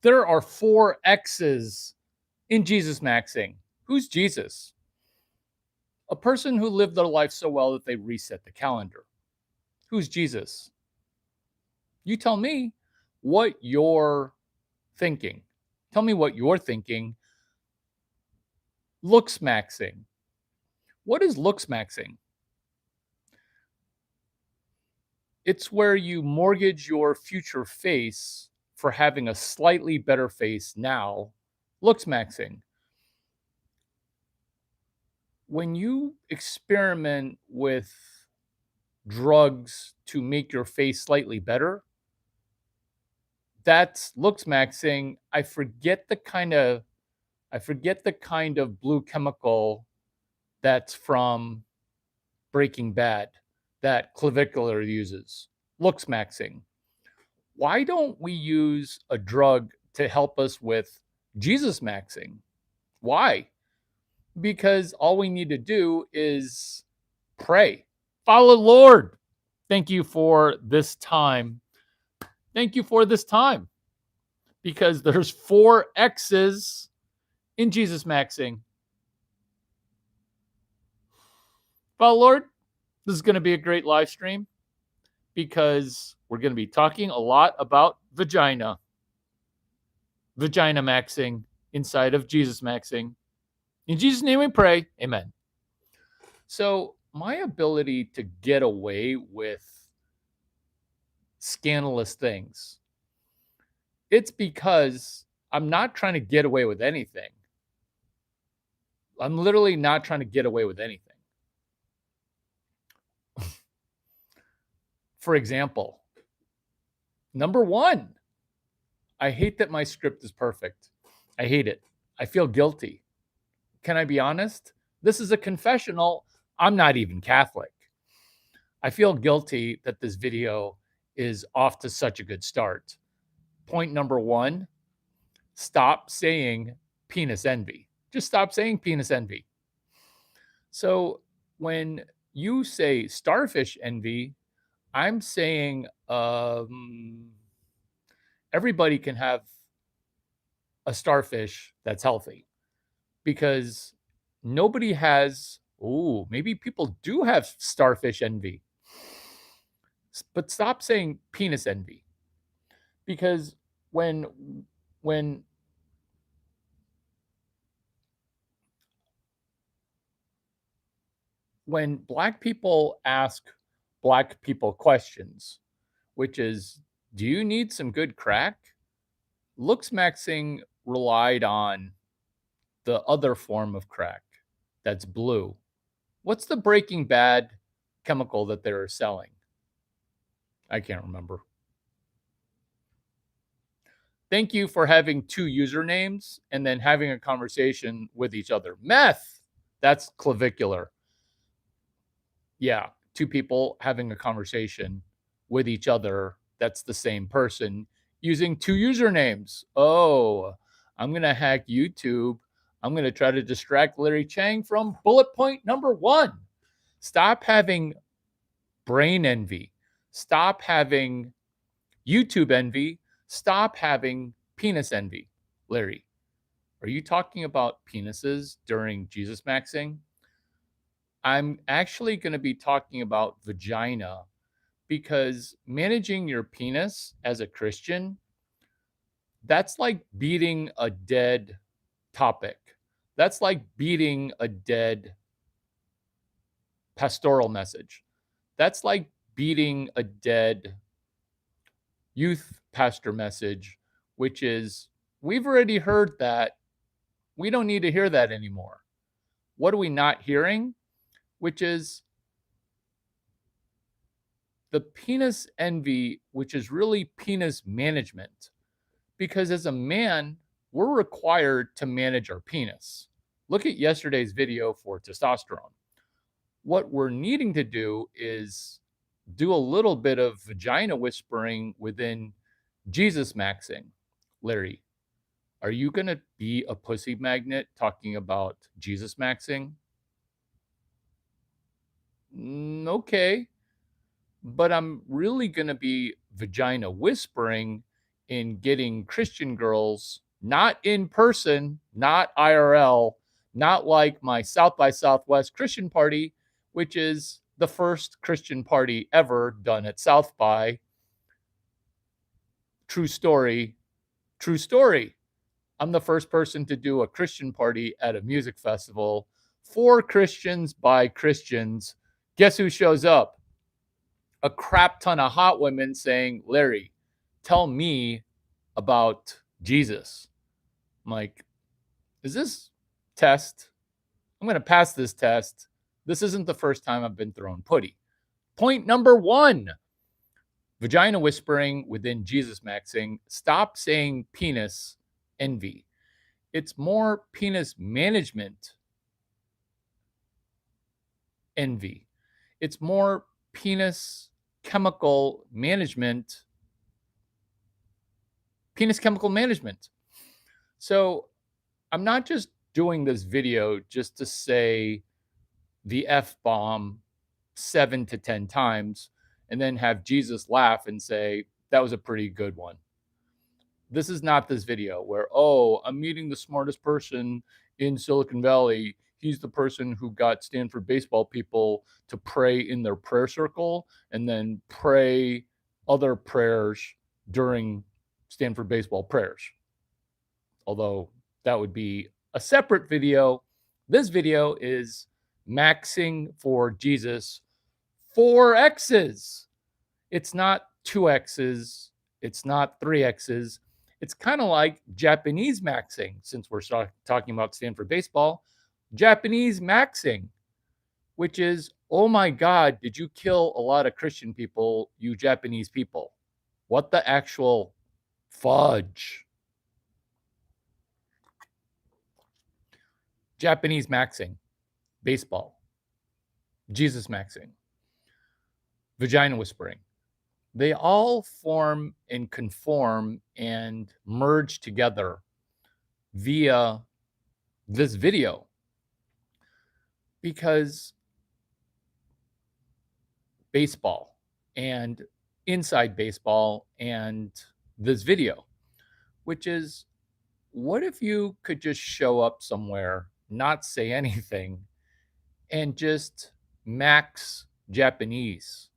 There are 4x's in Jesus maxing. Who's Jesus? A person who lived their life so well that they reset the calendar. Who's Jesus? You tell me what you're thinking. Tell me what you're thinking. Looks maxing. What is looks maxing? It's where you mortgage your future face for having a slightly better face now. Looks maxing. When you experiment with drugs to make your face slightly better, that's looks maxing. I forget the kind of blue chemical that's from Breaking Bad that Clavicular uses. Looks maxing. Why don't we use a drug to help us with Jesus maxing? Why? Because all we need to do is pray. Follow the Lord. Thank you for this time. Thank you for this time. Because there's 4x's in Jesus maxing. Follow the Lord. This is going to be a great live stream because we're going to be talking a lot about vagina. Vagina maxing inside of Jesus maxing. In Jesus' name we pray. Amen. So, my ability to get away with scandalous things, it's because I'm not trying to get away with anything. I'm literally not trying to get away with anything. For example, number one, I hate that my script is perfect. I hate it. I feel guilty. Can I be honest? This is a confessional. I'm not even Catholic. I feel guilty that this video is off to such a good start. Point number one, stop saying penis envy. Just stop saying penis envy. So when you say starfish envy, I'm saying everybody can have a starfish that's healthy because nobody has, maybe people do have starfish envy. But stop saying penis envy because when Black people ask Black people questions, which is, do you need some good crack? Looks maxing relied on the other form of crack that's blue. What's the Breaking Bad chemical that they're selling? I can't remember. Thank you for having two usernames and then having a conversation with each other. Meth, that's clavicular. Yeah, two people having a conversation with each other. That's the same person using two usernames. Oh, I'm going to hack YouTube. I'm going to try to distract Larry Chang from bullet point number one. Stop having brain envy. Stop having YouTube envy. Stop having penis envy. Larry, are you talking about penises during Jesus maxing? I'm actually going to be talking about vagina because managing your penis as a Christian, that's like beating a dead topic. That's like beating a dead pastoral message. That's like beating a dead youth pastor message, which is, we've already heard that. We don't need to hear that anymore. What are we not hearing? Which is the penis envy, which is really penis management. Because as a man, we're required to manage our penis. Look at yesterday's video for testosterone. What we're needing to do is do a little bit of vagina whispering within Jesus maxing. Larry, are you going to be a pussy magnet talking about Jesus maxing? Okay. But I'm really going to be vagina whispering in getting Christian girls, not in person, not IRL, not like my South by Southwest Christian party, which is the first Christian party ever done at South by. True story, true story. I'm the first person to do a Christian party at a music festival for Christians by Christians. Guess who shows up? A crap ton of hot women saying, Larry, tell me about Jesus. I'm like, is this test? I'm going to pass this test. This isn't the first time I've been thrown putty. Point number 1, vagina whispering within Jesus maxing. Stop saying penis envy. It's more penis management envy. It's more penis chemical management. Penis chemical management. So I'm not just doing this video just to say the F-bomb 7 to 10 times and then have Jesus laugh and say, that was a pretty good one. This is not this video where, oh, I'm meeting the smartest person in Silicon Valley. He's the person who got Stanford baseball people to pray in their prayer circle and then pray other prayers during Stanford baseball prayers. Although that would be a separate video. This video is maxing for Jesus 4x's. It's not 2x's. It's not 3x's. It's kind of like Japanese maxing, since we're talking about Stanford baseball. Japanese maxing, which is, oh my God, did you kill a lot of Christian people, you Japanese people? What the actual fudge? Japanese maxing, baseball, Jesus maxing, vagina whispering. They all form and conform and merge together via this video, because baseball and inside baseball and this video, which is, what if you could just show up somewhere, not say anything, and just max Japanese?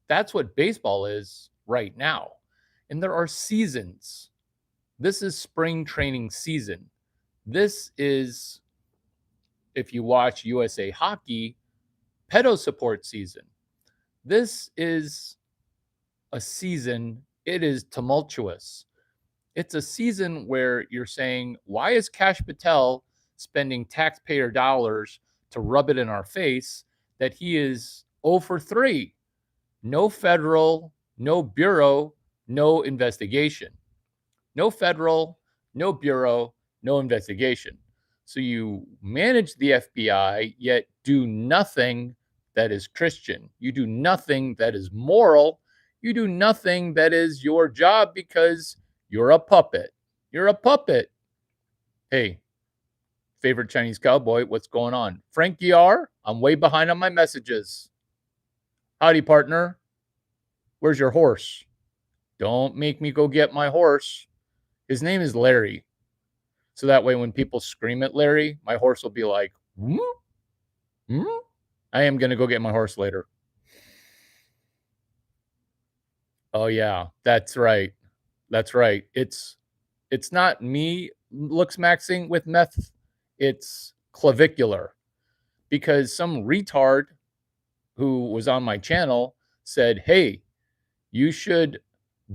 That's what baseball is right now. And there are seasons. This is spring training season. This is, if you watch USA Hockey, pedo support season. This is a season, it is tumultuous. It's a season where you're saying, why is Kash Patel spending taxpayer dollars to rub it in our face that he is 0 for 3? No federal, no bureau, no investigation. No federal, no bureau, no investigation. So you manage the FBI, yet do nothing that is Christian. You do nothing that is moral. You do nothing that is your job because you're a puppet. You're a puppet. Hey, favorite Chinese cowboy, what's going on? Frankie R, I'm way behind on my messages. Howdy, partner. Where's your horse? Don't make me go get my horse. His name is Larry. So that way when people scream at Larry, my horse will be like, I am going to go get my horse later. Oh yeah, that's right. That's right. It's not me looks maxing with meth. It's clavicular, because some retard who was on my channel said, hey, you should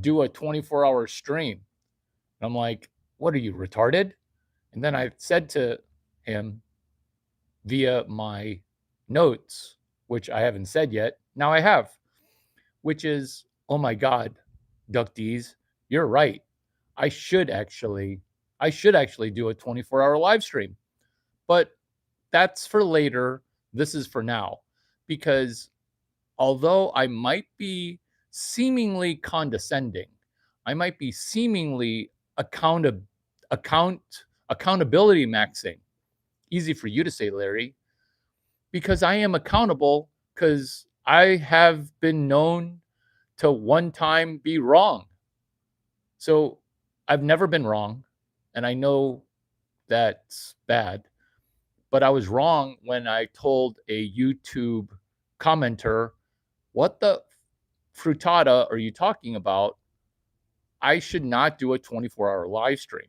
do a 24-hour stream. And I'm like, what are you, retarded? And then I said to him via my notes, which I haven't said yet, now I have, which is, oh my God, Duck D's, you're right. I should actually do a 24-hour live stream. But that's for later. This is for now. Because although I might be seemingly condescending, I might be seemingly accountability maxing. Easy for you to say, Larry, because I am accountable, because I have been known to one time be wrong. So I've never been wrong, and I know that's bad, but I was wrong when I told a YouTube commenter, "What the fruitata are you talking about? I should not do a 24-hour live stream.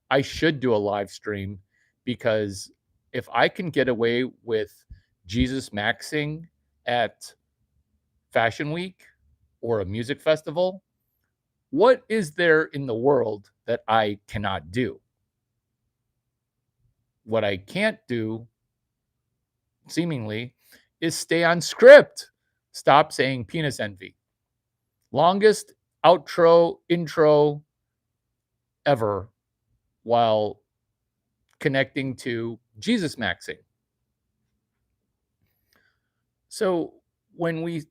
I should do a live stream because if I can get away with Jesus Maxing at Fashion Week or a music festival, what is there in the world that I cannot do? What I can't do, seemingly, is stay on script. Stop saying penis envy. Longest outro, intro ever while connecting to Jesus Maxing. So when we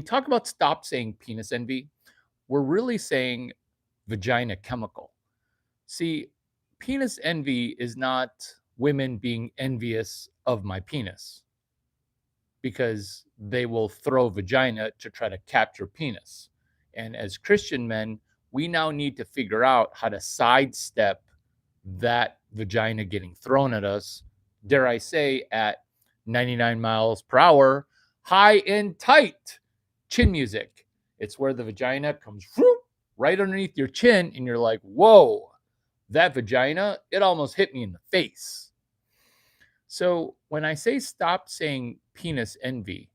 talk about stop saying penis envy, we're really saying vagina chemical. See, penis envy is not women being envious of my penis because they will throw vagina to try to capture penis. And as Christian men, we now need to figure out how to sidestep that vagina getting thrown at us, dare I say, at 99 miles per hour, high and tight chin music. It's where the vagina comes right underneath your chin, and you're like, whoa, that vagina, it almost hit me in the face. So when I say stop saying penis envy,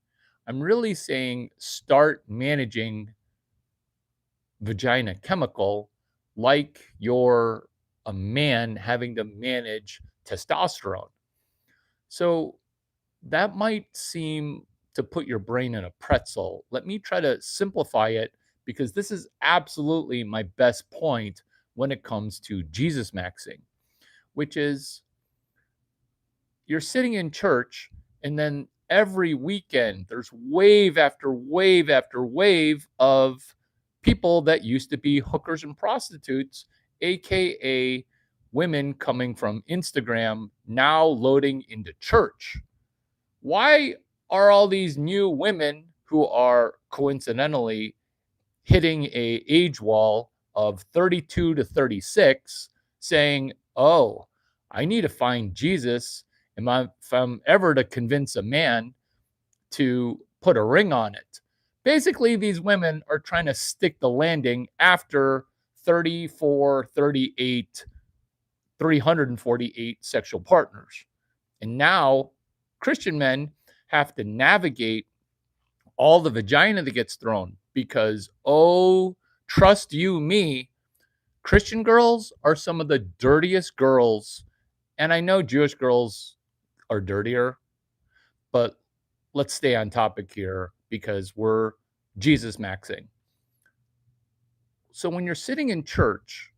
I'm really saying start managing vagina chemical like you're a man having to manage testosterone. So that might seem to put your brain in a pretzel. Let me try to simplify it because this is absolutely my best point when it comes to Jesus maxing, which is you're sitting in church and then every weekend there's wave after wave after wave of people that used to be hookers and prostitutes, aka women coming from Instagram now loading into church. Why are all these new women who are coincidentally hitting a age wall of 32 to 36 saying, "Oh, I need to find Jesus if I'm ever to convince a man to put a ring on it." Basically, these women are trying to stick the landing after 34, 38, 348 sexual partners. And now Christian men have to navigate all the vagina that gets thrown because, oh, trust you me, Christian girls are some of the dirtiest girls. And I know Jewish girls are dirtier, but let's stay on topic here because we're Jesus maxing. So when you're sitting in church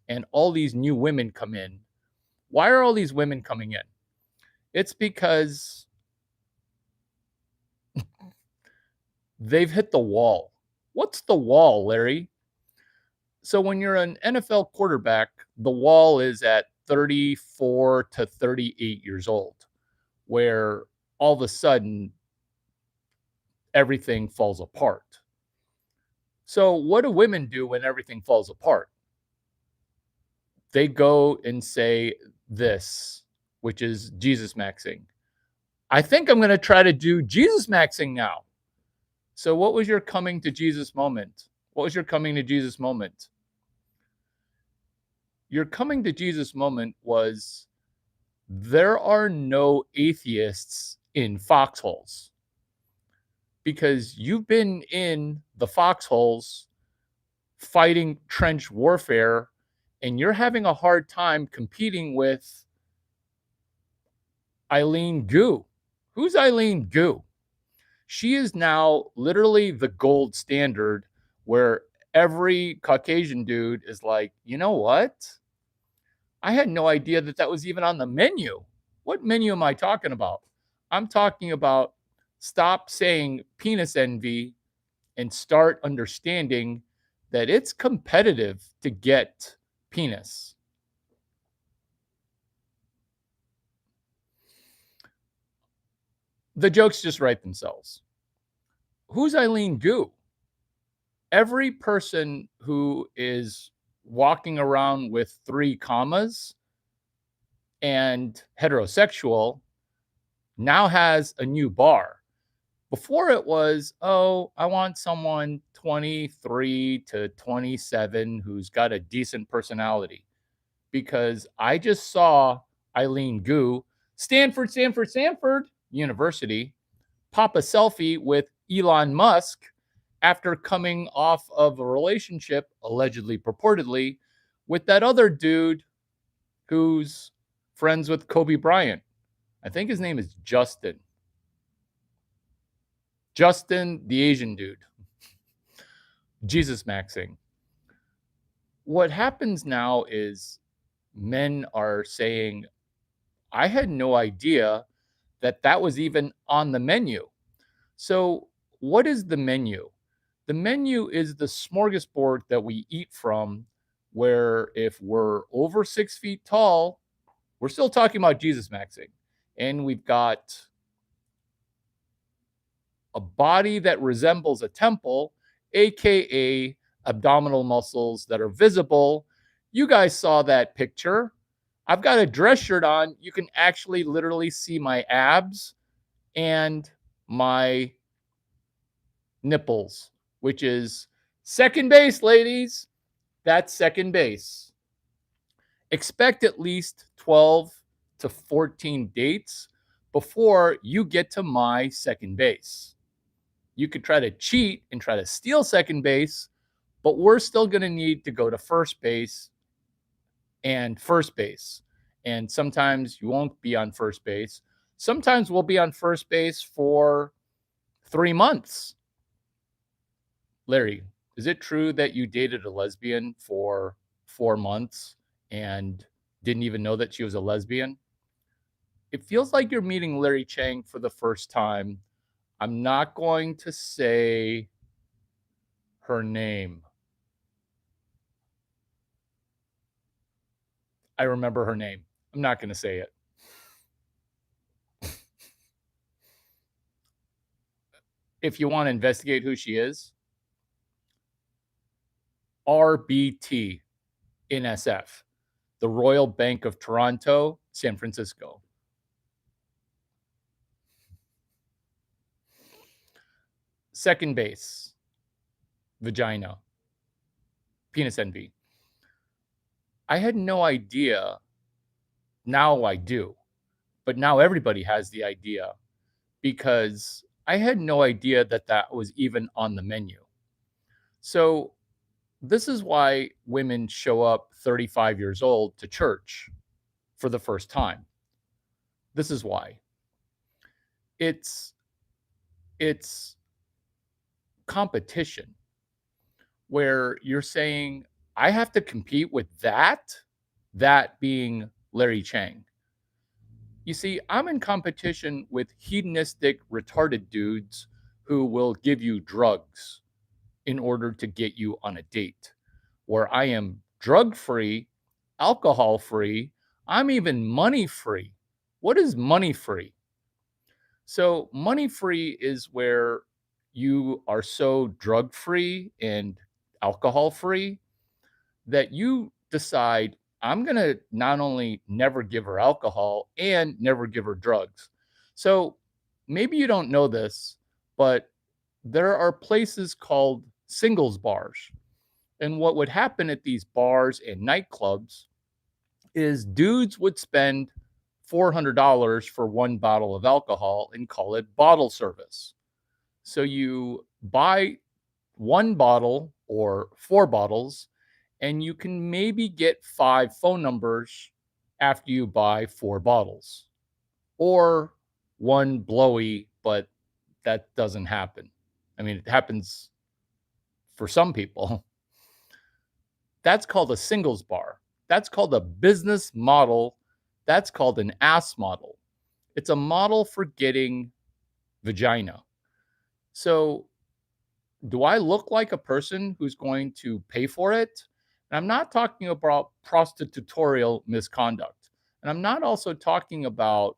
and all these new women come in, why are all these women coming in? It's because they've hit the wall. What's the wall, Larry? So when you're an NFL quarterback, the wall is at 34 to 38 years old, where all of a sudden everything falls apart. So what do women do when everything falls apart? They go and say this, which is Jesus maxing. I think I'm going to try to do Jesus maxing now. So what was your coming to Jesus moment? What was your coming to Jesus moment? Your coming to Jesus moment was there are no atheists in foxholes because you've been in the foxholes fighting trench warfare and you're having a hard time competing with Eileen Gu. Who's Eileen Gu? She is now literally the gold standard where every Caucasian dude is like, you know what? I had no idea that that was even on the menu. What menu am I talking about? I'm talking about stop saying penis envy and start understanding that it's competitive to get penis. The jokes just write themselves. Who's Eileen Gu? every person who is walking around with 3 commas and heterosexual now has a new bar. Before it was, oh, I want someone 23 to 27 who's got a decent personality. Because I just saw Eileen Gu, Stanford University, pop a selfie with Elon Musk after coming off of a relationship, allegedly, purportedly, with that other dude who's friends with Kobe Bryant. I think his name is Justin. Justin, the Asian dude. Jesus maxing. What happens now is men are saying, I had no idea that that was even on the menu. So, what is the menu? The menu is the smorgasbord that we eat from, where if we're over 6 feet tall, we're still talking about Jesus maxing. And we've got a body that resembles a temple, AKA abdominal muscles that are visible. You guys saw that picture. I've got a dress shirt on. You can actually literally see my abs and my nipples, which is second base, ladies. That's second base. Expect at least 12 to 14 dates before you get to my second base. You could try to cheat and try to steal second base, but we're still going to need to go to first base and first base. And sometimes you won't be on first base. Sometimes we'll be on first base for 3 months. Larry, is it true that you dated a lesbian for 4 months and didn't even know that she was a lesbian? It feels like you're meeting Larry Chang for the first time. I'm not going to say her name. I remember her name. I'm not going to say it. If you want to investigate who she is, RBT NSF, the Royal Bank of Toronto, San Francisco. Second base, vagina, penis envy. I had no idea. Now I do. But now everybody has the idea because I had no idea that that was even on the menu. So, this is why women show up 35 years old to church for the first time. This is why. It's competition where you're saying I have to compete with that being Larry Chang. You see, I'm in competition with hedonistic, retarded dudes who will give you drugs in order to get you on a date, where I am drug free, alcohol free, I'm even money free. What is money free? So, money free is where you are so drug free and alcohol free that you decide, I'm going to not only never give her alcohol and never give her drugs. So maybe you don't know this, but there are places called singles bars. And what would happen at these bars and nightclubs is dudes would spend $400 for one bottle of alcohol and call it bottle service. So you buy one bottle or 4 bottles, and you can maybe get 5 phone numbers after you buy 4 bottles, or one blowy, but that doesn't happen. I mean, it happens for some people. That's called a singles bar. That's called a business model. That's called an ass model. It's a model for getting vagina. So, do I look like a person who's going to pay for it? And I'm not talking about prostitutorial misconduct. And I'm not also talking about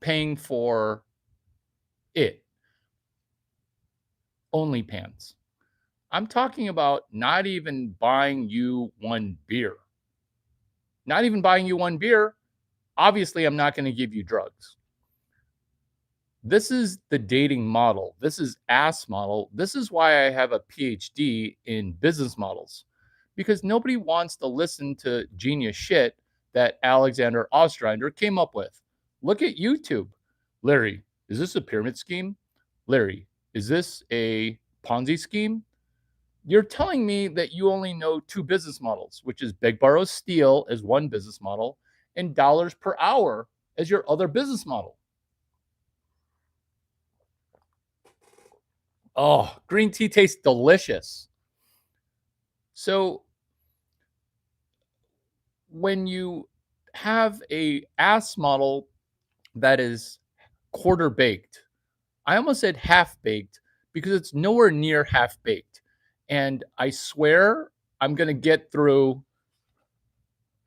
paying for it. OnlyPants. I'm talking about not even buying you one beer. Not even buying you one beer. Obviously, I'm not going to give you drugs. This is the dating model. This is ass model. This is why I have a PhD in business models, because nobody wants to listen to genius shit that Alexander Ostrander came up with. Look at YouTube. Larry, is this a pyramid scheme? Larry, is this a Ponzi scheme? You're telling me that you only know two business models, which is beg, borrow, steal as one business model and dollars per hour as your other business model. Oh, green tea tastes delicious. So when you have a ass model that is quarter baked, I almost said half baked because it's nowhere near half baked. And I swear I'm going to get through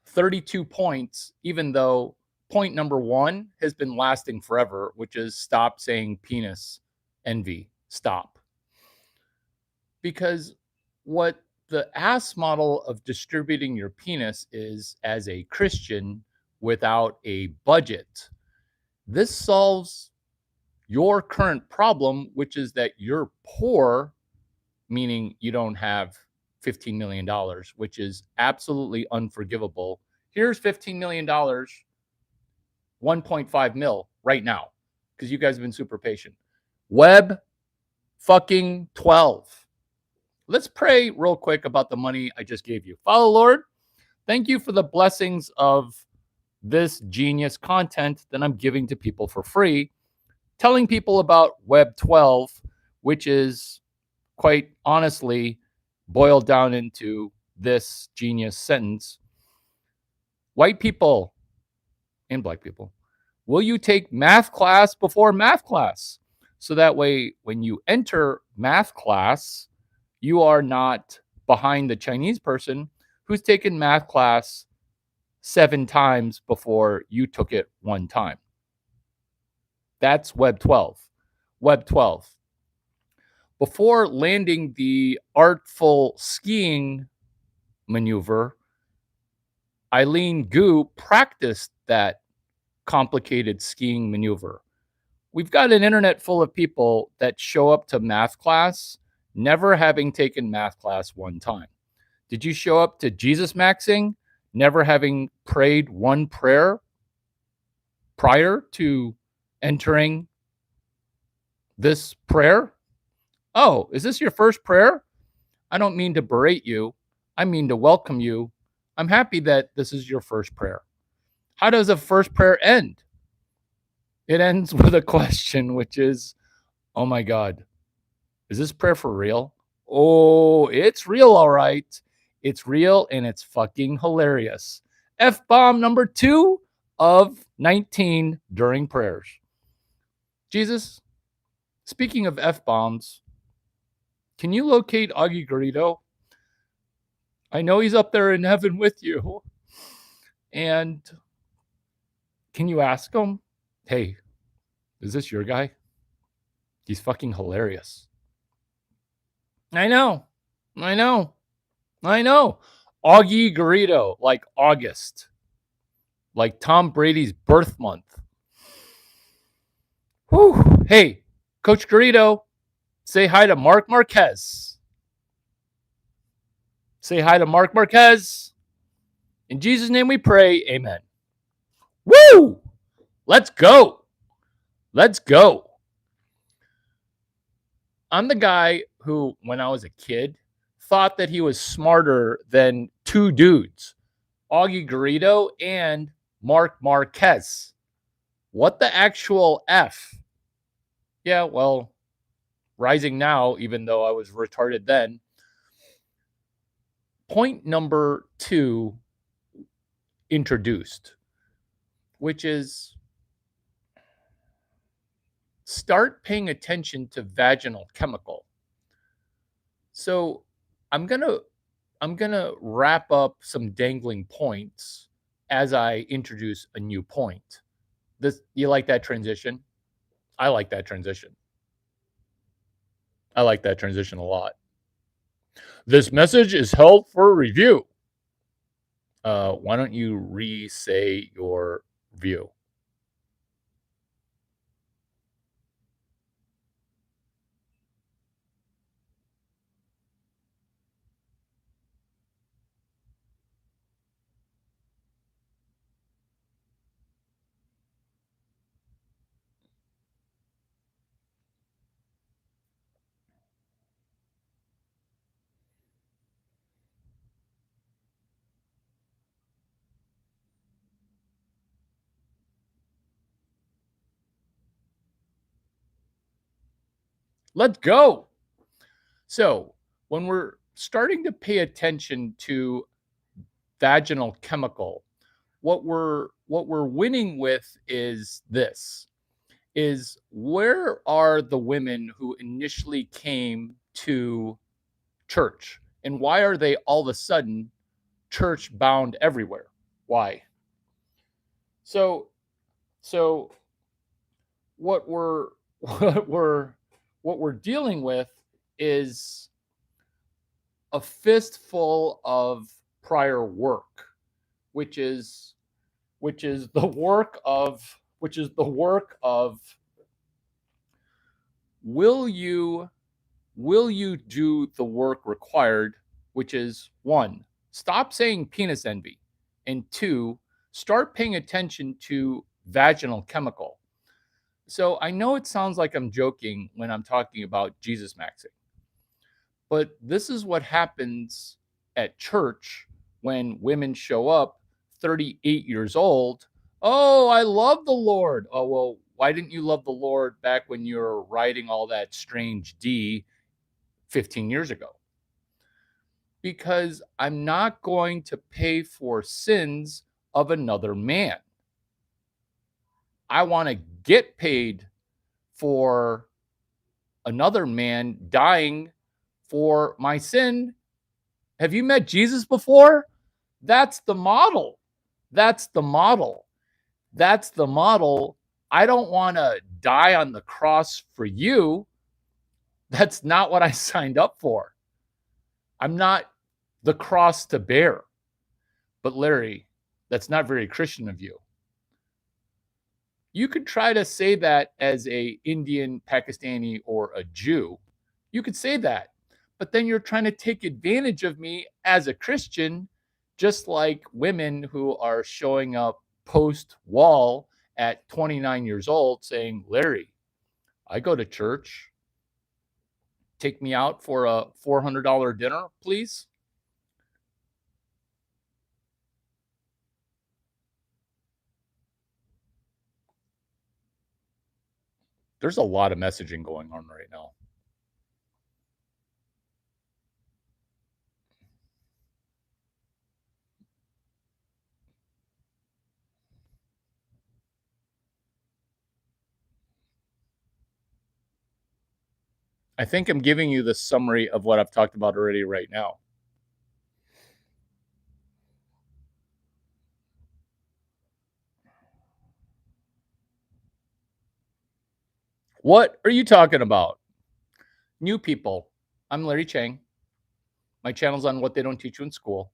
32 points, even though point number one has been lasting forever, which is stop saying penis envy. Stop. Because what the ass model of distributing your penis is as a Christian without a budget. This solves your current problem, which is that you're poor, meaning you don't have $15 million, which is absolutely unforgivable. Here's $15 million, 1.5 mil right now, because you guys have been super patient. Web fucking 12. Let's pray real quick about the money I just gave you. Father Lord, thank you for the blessings of this genius content that I'm giving to people for free, telling people about Web 12, which is quite honestly boiled down into this genius sentence. White people and black people, will you take math class before math class? So that way, when you enter math class, you are not behind the Chinese person who's taken math class 7 times before you took it 1 time. That's Web 12. Web 12. Before landing the artful skiing maneuver, Eileen Gu practiced that complicated skiing maneuver. We've got an internet full of people that show up to math class never having taken math class 1 time. Did you show up to Jesus Maxing never having prayed 1 prayer prior to entering this prayer? Oh, is this your first prayer? I don't mean to berate you. I mean to welcome you. I'm happy that this is your first prayer. How does a first prayer end? It ends with a question, which is, oh my God, is this prayer for real? Oh, it's real, all right. It's real and it's fucking hilarious. F-bomb number 2 of 19 during prayers. Jesus, speaking of F-bombs, can you locate Augie Garrido? I know he's up there in heaven with you. And can you ask him, hey, is this your guy? He's fucking hilarious. I know. Augie Garrido, like August, like Tom Brady's birth month. Whew. Hey, Coach Garrido, say hi to Mark Marquez. Say hi to Mark Marquez. In Jesus' name we pray, amen. Woo! Let's go. Let's go. I'm the guy who, when I was a kid, thought that he was smarter than 2 dudes, Augie Garrido and Mark Marquez. What the actual F? Yeah, well, rising now, even though I was retarded then. Point number 2 introduced, which is start paying attention to vaginal chemical. So I'm gonna wrap up some dangling points as I introduce a new point. You like that transition? I like that transition. I like that transition a lot. This message is held for review. Why don't you re-say your view? Let's go. So, when we're starting to pay attention to vaginal chemical, what we're winning with is this, is where are the women who initially came to church, and why are they all of a sudden church bound everywhere? Why? So so what we're what we're what we're dealing with is a fistful of prior work, which is the work of will you do the work required, which is one, stop saying penis envy, and two, start paying attention to vaginal chemical. So I know it sounds like I'm joking when I'm talking about Jesus maxing, but this is what happens at church when women show up 38 years old. Oh, I love the Lord. Oh, well, why didn't you love the Lord back when you were writing all that strange D 15 years ago? Because I'm not going to pay for sins of another man. I want to get paid for another man dying for my sin. Have you met Jesus before? That's the model. That's the model. That's the model. I don't want to die on the cross for you. That's not what I signed up for. I'm not the cross to bear. But Larry, that's not very Christian of you. You could try to say that as a Indian, Pakistani, or a Jew. You could say that. But then you're trying to take advantage of me as a Christian, just like women who are showing up post wall at 29 years old saying, Larry, I go to church. Take me out for a $400 dinner, please. There's a lot of messaging going on right now. I think I'm giving you the summary of what I've talked about already right now. What are you talking about? New people. I'm Larry Chang. My channel's on what they don't teach you in school.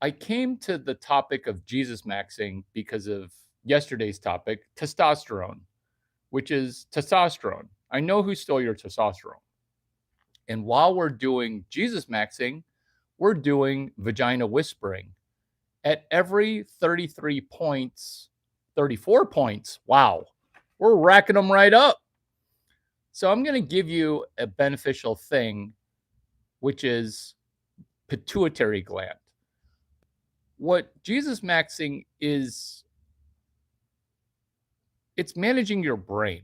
I came to the topic of Jesus maxing because of yesterday's topic, testosterone, which is testosterone. I know who stole your testosterone. And while we're doing Jesus maxing, we're doing vagina whispering. At every 33 points, 34 points, wow, we're racking them right up. So I'm going to give you a beneficial thing, which is pituitary gland. What Jesus maxing is, it's managing your brain.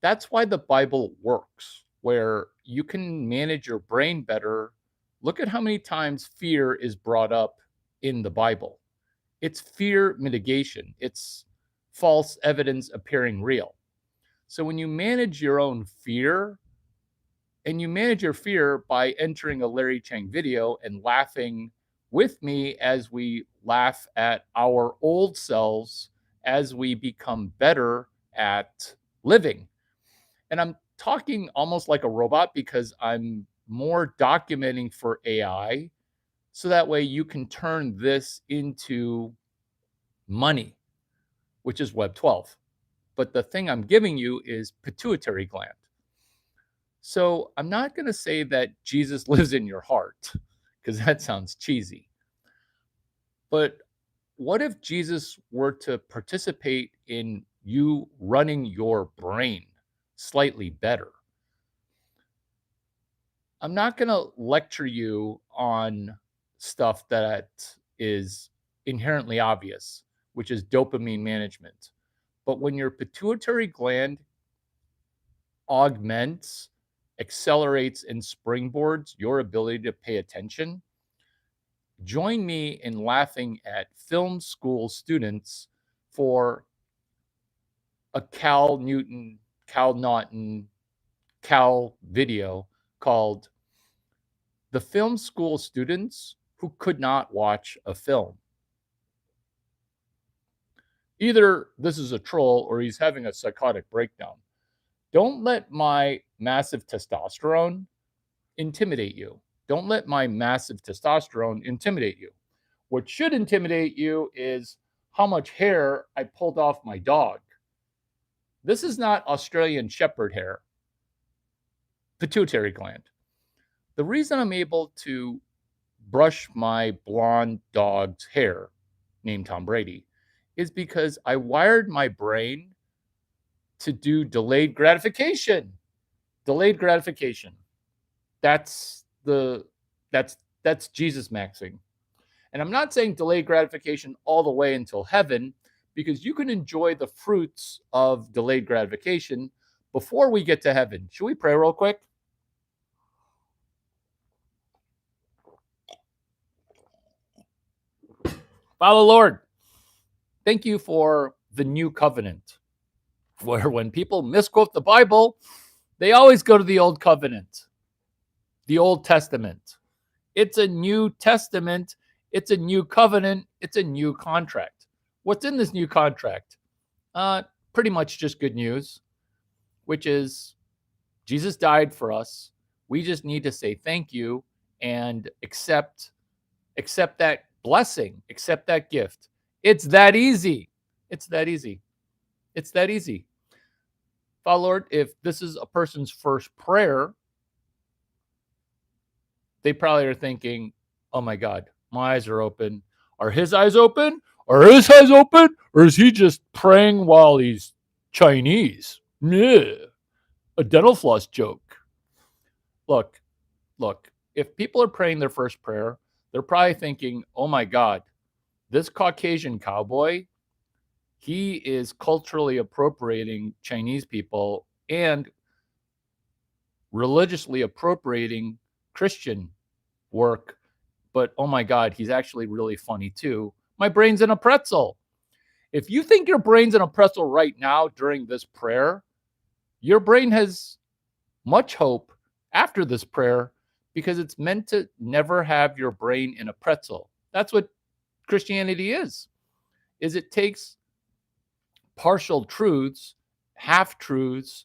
That's why the Bible works, where you can manage your brain better. Look at how many times fear is brought up in the Bible. It's fear mitigation, it's false evidence appearing real. So when you manage your own fear, and you manage your fear by entering a Larry Chang video and laughing with me as we laugh at our old selves as we become better at living. And I'm talking almost like a robot because I'm more documenting for AI so that way you can turn this into money, which is Web 12. But the thing I'm giving you is pituitary gland. So I'm not going to say that Jesus lives in your heart because that sounds cheesy. But what if Jesus were to participate in you running your brain slightly better? I'm not going to lecture you on stuff that is inherently obvious, which is dopamine management. But when your pituitary gland augments, accelerates, and springboards your ability to pay attention, join me in laughing at film school students for a Cal Naughton video called The Film School Students Who Could Not Watch a Film. Either this is a troll or he's having a psychotic breakdown. Don't let my massive testosterone intimidate you. Don't let my massive testosterone intimidate you. What should intimidate you is how much hair I pulled off my dog. This is not Australian Shepherd hair. Pituitary gland. The reason I'm able to brush my blonde dog's hair, named Tom Brady, is because I wired my brain to do delayed gratification. Delayed gratification. That's Jesus maxing. And I'm not saying delayed gratification all the way until heaven, because you can enjoy the fruits of delayed gratification before we get to heaven. Should we pray real quick? Father Lord, thank you for the new covenant, where when people misquote the Bible, they always go to the old covenant, the Old Testament. It's a new testament. It's a new covenant. It's a new contract. What's in this new contract? Pretty much just good news, which is Jesus died for us. We just need to say thank you and accept that blessing, accept that gift. It's that easy. It's that easy. It's that easy. Father Lord, if this is a person's first prayer, they probably are thinking, oh my God, my eyes are open. Are his eyes open? Are his eyes open? Or is he just praying while he's Chinese? Yeah. A dental floss joke. Look, if people are praying their first prayer, they're probably thinking, oh my God, this Caucasian cowboy, he is culturally appropriating Chinese people and religiously appropriating Christian work. But oh my God, he's actually really funny too. My brain's in a pretzel. If you think your brain's in a pretzel right now during this prayer, your brain has much hope after this prayer, because it's meant to never have your brain in a pretzel. That's what Christianity is it takes partial truths, half truths,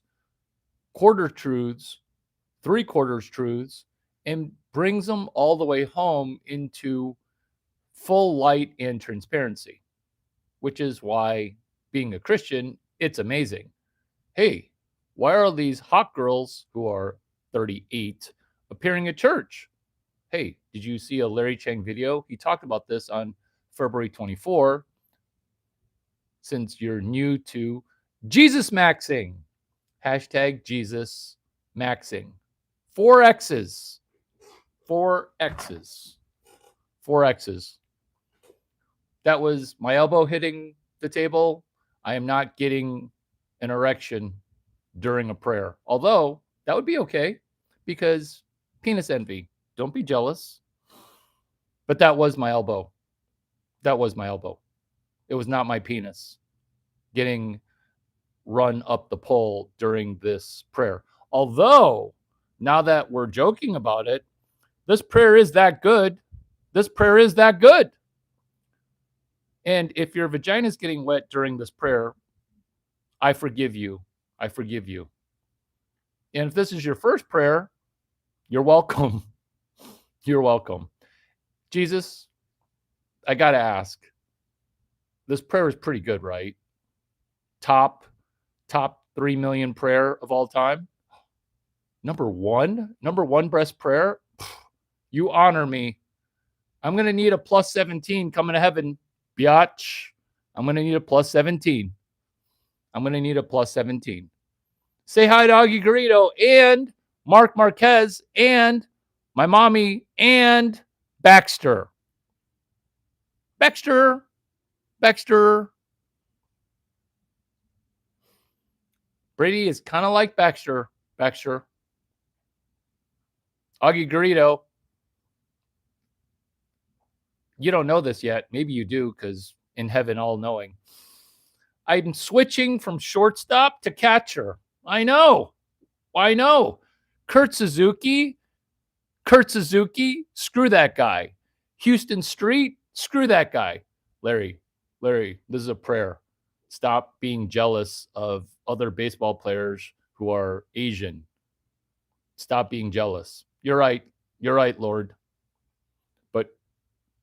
quarter truths, three-quarters truths, and brings them all the way home into full light and transparency, which is why being a Christian, it's amazing. Hey, why are these hot girls who are 38 appearing at church? Hey, did you see a Larry Chang video? He talked about this on February 24. Since you're new to Jesus maxing, hashtag Jesus maxing. 4x's. 4x's. 4x's. That was my elbow hitting the table. I am not getting an erection during a prayer. Although that would be okay, because penis envy. Don't be jealous. But that was my elbow. That was my elbow. It was not my penis getting run up the pole during this prayer. Although, now that we're joking about it, this prayer is that good. This prayer is that good. And if your vagina is getting wet during this prayer, I forgive you. I forgive you. And if this is your first prayer, You're welcome. You're welcome. Jesus, I got to ask. This prayer is pretty good, right? Top 3 million prayer of all time. Number one best prayer. You honor me. I'm going to need a plus 17 coming to heaven, biatch. I'm going to need a plus 17. I'm going to need a plus 17. Say hi to Augie Garrido and Mark Marquez and my mommy and Baxter. Baxter. Brady is kind of like Baxter. Augie Garrido. You don't know this yet. Maybe you do because in heaven, all knowing. I'm switching from shortstop to catcher. I know. Kurt Suzuki, screw that guy. Houston Street, screw that guy. Larry, this is a prayer. Stop being jealous of other baseball players who are Asian. Stop being jealous. You're right, Lord. But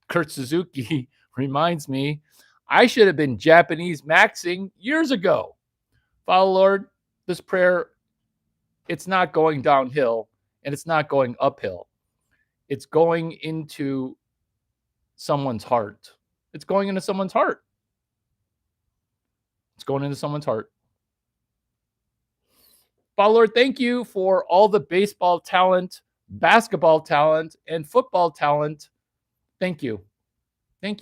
Kurt Suzuki reminds me I should have been Japanese maxing years ago. Father Lord, this prayer, it's not going downhill and it's not going uphill. It's going into someone's heart. It's going into someone's heart. Father Lord, thank you for all the baseball talent, basketball talent, and football talent. Thank you. Thank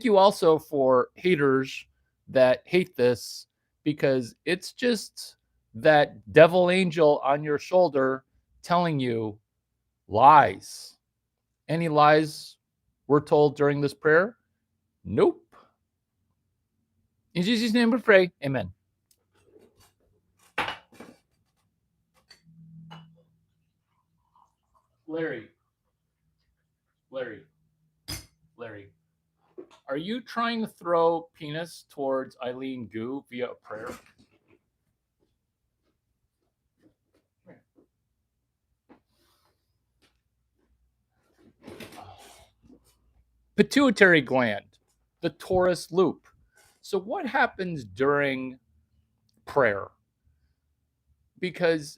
you also for haters that hate this because it's just that devil angel on your shoulder telling you lies. Any lies we're told during this prayer? Nope. In Jesus' name we pray. Amen. Larry. Are you trying to throw penis towards Eileen Goo via a prayer? Pituitary gland, the torus loop. So what happens during prayer? Because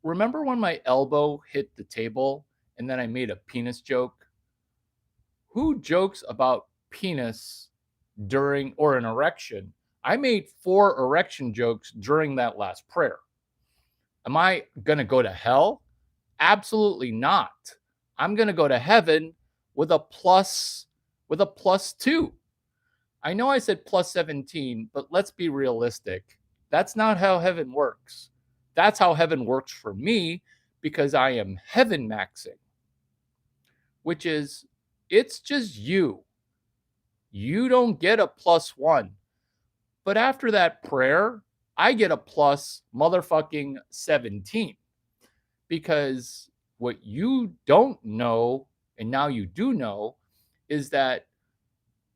remember when my elbow hit the table and then I made a penis joke? Who jokes about penis during or an erection? I made 4 erection jokes during that last prayer. Am I going to go to hell? Absolutely not. I'm going to go to heaven with a plus 2. I know I said plus 17, but let's be realistic. That's not how heaven works. That's how heaven works for me because I am heaven maxing, which is it's just you. You don't get a plus 1. But after that prayer, I get a plus motherfucking 17 because what you don't know, and now you do know, is that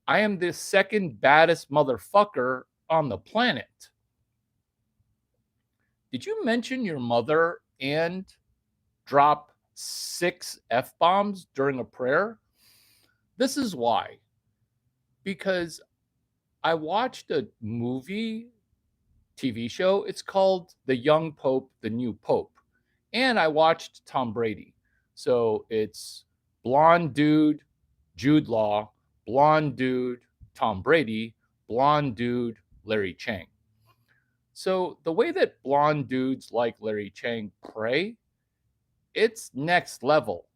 I am the second baddest motherfucker on the planet. Did you mention your mother and drop 6 F-bombs during a prayer? This is why. Because I watched a movie, TV show. It's called The Young Pope, The New Pope. And I watched Tom Brady. So it's blonde dude, Jude Law, blonde dude, Tom Brady, blonde dude, Larry Chang. So the way that blonde dudes like Larry Chang pray, it's next level.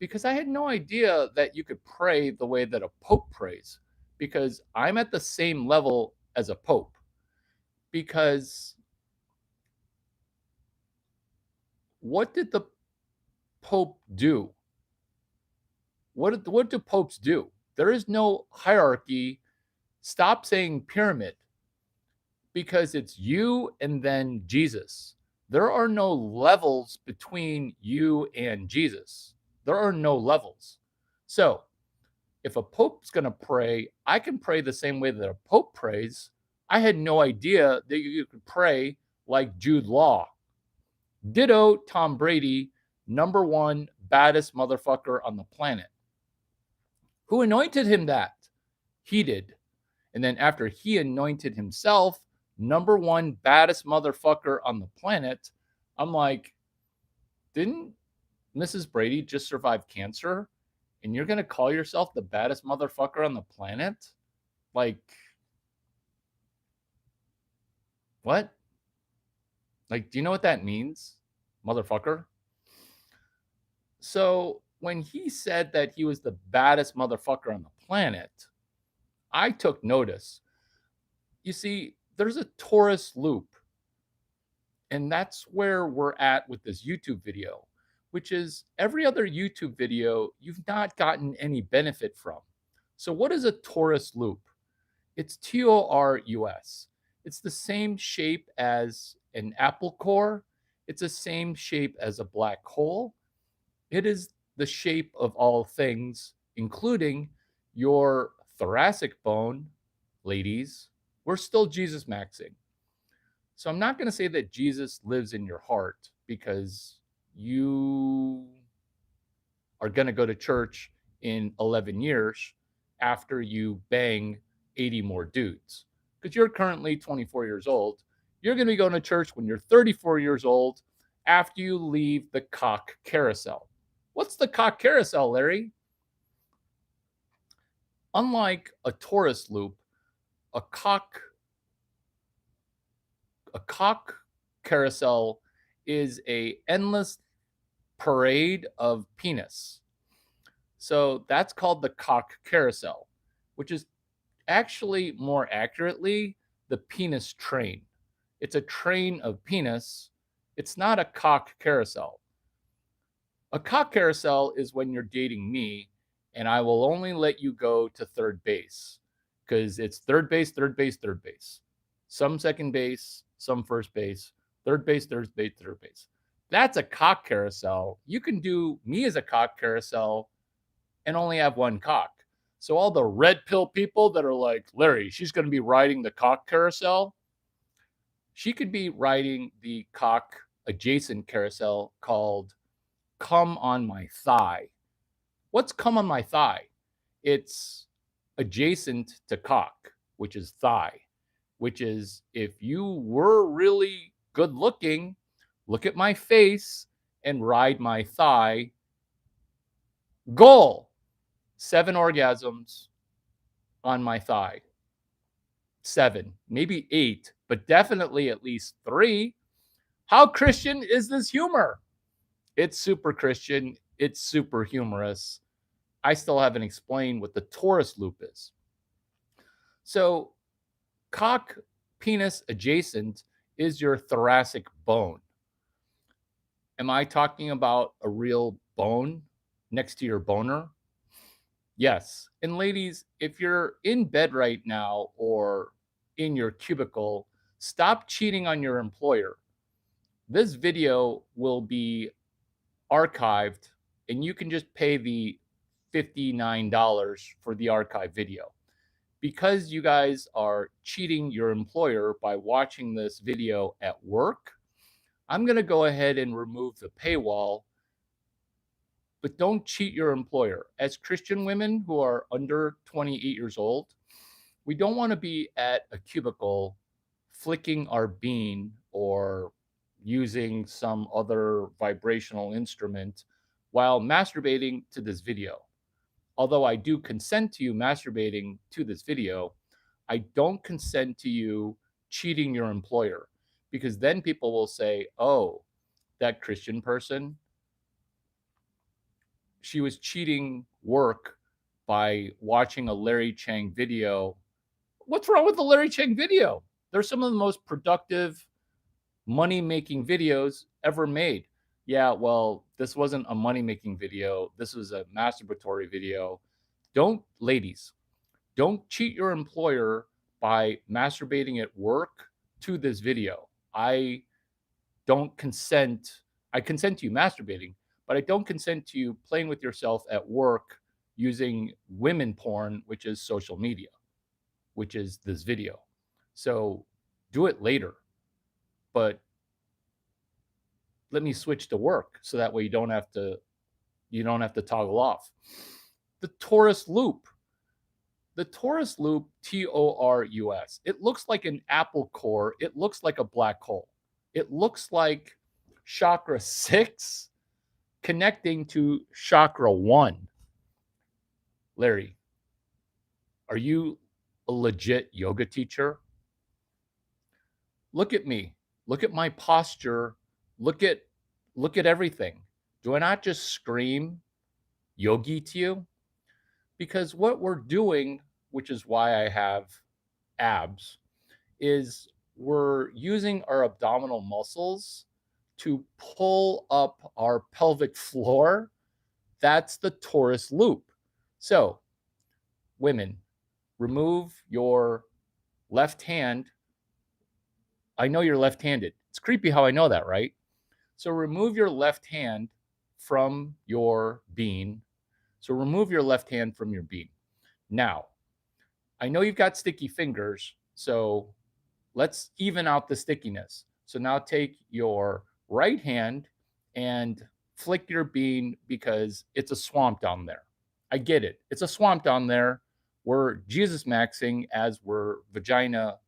Because I had no idea that you could pray the way that a pope prays. Because I'm at the same level as a pope. Because what did the pope do? What do popes do? There is no hierarchy. Stop saying pyramid because it's you and then Jesus. There are no levels between you and Jesus. There are no levels. So if a pope's going to pray, I can pray the same way that a pope prays. I had no idea that you could pray like Jude Law. Ditto Tom Brady, #1 baddest motherfucker on the planet. Who anointed him that? He did. And then after he anointed himself #1 baddest motherfucker on the planet, I'm like, didn't Mrs. Brady just survive cancer? And you're going to call yourself the baddest motherfucker on the planet? Like, what? Like, do you know what that means? Motherfucker? So when he said that he was the baddest motherfucker on the planet, I took notice. You see, there's a Taurus loop, and that's where we're at with this YouTube video, which is every other YouTube video you've not gotten any benefit from. So, what is a Taurus loop? It's TORUS. It's the same shape as an apple core, it's the same shape as a black hole. It is the shape of all things, including your thoracic bone, ladies. We're still Jesus maxing. So I'm not going to say that Jesus lives in your heart because you are going to go to church in 11 years after you bang 80 more dudes. Because you're currently 24 years old. You're going to be going to church when you're 34 years old after you leave the cock carousel. What's the cock carousel, Larry? Unlike a Taurus loop, a cock carousel is a endless parade of penis. So that's called the cock carousel, which is actually more accurately the penis train. It's a train of penis. It's not a cock carousel. A cock carousel is when you're dating me and I will only let you go to third base because it's third base, third base, third base. Some second base, some first base, third base, third base, third base. That's a cock carousel. You can do me as a cock carousel and only have one cock. So all the red pill people that are like, Larry, she's going to be riding the cock carousel. She could be riding the cock adjacent carousel called Come on My Thigh. What's come on my thigh? It's adjacent to cock, which is thigh, which is if you were really good looking, look at my face and ride my thigh. Goal 7 orgasms on my thigh. 7, maybe 8, but definitely at least 3. How Christian is this humor? It's super Christian. It's super humorous. I still haven't explained what the Taurus loop is. So, cock penis adjacent is your thoracic bone. Am I talking about a real bone next to your boner? Yes. And ladies, if you're in bed right now or in your cubicle, stop cheating on your employer. This video will be archived and you can just pay the $59 for the archive video. Because you guys are cheating your employer by watching this video at work, I'm going to go ahead and remove the paywall. But don't cheat your employer. As Christian women who are under 28 years old, we don't want to be at a cubicle flicking our bean or using some other vibrational instrument while masturbating to this video. Although I do consent to you masturbating to this video, I don't consent to you cheating your employer because then people will say, oh, that Christian person, she was cheating work by watching a Larry Chang video. What's wrong with the Larry Chang video? They're some of the most productive money-making videos ever made. Yeah, well, this wasn't a money-making video. This was a masturbatory video. Ladies, don't cheat your employer by masturbating at work to this video. I don't consent. I consent to you masturbating, but I don't consent to you playing with yourself at work using women porn, which is social media, which is this video. So do it later. But let me switch to work so that way you don't have to toggle off. The torus loop. The torus loop, Torus, it looks like an apple core. It looks like a black hole. It looks like chakra 6 connecting to chakra 1. Larry, are you a legit yoga teacher? Look at me. Look at my posture. Look at everything. Do I not just scream yogi to you? Because what we're doing, which is why I have abs, is we're using our abdominal muscles to pull up our pelvic floor. That's the torus loop. So, women, remove your left hand. I know you're left-handed. It's creepy how I know that, right? So remove your left hand from your bean. So remove your left hand from your bean. Now, I know you've got sticky fingers, so let's even out the stickiness. So now take your right hand and flick your bean because it's a swamp down there. I get it. It's a swamp down there. We're Jesus maxing as we're vagina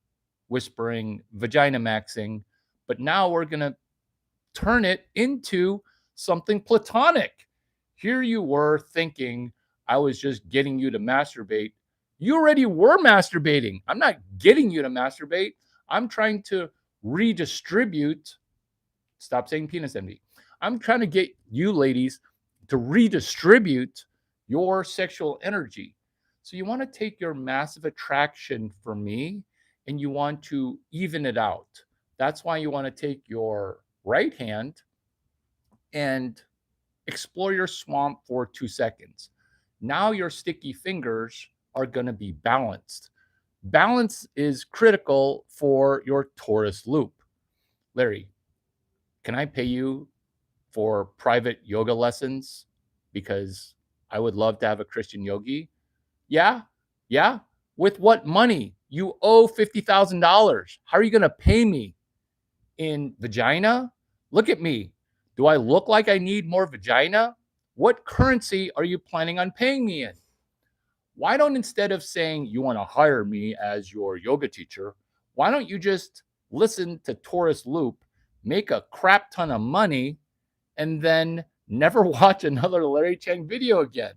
whispering, vagina maxing, but now we're going to turn it into something platonic. Here you were thinking I was just getting you to masturbate. You already were masturbating. I'm not getting you to masturbate. I'm trying to redistribute. Stop saying penis envy. I'm trying to get you ladies to redistribute your sexual energy. So you want to take your massive attraction for me and you want to even it out. That's why you want to take your right hand and explore your swamp for 2 seconds. Now your sticky fingers are going to be balanced. Balance is critical for your torus loop. Larry, can I pay you for private yoga lessons? Because I would love to have a Christian yogi. Yeah. With what money? You owe $50,000. How are you going to pay me? In vagina? Look at me. Do I look like I need more vagina? What currency are you planning on paying me in? Why don't, instead of saying you want to hire me as your yoga teacher, why don't you just listen to Torus Loop, make a crap ton of money, and then never watch another Larry Chang video again?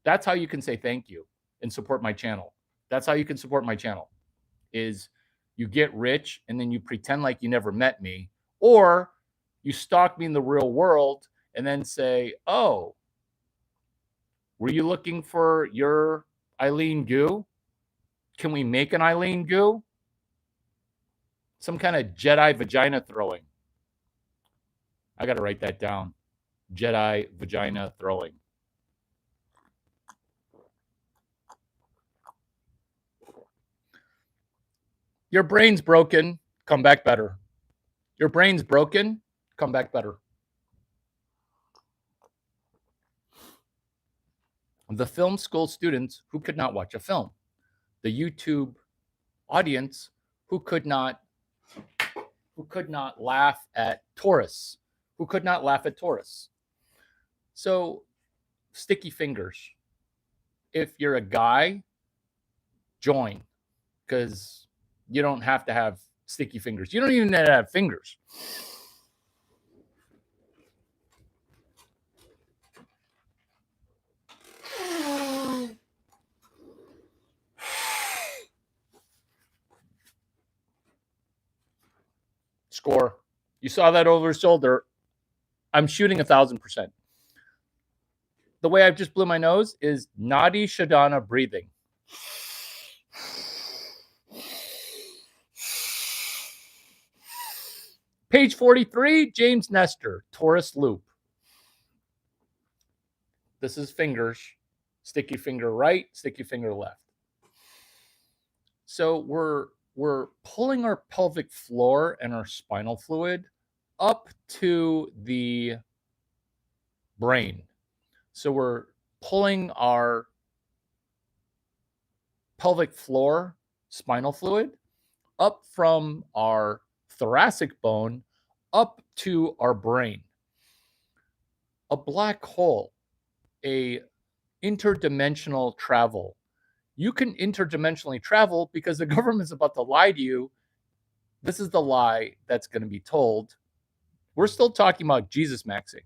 That's how you can say thank you and support my channel. That's how you can support my channel, is you get rich and then you pretend like you never met me, or you stalk me in the real world and then say, oh, were you looking for your Eileen Goo? Can we make an Eileen Goo? Some kind of Jedi vagina throwing. I got to write that down. Jedi vagina throwing. Your brain's broken, come back better. Your brain's broken, come back better. The film school students who could not watch a film. The YouTube audience who could not laugh at Taurus, So sticky fingers. If you're a guy, join, because you don't have to have sticky fingers. You don't even have to have fingers. Score. You saw that over his shoulder. I'm shooting 1,000%. The way I just blew my nose is Nadi Shodhana breathing. Page 43, James Nestor, Torus Loop. This is fingers. Sticky finger right, sticky finger left. So we're pulling our pelvic floor and our spinal fluid up to the brain. So we're pulling our pelvic floor, spinal fluid up from our thoracic bone up to our brain. A black hole, a interdimensional travel. You can interdimensionally travel because the government's about to lie to you. This is the lie that's going to be told. We're still talking about Jesus maxing,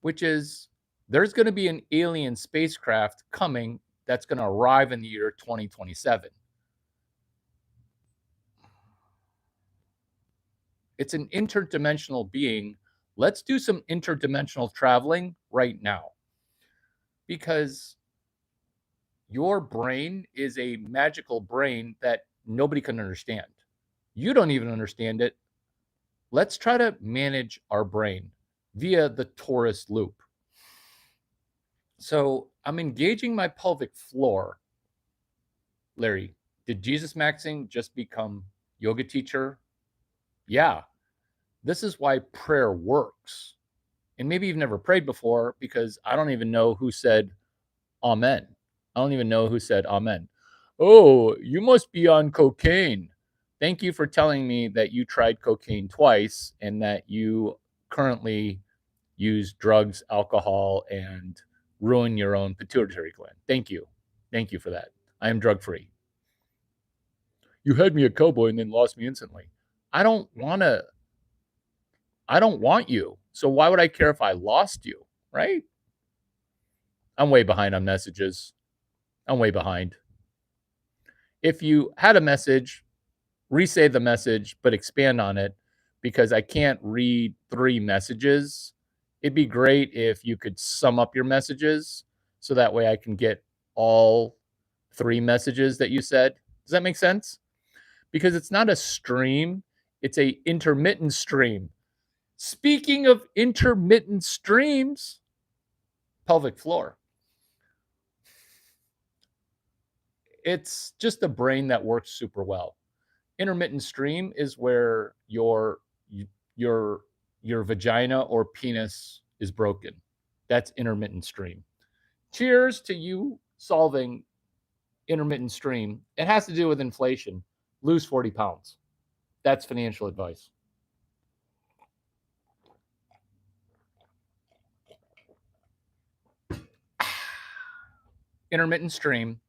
which is there's going to be an alien spacecraft coming that's going to arrive in the year 2027. It's an interdimensional being. Let's do some interdimensional traveling right now, because your brain is a magical brain that nobody can understand. You don't even understand it. Let's try to manage our brain via the torus loop. So I'm engaging my pelvic floor. Larry, did Jesus maxing just become yoga teacher? Yeah, this is why prayer works. And maybe you've never prayed before, because I don't even know who said amen. I don't even know who said amen. Oh, you must be on cocaine. Thank you for telling me that you tried cocaine twice and that you currently use drugs, alcohol, and ruin your own pituitary gland. Thank you. Thank you for that. I am drug free. You had me a cowboy and then lost me instantly. I don't want you. So why would I care if I lost you, right? I'm way behind on messages. I'm way behind. If you had a message, re-say the message, but expand on it, because I can't read 3 messages. It'd be great if you could sum up your messages so that way I can get all 3 messages that you said. Does that make sense? Because it's not a stream, it's a intermittent stream. Speaking of intermittent streams, pelvic floor. It's just a brain that works super well. Intermittent stream is where your vagina or penis is broken. That's intermittent stream. Cheers to you solving intermittent stream. It has to do with inflation. Lose 40 pounds. That's financial advice. Intermittent stream,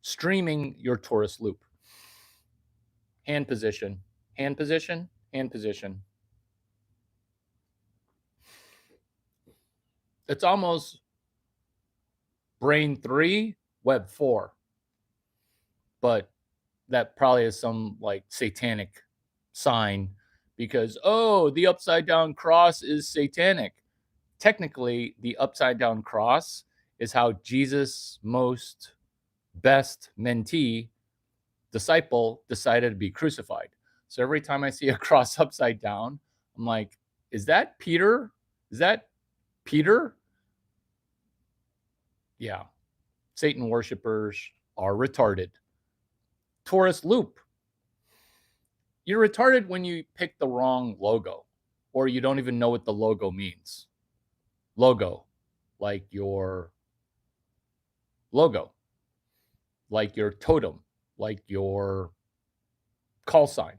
streaming your torus loop. Hand position, hand position, hand position. It's almost brain 3, web 4. But that probably is some like satanic sign, because, oh, the upside down cross is satanic. Technically, the upside down cross is how Jesus' most best mentee, disciple, decided to be crucified. So every time I see a cross upside down, I'm like, is that Peter? Is that Peter? Yeah. Satan worshipers are retarded. Torus loop. You're retarded when you pick the wrong logo, or you don't even know what the logo means. Logo, like your logo, like your totem, like your call sign.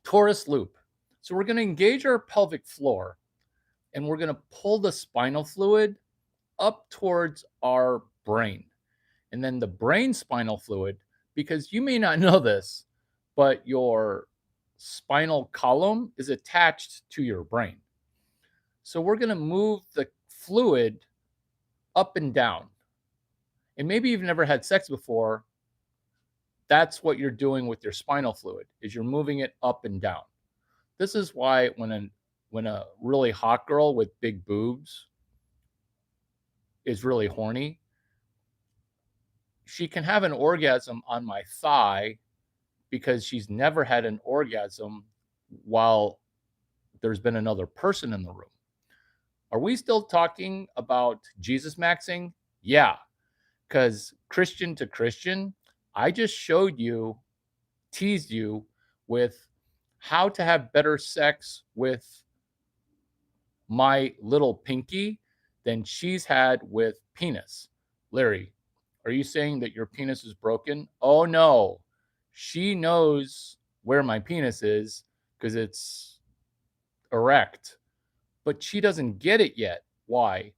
Torus loop. So we're going to engage our pelvic floor, and we're going to pull the spinal fluid up towards our brain. And then the brain spinal fluid, because you may not know this, but your spinal column is attached to your brain. So we're going to move the fluid up and down. And maybe you've never had sex before. That's what you're doing with your spinal fluid, is you're moving it up and down. This is why when a really hot girl with big boobs is really horny, she can have an orgasm on my thigh because she's never had an orgasm while there's been another person in the room. Are we still talking about Jesus maxing? Yeah, because Christian to Christian, I just showed you, teased you with how to have better sex with my little pinky than she's had with penis. Larry, are you saying that your penis is broken? Oh no, she knows where my penis is because it's erect. But she doesn't get it yet. Why?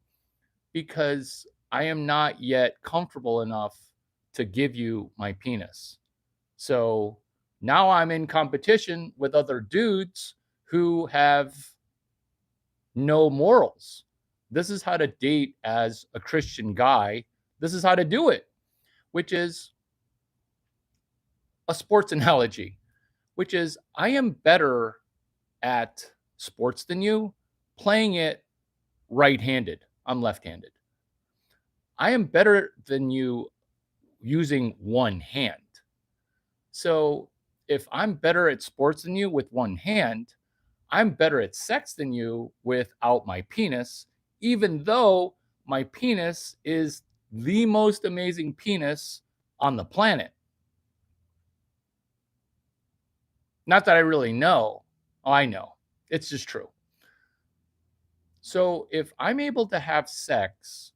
Because I am not yet comfortable enough to give you my penis. So now I'm in competition with other dudes who have no morals. This is how to date as a Christian guy. This is how to do it, which is a sports analogy, which is I am better at sports than you playing it right-handed. I'm left-handed. I am better than you using one hand. So if I'm better at sports than you with one hand, I'm better at sex than you without my penis, even though my penis is the most amazing penis on the planet. Not that I really know. Oh, I know. It's just true. So if I'm able to have sex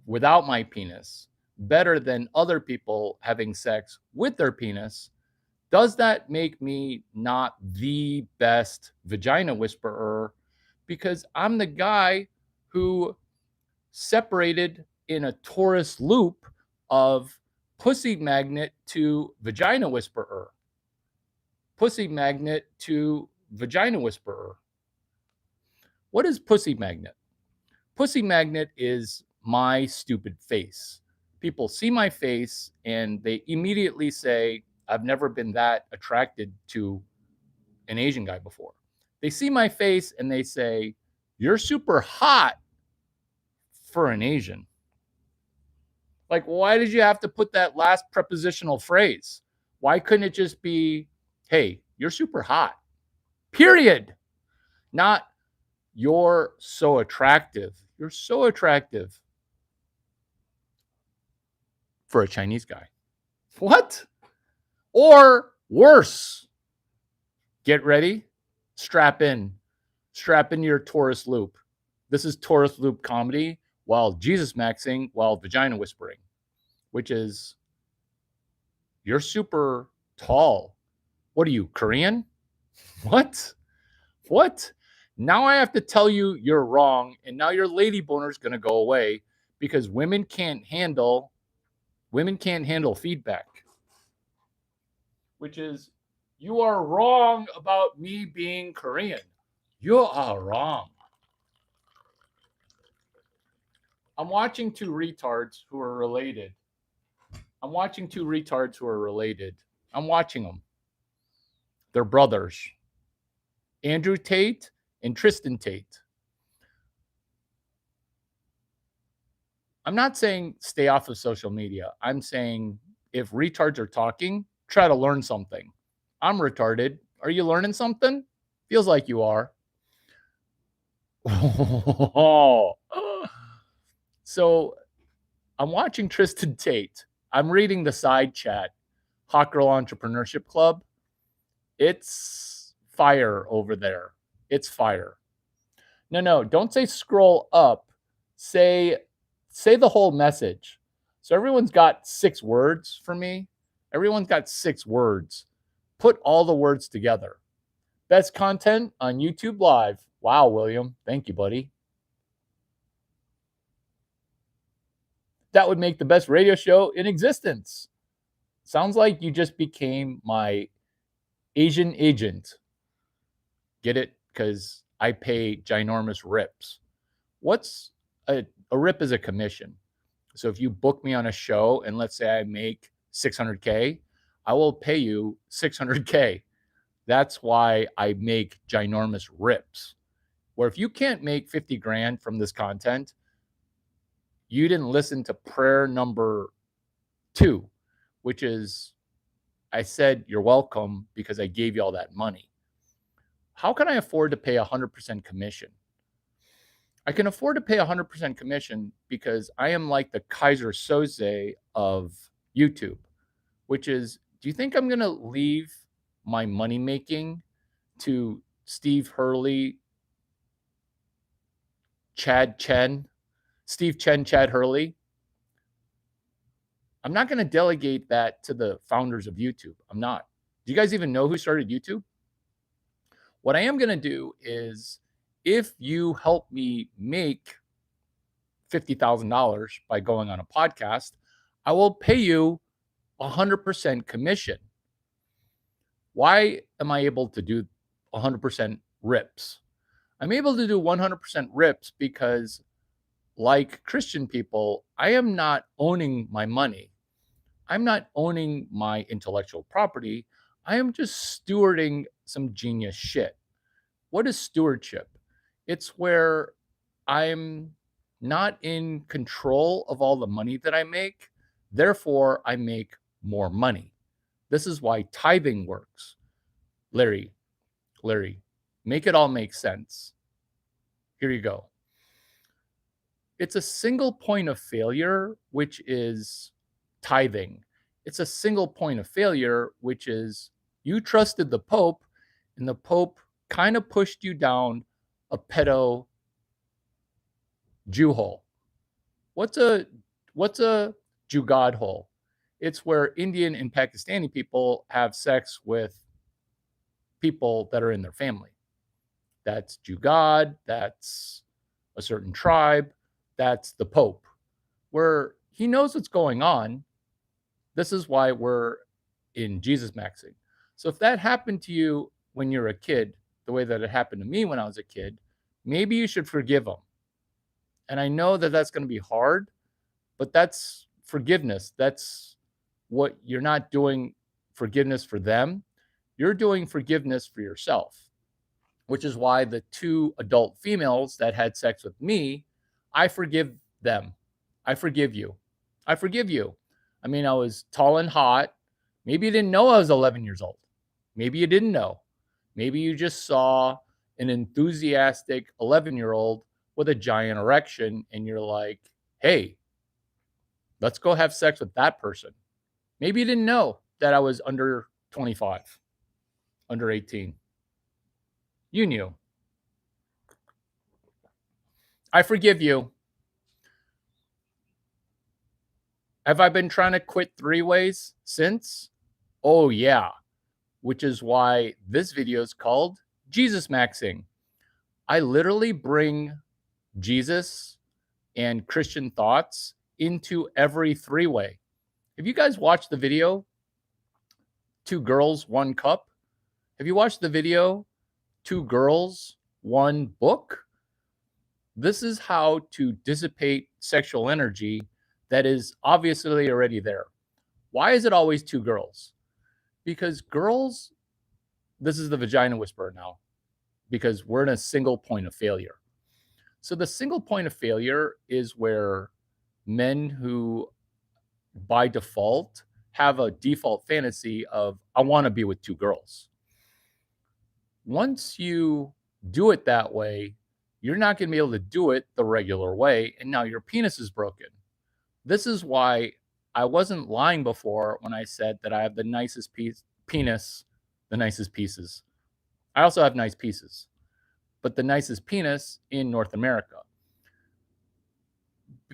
without my penis better than other people having sex with their penis, does that make me not the best vagina whisperer? Because I'm the guy who separated in a torus loop of pussy magnet to vagina whisperer. Pussy magnet to vagina whisperer. What is pussy magnet? Pussy magnet is my stupid face. People see my face and they immediately say, I've never been that attracted to an Asian guy before. They see my face and they say, you're super hot for an Asian. Like, why did you have to put that last prepositional phrase? Why couldn't it just be, hey, you're super hot, period? Not, you're so attractive. You're so attractive for a Chinese guy. What? Or worse, get ready, strap in your Taurus loop. This is Taurus loop comedy while Jesus maxing while vagina whispering, which is, you're super tall. What are you, Korean? What? Now I have to tell you you're wrong, and now your lady boner is going to go away because women can't handle feedback, which is, you are wrong about me being Korean. You are wrong. I'm watching two retards who are related. I'm watching them. They're brothers. Andrew Tate and Tristan Tate. I'm not saying stay off of social media. I'm saying if retards are talking, try to learn something. I'm retarded. Are you learning something? Feels like you are. So I'm watching Tristan Tate. I'm reading the side chat, Hot Girl Entrepreneurship Club. It's fire over there. It's fire. No, don't say scroll up. Say the whole message. So everyone's got 6 words for me. Everyone's got 6 words. Put all the words together. Best content on YouTube Live. Wow, William. Thank you, buddy. That would make the best radio show in existence. Sounds like you just became my Asian agent. Get it? Because I pay ginormous rips. What's a rip? Is a commission. So if you book me on a show and let's say I make $600K, I will pay you $600K. That's why I make ginormous rips. Where if you can't make 50 grand from this content, you didn't listen to prayer number 2, which is, I said, you're welcome because I gave you all that money. How can I afford to pay 100% commission? I can afford to pay 100% commission because I am like the Kaiser Soze of YouTube, which is, do you think I'm going to leave my money making to Steve Hurley, Chad Hurley? I'm not going to delegate that to the founders of YouTube. I'm not. Do you guys even know who started YouTube? What I am going to do is, if you help me make $50,000 by going on a podcast, I will pay you 100% commission. Why am I able to do 100% rips? I'm able to do 100% rips because, like Christian people, I am not owning my money. I'm not owning my intellectual property. I am just stewarding some genius shit. What is stewardship? It's where I'm not in control of all the money that I make. Therefore, I make more money. This is why tithing works. Larry, make it all make sense. Here you go. It's a single point of failure, which is tithing. It's a single point of failure, which is you trusted the Pope, and the Pope kind of pushed you down a pedo Jew hole. What's a Jugad hole? It's where Indian and Pakistani people have sex with people that are in their family. That's Jugad. That's a certain tribe. That's the Pope, where he knows what's going on. This is why we're in Jesus maxing. So if that happened to you when you're a kid, the way that it happened to me when I was a kid, maybe you should forgive them. And I know that that's going to be hard, but that's forgiveness. That's what you're not doing forgiveness for them. You're doing forgiveness for yourself, which is why the 2 adult females that had sex with me, I forgive them. I forgive you. I forgive you. I mean, I was tall and hot. Maybe you didn't know I was 11 years old. Maybe you didn't know. Maybe you just saw an enthusiastic 11-year-old with a giant erection and you're like, hey, let's go have sex with that person. Maybe you didn't know that I was under 25, under 18. You knew. I forgive you. Have I been trying to quit 3-ways since? Oh, yeah. Which is why this video is called Jesus Maxing. I literally bring Jesus and Christian thoughts into every 3-way. Have you guys watched the video, 2 girls, 1 cup? Have you watched the video, 2 girls, 1 book? This is how to dissipate sexual energy that is obviously already there. Why is it always 2 girls? Because girls, this is the vagina whisperer now, because we're in a single point of failure. So the single point of failure is where men who by default have a default fantasy of, I want to be with 2 girls. Once you do it that way, you're not going to be able to do it the regular way. And now your penis is broken. This is why I wasn't lying before when I said that I have the nicest penis, the nicest pieces. I also have nice pieces, but the nicest penis in North America.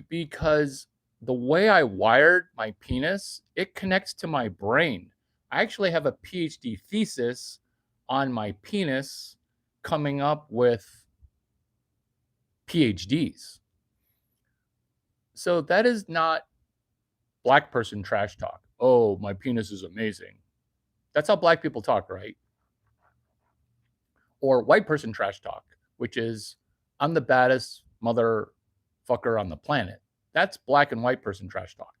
Because the way I wired my penis, it connects to my brain. I actually have a PhD thesis on my penis coming up with PhDs. So that is not black person trash talk. Oh, my penis is amazing. That's how black people talk, right? Or white person trash talk, which is, I'm the baddest motherfucker on the planet. That's black and white person trash talk.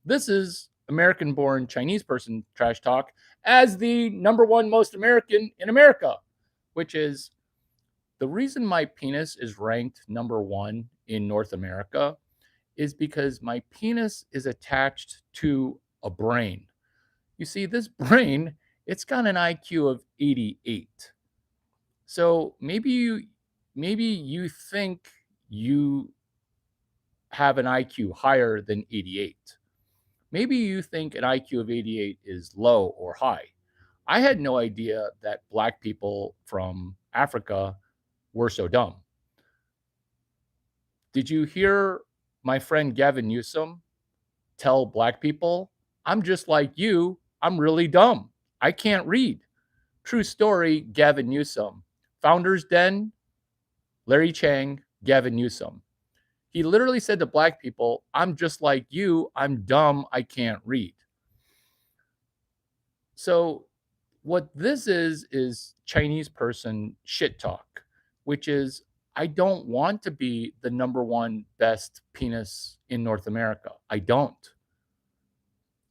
This is American born Chinese person trash talk as the #1 most American in America, which is the reason my penis is ranked #1 in North America is because my penis is attached to a brain. You see, this brain, it's got an IQ of 88. So maybe you think you have an IQ higher than 88. Maybe you think an IQ of 88 is low or high. I had no idea that black people from Africa were so dumb. Did you hear my friend Gavin Newsom tell black people, I'm just like you, I'm really dumb. I can't read. True story, Gavin Newsom. Founders Den, Larry Chang, Gavin Newsom. He literally said to black people, I'm just like you. I'm dumb. I can't read. So, what this is Chinese person shit talk, which is I don't want to be the number one best penis in North America. I don't.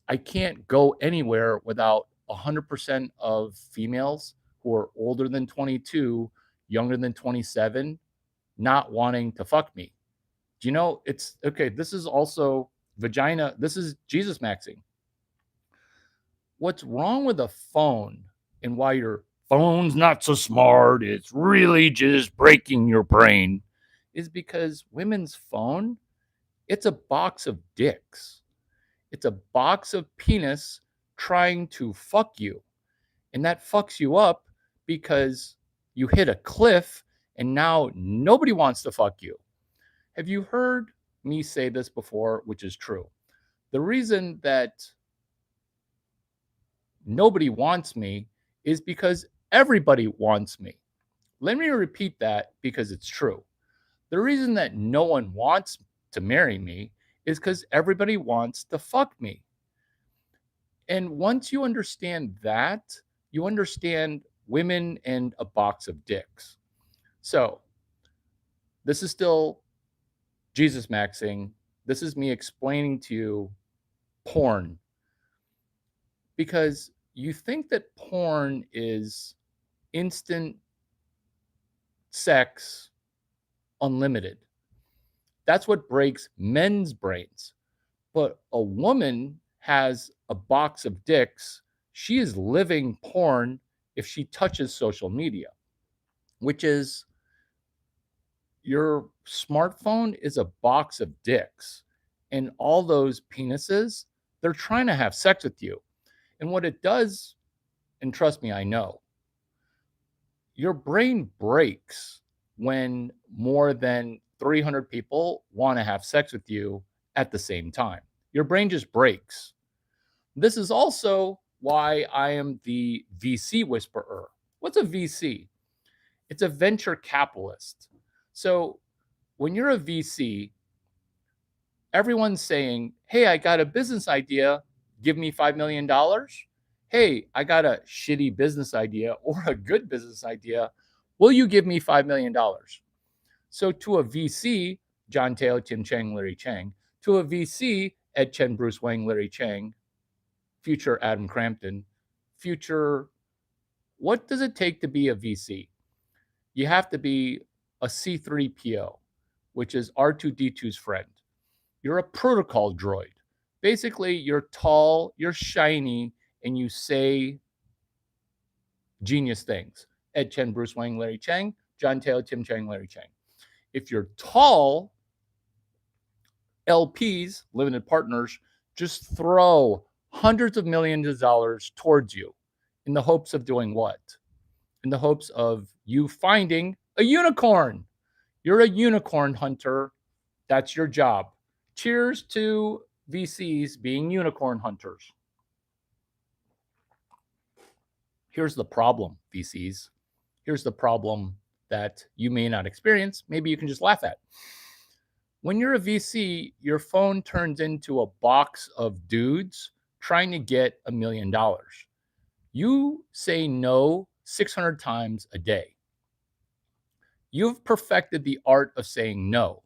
I can't go anywhere without 100% of females who are older than 22, younger than 27, not wanting to fuck me. Do you know it's okay? This is also vagina. This is Jesus maxing. What's wrong with a phone and why your phone's not so smart, it's really just breaking your brain, is because women's phone, it's a box of dicks. It's a box of penis trying to fuck you. And that fucks you up because you hit a cliff and now nobody wants to fuck you. Have you heard me say this before, which is true? The reason that nobody wants me is because everybody wants me. Let me repeat that because it's true. The reason that no one wants to marry me is because everybody wants to fuck me. And once you understand that, you understand women and a box of dicks. So, this is still Jesus maxing. This is me explaining to you porn because you think that porn is instant sex, unlimited. That's what breaks men's brains. But a woman has a box of dicks. She is living porn if she touches social media, which is your smartphone is a box of dicks. And all those penises, they're trying to have sex with you. And what it does, and trust me, I know, your brain breaks when more than 300 people want to have sex with you at the same time. Your brain just breaks. This is also why I am the VC whisperer. What's a VC? It's a venture capitalist. So when you're a VC, everyone's saying, hey, I got a business idea. Give me $5 million. Hey, I got a shitty business idea or a good business idea. Will you give me $5 million? So to a VC, John Taylor, Tim Chang, Larry Chang, to a VC, Ed Chen, Bruce Wang, Larry Chang, future Adam Crampton, future, what does it take to be a VC? You have to be a C3PO, which is R2D2's friend. You're a protocol droid. Basically, you're tall, you're shiny, and you say genius things. Ed Chen, Bruce Wang, Larry Chang, John Taylor, Tim Chang, Larry Chang. If you're tall, LPs, limited partners, just throw hundreds of millions of dollars towards you in the hopes of doing what? In the hopes of you finding a unicorn. You're a unicorn hunter. That's your job. Cheers to VCs being unicorn hunters. Here's the problem, VCs. Here's the problem that you may not experience. Maybe you can just laugh at. When you're a VC, your phone turns into a box of dudes trying to get $1 million. You say no 600 times a day. You've perfected the art of saying no.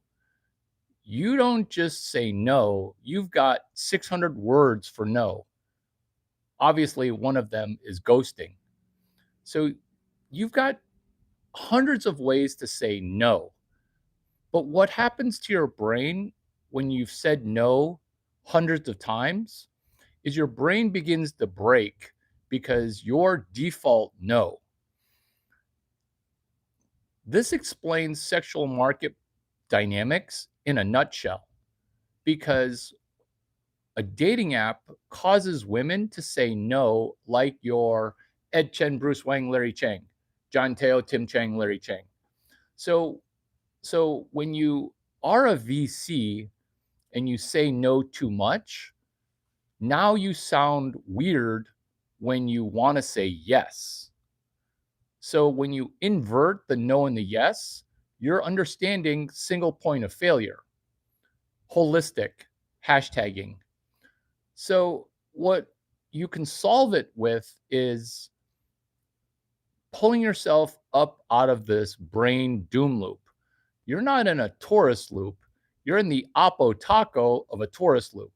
You don't just say no, you've got 600 words for no. Obviously, one of them is ghosting. So you've got hundreds of ways to say no. But what happens to your brain when you've said no hundreds of times is your brain begins to break because your default no. This explains sexual market dynamics in a nutshell because a dating app causes women to say no, like your Ed Chen, Bruce Wang, Larry Chang, John Teo, Tim Chang, Larry Chang. So when you are a VC and you say no too much, now you sound weird when you want to say yes. So when you invert the no and the yes, you're understanding single point of failure, holistic, hashtagging. So what you can solve it with is pulling yourself up out of this brain doom loop. You're not in a tourist loop. You're in the apotaco of a tourist loop.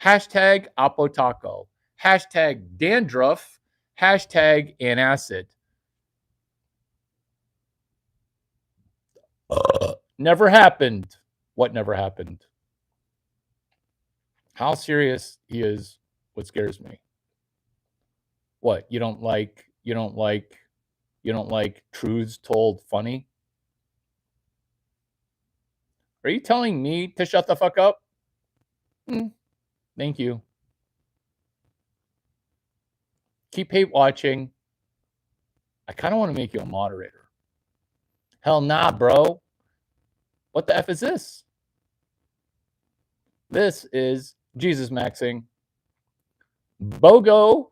Hashtag apotaco. Hashtag dandruff. Hashtag antacid. Never happened. What never happened? How serious he is, what scares me. What, you don't like truths told funny? Are you telling me to shut the fuck up? Thank you. Keep hate watching. I kind of want to make you a moderator. Hell nah, bro. What the F is this? This is Jesus Maxing. BOGO.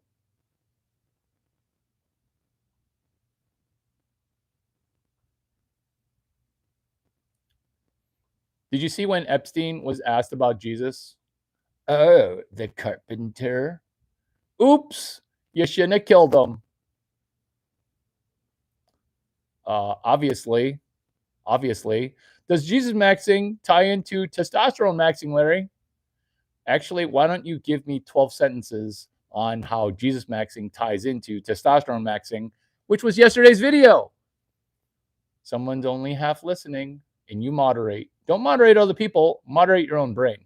Did you see when Epstein was asked about Jesus? Oh, the carpenter. Oops, you shouldn't have killed him. Obviously. Does Jesus maxing tie into testosterone maxing, Larry? Actually, why don't you give me 12 sentences on how Jesus maxing ties into testosterone maxing, which was yesterday's video? Someone's only half listening, and you moderate. Don't moderate other people, moderate your own brain.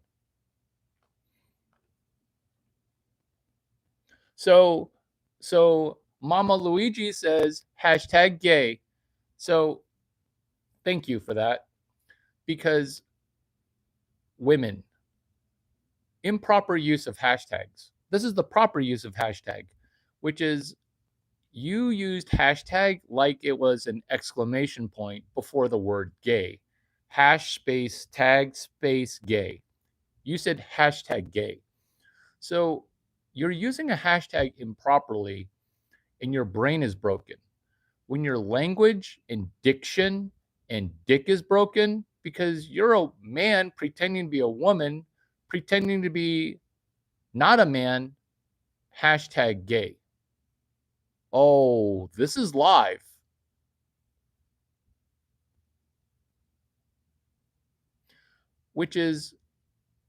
So Mama Luigi says hashtag gay. So thank you for that, because women, improper use of hashtags. This is the proper use of hashtag, which is you used hashtag like it was an exclamation point before the word gay. Hash space tag space gay. You said hashtag gay. So you're using a hashtag improperly and your brain is broken. When your language and diction and dick is broken because you're a man pretending to be a woman, pretending to be not a man, hashtag gay. Oh, this is live. Which is,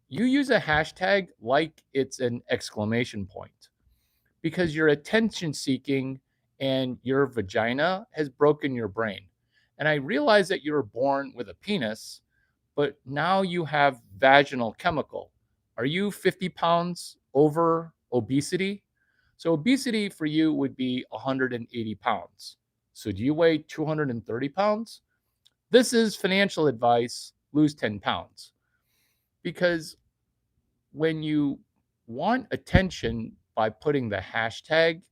you use a hashtag like it's an exclamation point because you're attention seeking and your vagina has broken your brain. And I realize that you were born with a penis, but now you have vaginal chemical. Are you 50 pounds over obesity? So obesity for you would be 180 pounds. So do you weigh 230 pounds? This is financial advice, lose 10 pounds. Because when you want attention by putting the hashtag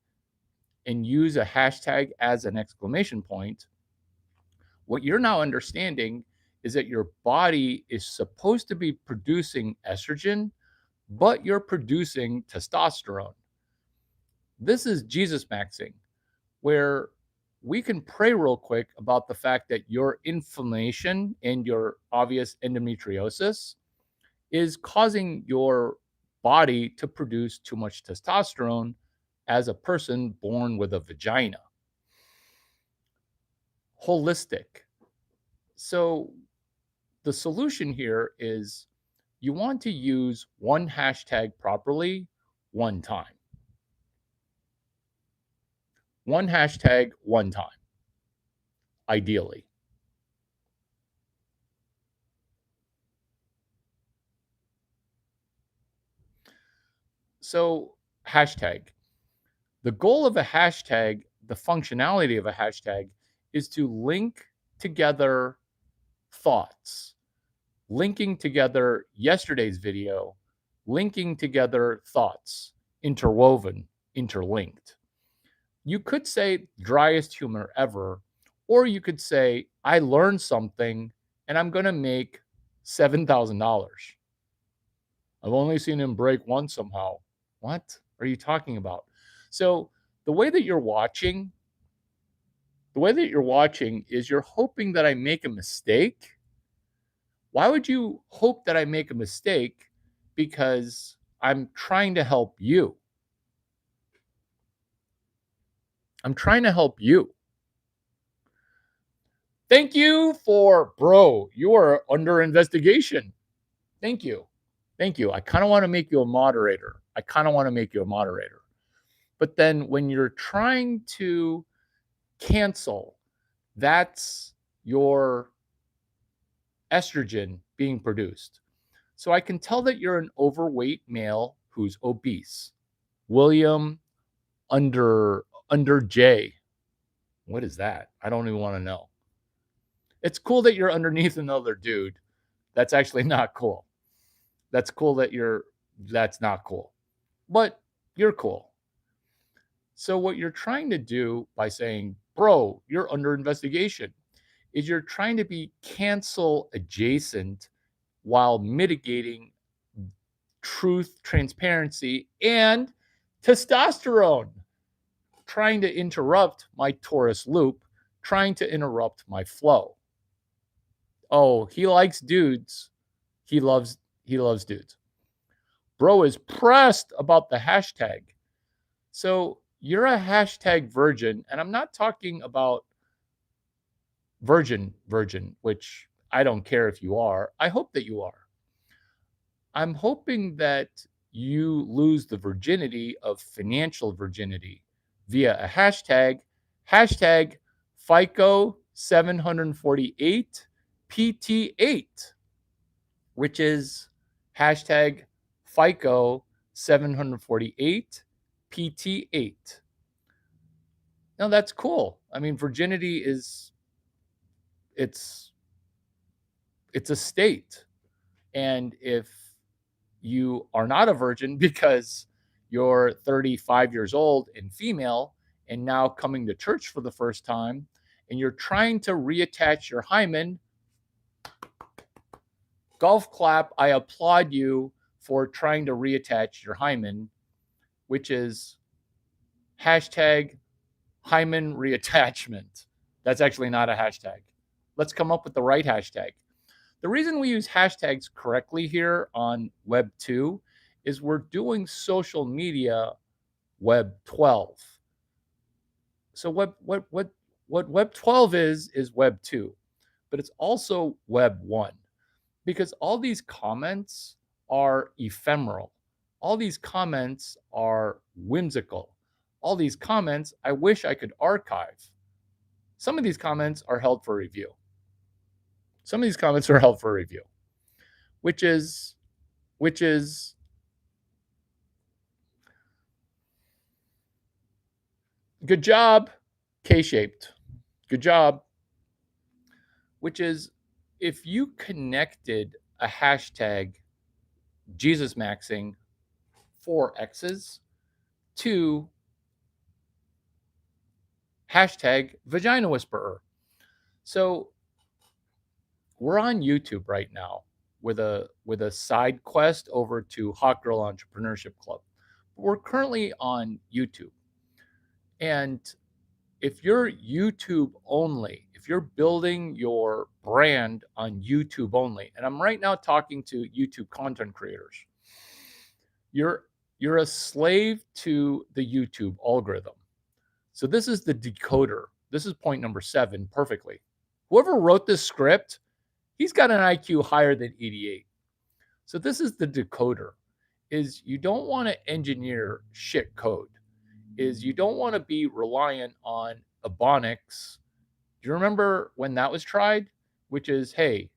and use a hashtag as an exclamation point, what you're now understanding is that your body is supposed to be producing estrogen, but you're producing testosterone. This is Jesus maxing, where we can pray real quick about the fact that your inflammation and your obvious endometriosis is causing your body to produce too much testosterone as a person born with a vagina. Holistic. So the solution here is you want to use one hashtag properly one time. One hashtag one time, ideally. So, hashtag. The goal of a hashtag, the functionality of a hashtag, is to link together thoughts, linking together yesterday's video, linking together thoughts, interwoven, interlinked. You could say driest humor ever, or you could say, I learned something and I'm going to make $7,000. I've only seen him break once somehow. What are you talking about? So the way that you're watching, is you're hoping that I make a mistake. Why would you hope that I make a mistake? Because I'm trying to help you. I'm trying to help you. Thank you for, bro, you are under investigation. Thank you. Thank you. I kind of want to make you a moderator. But then when you're trying to cancel, that's your estrogen being produced. So I can tell that you're an overweight male who's obese. William under J. What is that? I don't even want to know. It's cool that you're underneath another dude. That's actually not cool. That's cool that that's not cool. But you're cool. So what you're trying to do by saying, bro, you're under investigation, is you're trying to be cancel adjacent while mitigating truth, transparency, and testosterone. Trying to interrupt my Taurus loop, trying to interrupt my flow. Oh, he likes dudes. He loves dudes. Bro is pressed about the hashtag. So you're a hashtag virgin, and I'm not talking about virgin, which I don't care if you are. I hope that you are. I'm hoping that you lose the virginity of financial virginity via a hashtag FICO 748 PT8, which is hashtag FICO 748 PT8. Now that's cool. I mean, virginity is it's a state. And if you are not a virgin because you're 35 years old and female and now coming to church for the first time and you're trying to reattach your hymen, golf clap, I applaud you for trying to reattach your hymen, which is hashtag hymen reattachment. That's actually not a hashtag. Let's come up with the right hashtag. The reason we use hashtags correctly here on Web 2 is we're doing social media Web 12. So what Web 12 is Web 2, but it's also Web 1 because all these comments are ephemeral. All these comments are whimsical. All these comments I wish I could archive. Some of these comments are held for review. Which is good job, K-shaped. Good job. Which is if you connected a hashtag Jesus maxing 4x's to hashtag vagina whisperer. So we're on YouTube right now with a side quest over to Hot Girl Entrepreneurship Club. We're currently on YouTube. And if you're YouTube only, if you're building your brand on YouTube only, and I'm right now talking to YouTube content creators, you're a slave to the YouTube algorithm. So this is the decoder. This is point number 7 perfectly. Whoever wrote this script, he's got an IQ higher than 88. So this is the decoder, is you don't want to engineer shit code, is you don't want to be reliant on Ebonics. Do you remember when that was tried? Which is, hey,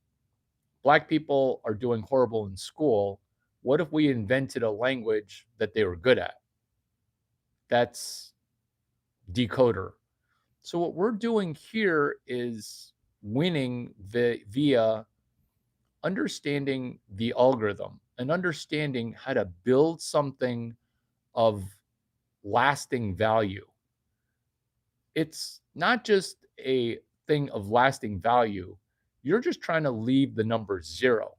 black people are doing horrible in school. What if we invented a language that they were good at? That's decoder. So what we're doing here is winning via understanding the algorithm and understanding how to build something of lasting value. It's not just a thing of lasting value. You're just trying to leave the number 0.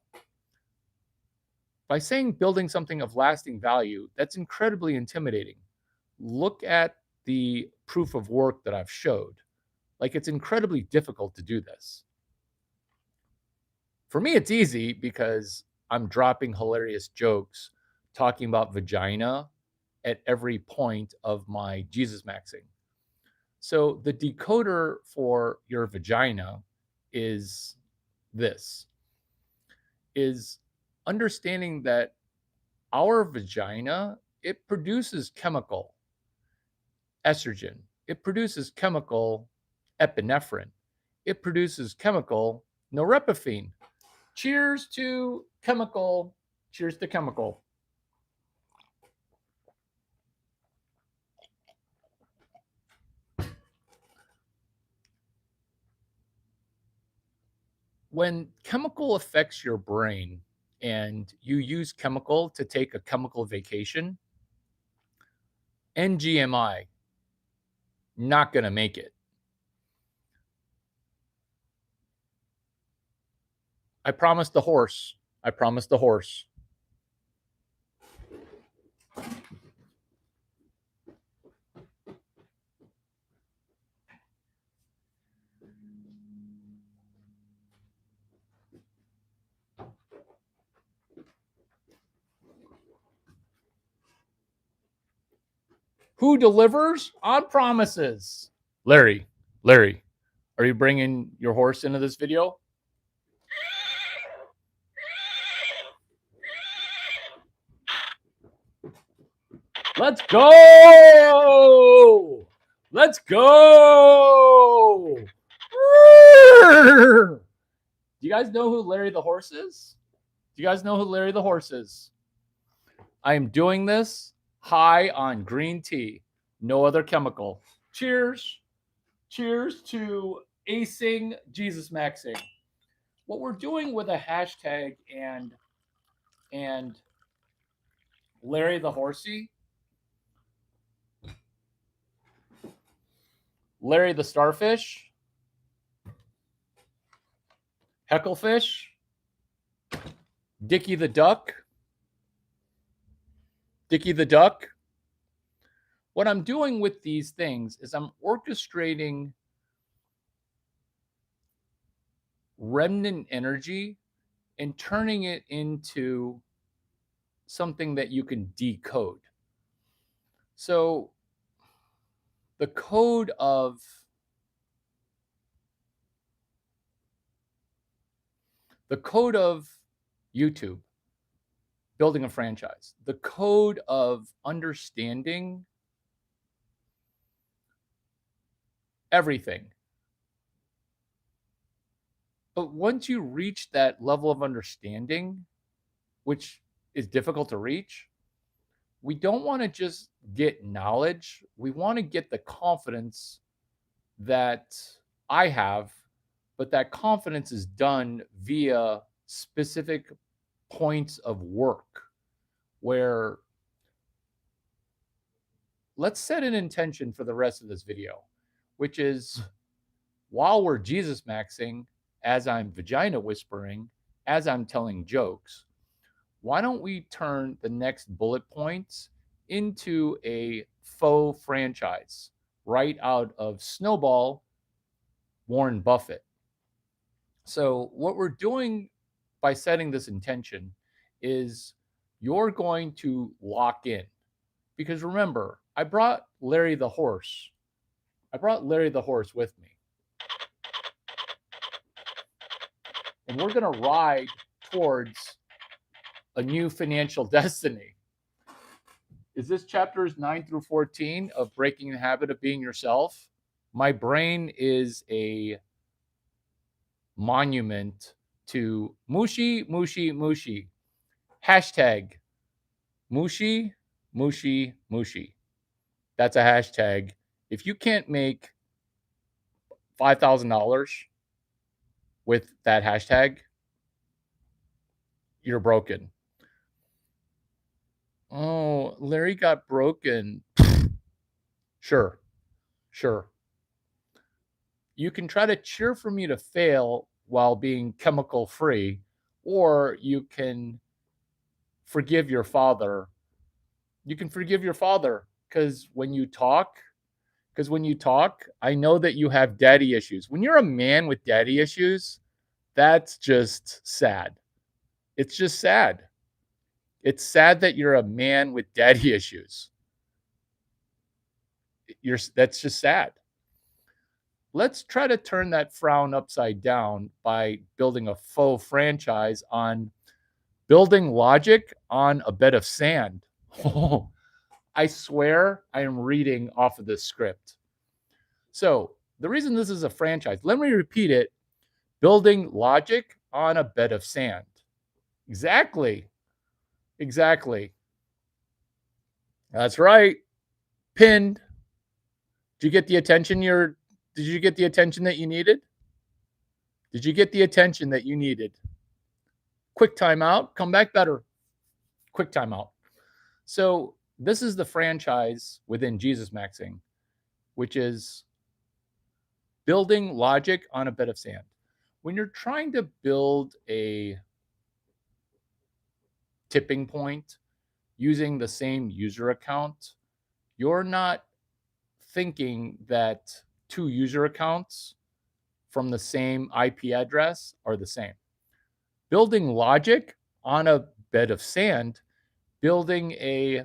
By saying building something of lasting value, that's incredibly intimidating. look at the proof of work that I've showed. Like, it's incredibly difficult to do this. For me, it's easy because I'm dropping hilarious jokes talking about vagina at every point of my Jesus maxing. So the decoder for your vagina is this, is understanding that our vagina, it produces chemical estrogen. It produces chemical epinephrine. It produces chemical norepinephrine. Cheers to chemical. Cheers to chemical. When chemical affects your brain and you use chemical to take a chemical vacation, NGMI, not going to make it. I promised the horse. I promised the horse. Who delivers on promises? Larry, are you bringing your horse into this video? Let's go! Let's go! Do you guys know who Larry the horse is? Do you guys know who Larry the horse is? I am doing this high on green tea, no other chemical. Cheers. Cheers to acing Jesus maxing. What we're doing with a hashtag and Larry the horsey, Larry the starfish, Hecklefish, Dickie the duck, Dickie the duck. What I'm doing with these things is I'm orchestrating remnant energy and turning it into something that you can decode. So the code of YouTube, building a franchise, the code of understanding everything. But once you reach that level of understanding, which is difficult to reach, we don't want to just get knowledge. We want to get the confidence that I have, but that confidence is done via specific points of work where let's set an intention for the rest of this video, which is while we're Jesus maxing, as I'm vagina whispering, as I'm telling jokes, why don't we turn the next bullet points into a faux franchise right out of Snowball, Warren Buffett? So what we're doing by setting this intention is you're going to lock in. Because remember, I brought Larry the horse. I brought Larry the horse with me. And we're going to ride towards a new financial destiny. Is this chapters 9 through 14 of Breaking the Habit of Being Yourself? My brain is a monument to Mushi, Mushi, Mushi. Hashtag Mushi, Mushi, Mushi. That's a hashtag. If you can't make $5,000 with that hashtag, you're broken. Oh, Larry got broken. Sure. You can try to cheer for me to fail while being chemical free, or you can forgive your father. You can forgive your father because when you talk, I know that you have daddy issues. When you're a man with daddy issues, that's just sad. It's just sad. It's sad that you're a man with daddy issues. That's just sad. Let's try to turn that frown upside down by building a faux franchise on building logic on a bed of sand. Oh, I swear I am reading off of this script. So, the reason this is a franchise, let me repeat it, building logic on a bed of sand. Exactly. Exactly. That's right. Pinned. Did you get the attention that you needed? Did you get the attention that you needed? Quick timeout, come back better. Quick timeout. So, this is the franchise within Jesus Maxing, which is building logic on a bed of sand. When you're trying to build a tipping point using the same user account, you're not thinking that two user accounts from the same IP address are the same. Building logic on a bed of sand, building a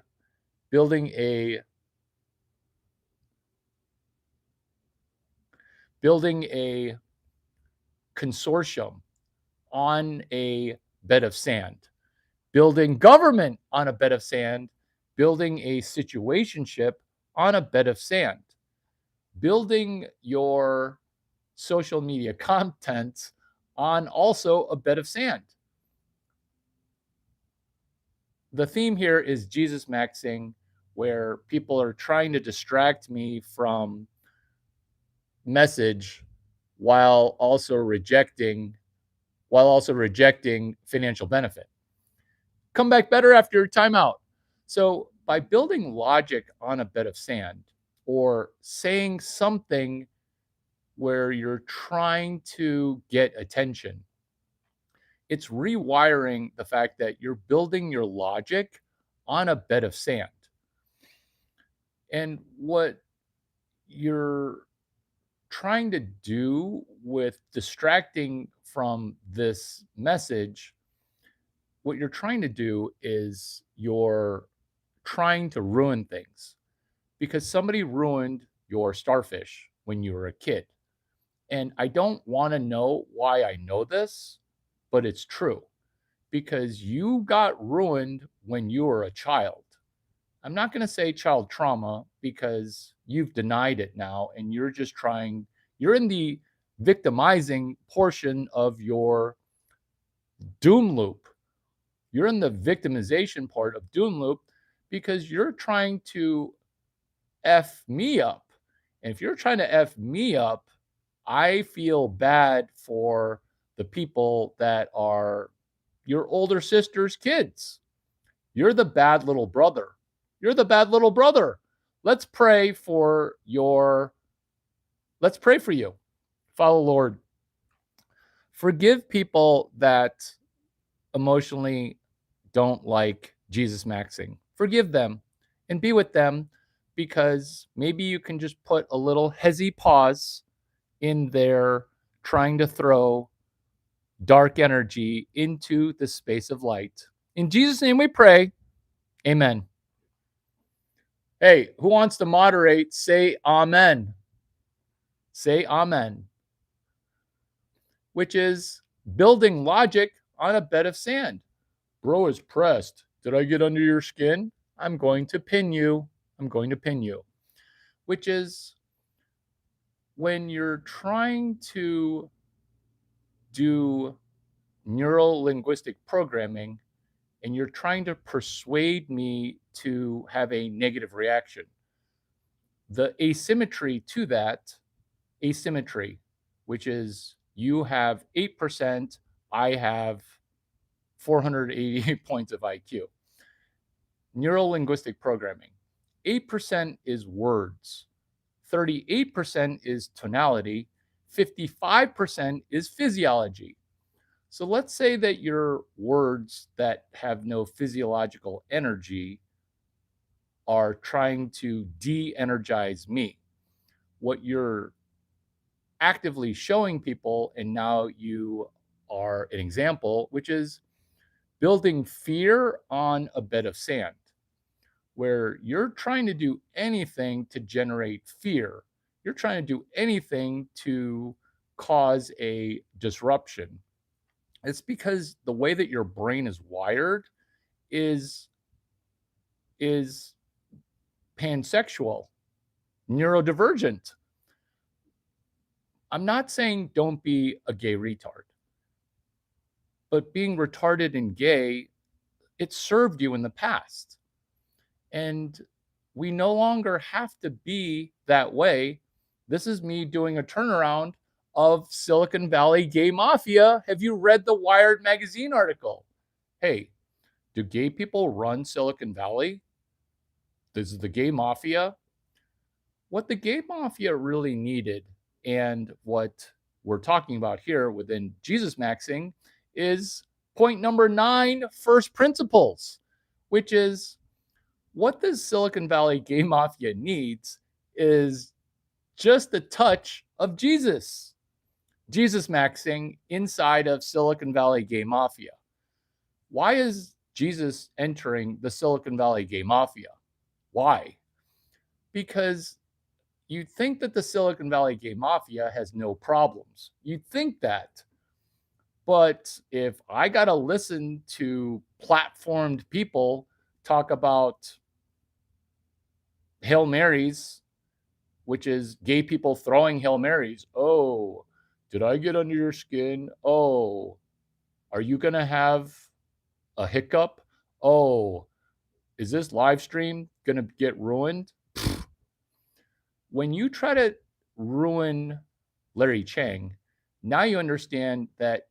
consortium on a bed of sand, building government on a bed of sand, building a situationship on a bed of sand, building your social media content on also a bed of sand. The theme here is Jesus Maxing, where people are trying to distract me from message while also rejecting financial benefit. Come back better after your timeout. So by building logic on a bed of sand or saying something where you're trying to get attention, it's rewiring the fact that you're building your logic on a bed of sand. And what you're trying to do with distracting from this message, what you're trying to do is you're trying to ruin things because somebody ruined your starfish when you were a kid. And I don't want to know why I know this, but it's true because you got ruined when you were a child. I'm not going to say child trauma because you've denied it now and you're in the victimizing portion of your doom loop. You're in the victimization part of doom loop because you're trying to F me up. And if you're trying to F me up, I feel bad for the people that are your older sister's kids. You're the bad little brother. You're the bad little brother. Let's pray for you. Father Lord, forgive people that emotionally don't like Jesus Maxing. Forgive them and be with them because maybe you can just put a little hezzy pause in their trying to throw dark energy into the space of light. In Jesus' name we pray. Amen. Hey, who wants to moderate? Say amen. Say amen. Which is building logic on a bed of sand. Bro is pressed. Did I get under your skin? I'm going to pin you. Which is when you're trying to do neural linguistic programming and you're trying to persuade me to have a negative reaction. The asymmetry to that, which is you have 8%, I have 480 points of IQ. Neural linguistic programming. 8% is words, 38% is tonality, 55% is physiology. So let's say that your words that have no physiological energy are trying to de-energize me. What you're actively showing people, and now you are an example, which is building fear on a bed of sand, where you're trying to do anything to generate fear. You're trying to do anything to cause a disruption. It's because the way that your brain is wired is is pansexual, neurodivergent. I'm not saying don't be a gay retard, but being retarded and gay, it served you in the past. And we no longer have to be that way. This is me doing a turnaround of Silicon Valley gay mafia. Have you read the Wired magazine article? Hey, do gay people run Silicon Valley? This is the gay mafia. What the gay mafia really needed, and what we're talking about here within Jesus Maxing, is point number 9, first principles, which is what the Silicon Valley gay mafia needs is just a touch of Jesus. Jesus Maxing inside of Silicon Valley gay mafia. Why is Jesus entering the Silicon Valley gay mafia? Why? Because you'd think that the Silicon Valley gay mafia has no problems. You'd think that. But if I got to listen to platformed people talk about Hail Marys, which is gay people throwing Hail Marys. Oh, did I get under your skin? Oh, are you going to have a hiccup? Oh, is this live stream going to get ruined? When you try to ruin Larry Chang, now you understand that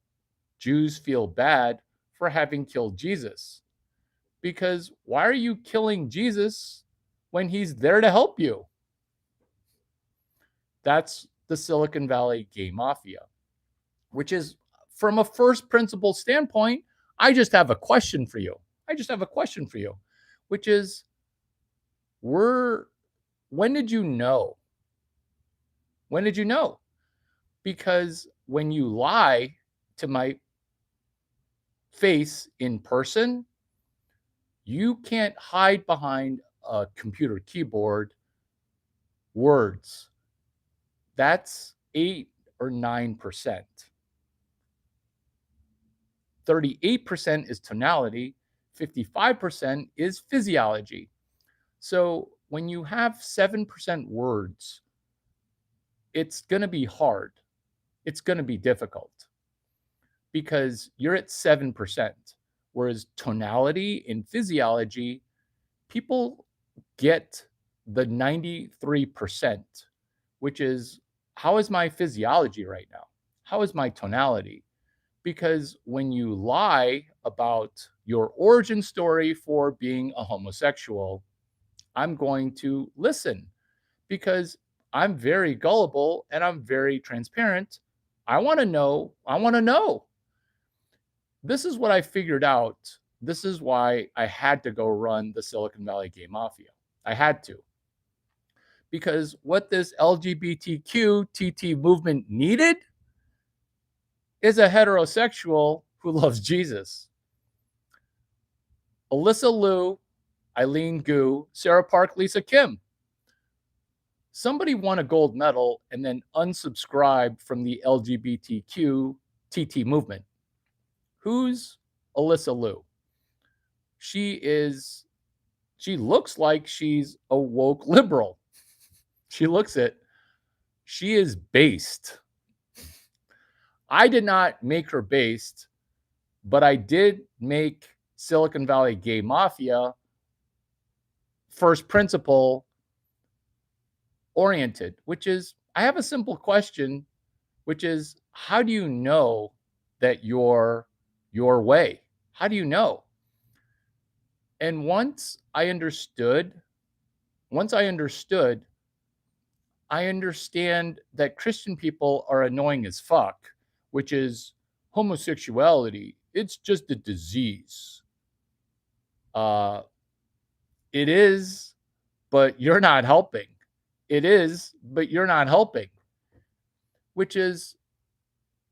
Jews feel bad for having killed Jesus. Because why are you killing Jesus when he's there to help you? That's the Silicon Valley gay mafia, which is, from a first principle standpoint, I just have a question for you. Which is, when did you know? When did you know? Because when you lie to my face in person, you can't hide behind a computer keyboard words. That's 8 or 9%. 38% is tonality, 55% is physiology. So when you have 7% words, it's going to be hard. It's going to be difficult because you're at 7%. Whereas tonality and physiology, people get the 93%, which is, how is my physiology right now? How is my tonality? Because when you lie about your origin story for being a homosexual, I'm going to listen because I'm very gullible and I'm very transparent. I want to know. This is what I figured out. This is why I had to go run the Silicon Valley gay mafia. I had to. Because what this LGBTQ TT movement needed is a heterosexual who loves Jesus. Alyssa Liu, Eileen Gu, Sarah Park, Lisa Kim. Somebody won a gold medal and then unsubscribed from the LGBTQ TT movement. Who's Alyssa Liu? She looks like she's a woke liberal. She looks it. She is based. I did not make her based, but I did make Silicon Valley gay mafia first principle oriented, which is, I have a simple question, which is, how do you know that you're your way? How do you know? And once I understood, I understand that Christian people are annoying as fuck, which is homosexuality. It's just a disease. It is but you're not helping. It is, but you're not helping, which is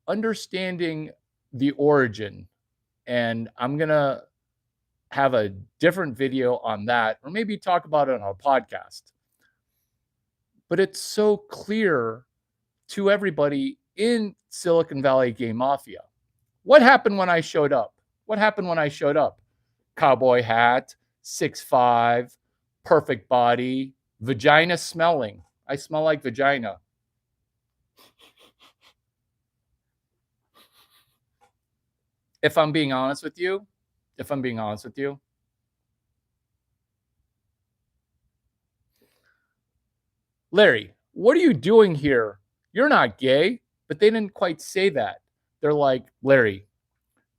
understanding the origin. And I'm going to have a different video on that, or maybe talk about it on a podcast. But it's so clear to everybody in Silicon Valley Game Mafia. What happened when I showed up? What happened when I showed up? Cowboy hat, 6'5", perfect body, vagina smelling. I smell like vagina. If I'm being honest with you, Larry, what are you doing here? You're not gay. But they didn't quite say that. They're like, Larry,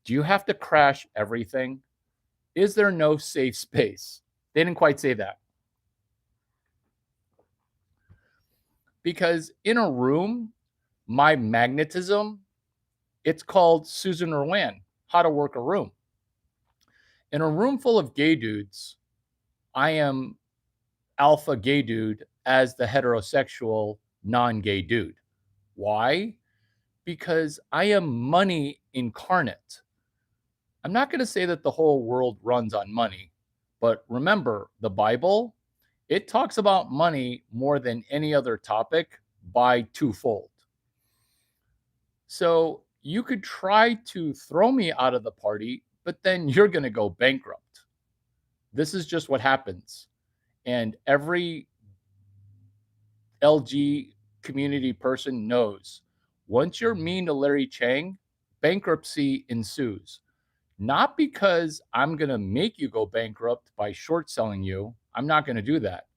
do you have to crash everything? Is there no safe space? They didn't quite say that. Because in a room, my magnetism, it's called Susan Erwan, How to Work a Room. In a room full of gay dudes, I am alpha gay dude as the heterosexual non-gay dude. Why? Because I am money incarnate. I'm not going to say that the whole world runs on money, but remember, the Bible, it talks about money more than any other topic by twofold. So you could try to throw me out of the party, but then you're going to go bankrupt. This is just what happens. And every LG community person knows once you're mean to Larry Chang, bankruptcy ensues. Not because I'm going to make you go bankrupt by short selling you. I'm not going to do that.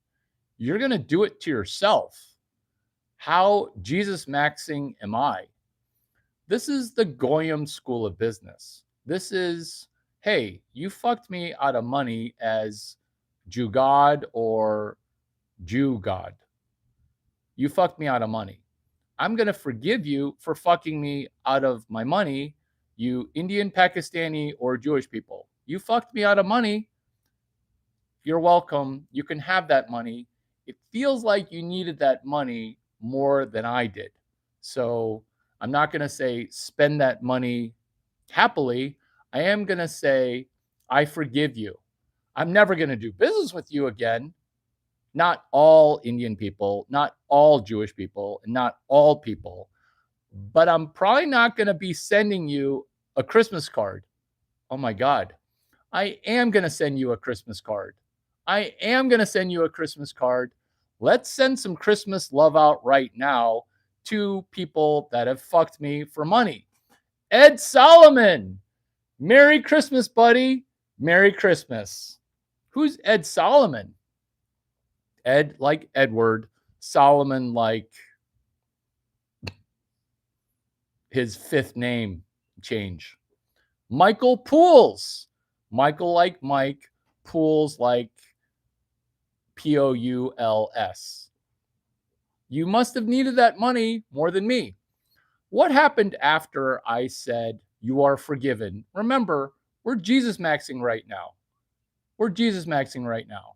You're going to do it to yourself. How Jesus maxing am I? This is the Goyim school of business. This is, hey, you fucked me out of money as Jew God or Jew God. You fucked me out of money. I'm going to forgive you for fucking me out of my money, you Indian, Pakistani, or Jewish people. You fucked me out of money. You're welcome. You can have that money. It feels like you needed that money more than I did. So I'm not going to say spend that money happily. I am going to say, I forgive you. I'm never going to do business with you again. Not all Indian people, not all Jewish people, and not all people. But I'm probably not going to be sending you a Christmas card. Oh my God. I am going to send you a Christmas card. I am going to send you a Christmas card. Let's send some Christmas love out right now to people that have fucked me for money. Ed Solomon. Merry Christmas, buddy. Merry Christmas. Who's Ed Solomon? Ed like Edward, Solomon like his fifth name change. Michael Pools. Michael like Mike, Pools like Pouls. You must have needed that money more than me. What happened after I said, you are forgiven? Remember, we're Jesus maxing right now. We're Jesus maxing right now.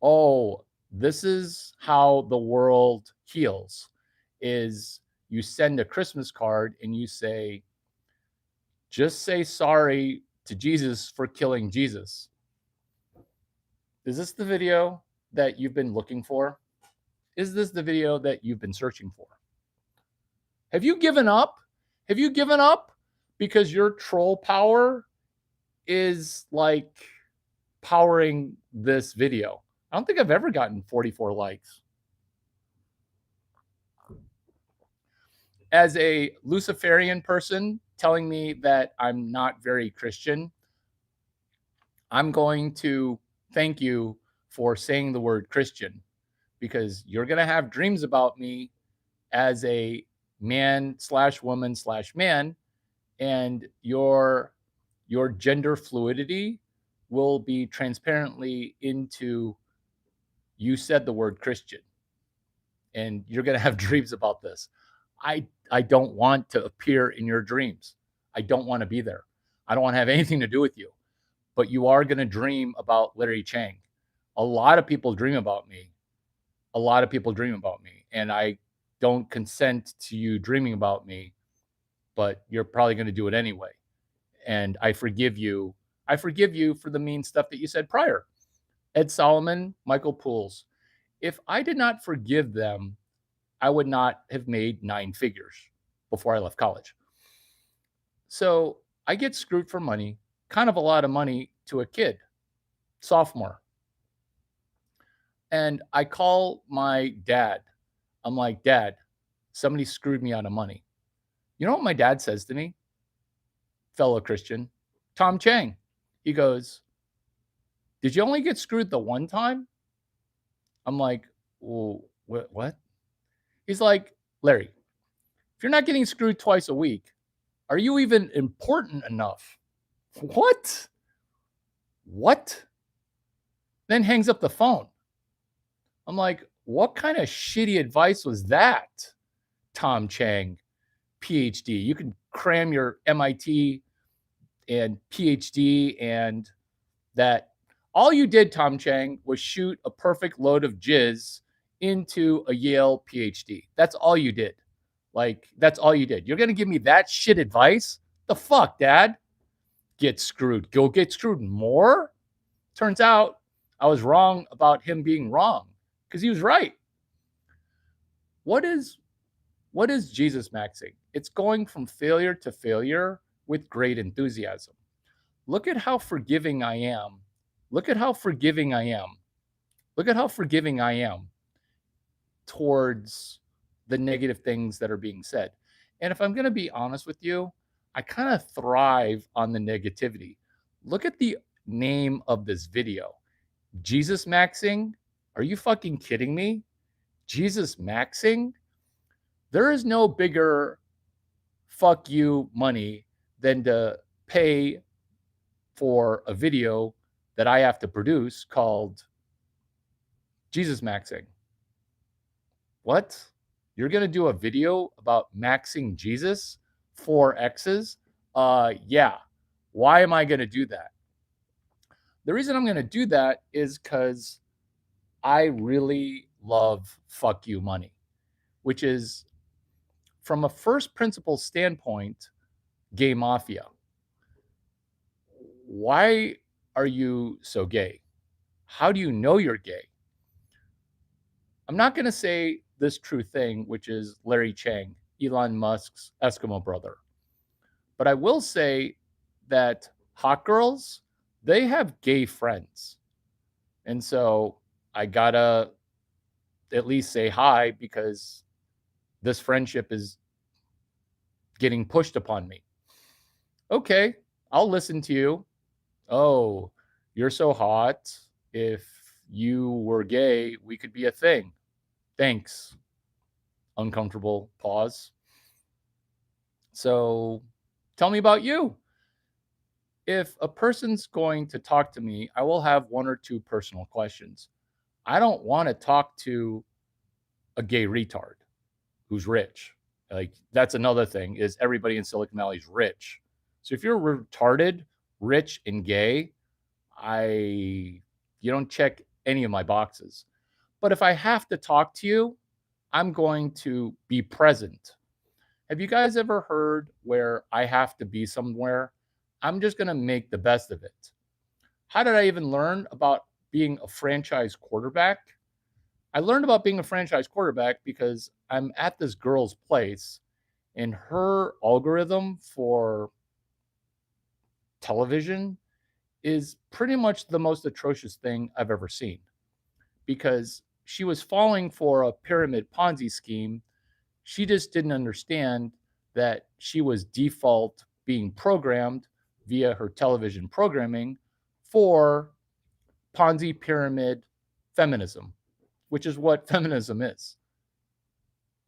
Oh, this is how the world heals, is you send a Christmas card and you say, just say sorry to Jesus for killing Jesus. Is this the video that you've been looking for? Is this the video that you've been searching for? Have you given up? Have you given up because your troll power is like powering this video? I don't think I've ever gotten 44 likes. As a Luciferian person telling me that I'm not very Christian, I'm going to thank you for saying the word Christian, because you're going to have dreams about me as a man/woman/man, and your gender fluidity will be transparently into you said the word Christian, and you're going to have dreams about this. I don't want to appear in your dreams. I don't want to be there. I don't want to have anything to do with you. But you are going to dream about Larry Chang A lot of people dream about me. A lot of people dream about me, and I don't consent to you dreaming about me, but you're probably going to do it anyway. And I forgive you. I forgive you for the mean stuff that you said prior. Ed Solomon, Michael Pools. If I did not forgive them, I would not have made 9 figures before I left college. So I get screwed for money, kind of a lot of money to a kid, sophomore. And I call my dad. I'm like, Dad, somebody screwed me out of money. You know what my dad says to me? Fellow Christian, Tom Chang. He goes, did you only get screwed the one time? I'm like, well, what? He's like, Larry, if you're not getting screwed twice a week, are you even important enough? What? What? Then hangs up the phone. I'm like, what kind of shitty advice was that, Tom Chang, PhD? You can cram your MIT and PhD and that. All you did, Tom Chang, was shoot a perfect load of jizz into a Yale PhD. That's all you did. Like, that's all you did. You're going to give me that shit advice? The fuck, Dad? Get screwed. Go get screwed more? Turns out I was wrong about him being wrong because he was right. What is Jesus maxing? It's going from failure to failure with great enthusiasm. Look at how forgiving I am. Look at how forgiving I am. Look at how forgiving I am towards the negative things that are being said. And if I'm going to be honest with you, I kind of thrive on the negativity. Look at the name of this video. Jesus maxing? Are you fucking kidding me? Jesus maxing? There is no bigger fuck you money than to pay for a video that I have to produce called Jesus maxing. What? You're going to do a video about maxing Jesus? 4x's? Yeah. Why am I going to do that? The reason I'm going to do that is because I really love fuck you money, which is, from a first principle standpoint, gay mafia. Why are you so gay? How do you know you're gay? I'm not going to say this true thing, which is Larry Chang, Elon Musk's Eskimo brother. But I will say that hot girls, they have gay friends. And so I gotta at least say hi because this friendship is getting pushed upon me. Okay, I'll listen to you. Oh, you're so hot. If you were gay, we could be a thing. Thanks. Uncomfortable pause. So tell me about you. If a person's going to talk to me, I will have 1 or 2 personal questions. I don't want to talk to a gay retard who's rich. Like, that's another thing, is everybody in Silicon Valley is rich. So if you're retarded, rich, and gay, you don't check any of my boxes. But if I have to talk to you, I'm going to be present. Have you guys ever heard where I have to be somewhere? I'm just going to make the best of it. How did I even learn about being a franchise quarterback? I learned about being a franchise quarterback because I'm at this girl's place and her algorithm for television is pretty much the most atrocious thing I've ever seen, because she was falling for a pyramid Ponzi scheme. She just didn't understand that she was default being programmed via her television programming for Ponzi pyramid feminism, which is what feminism is.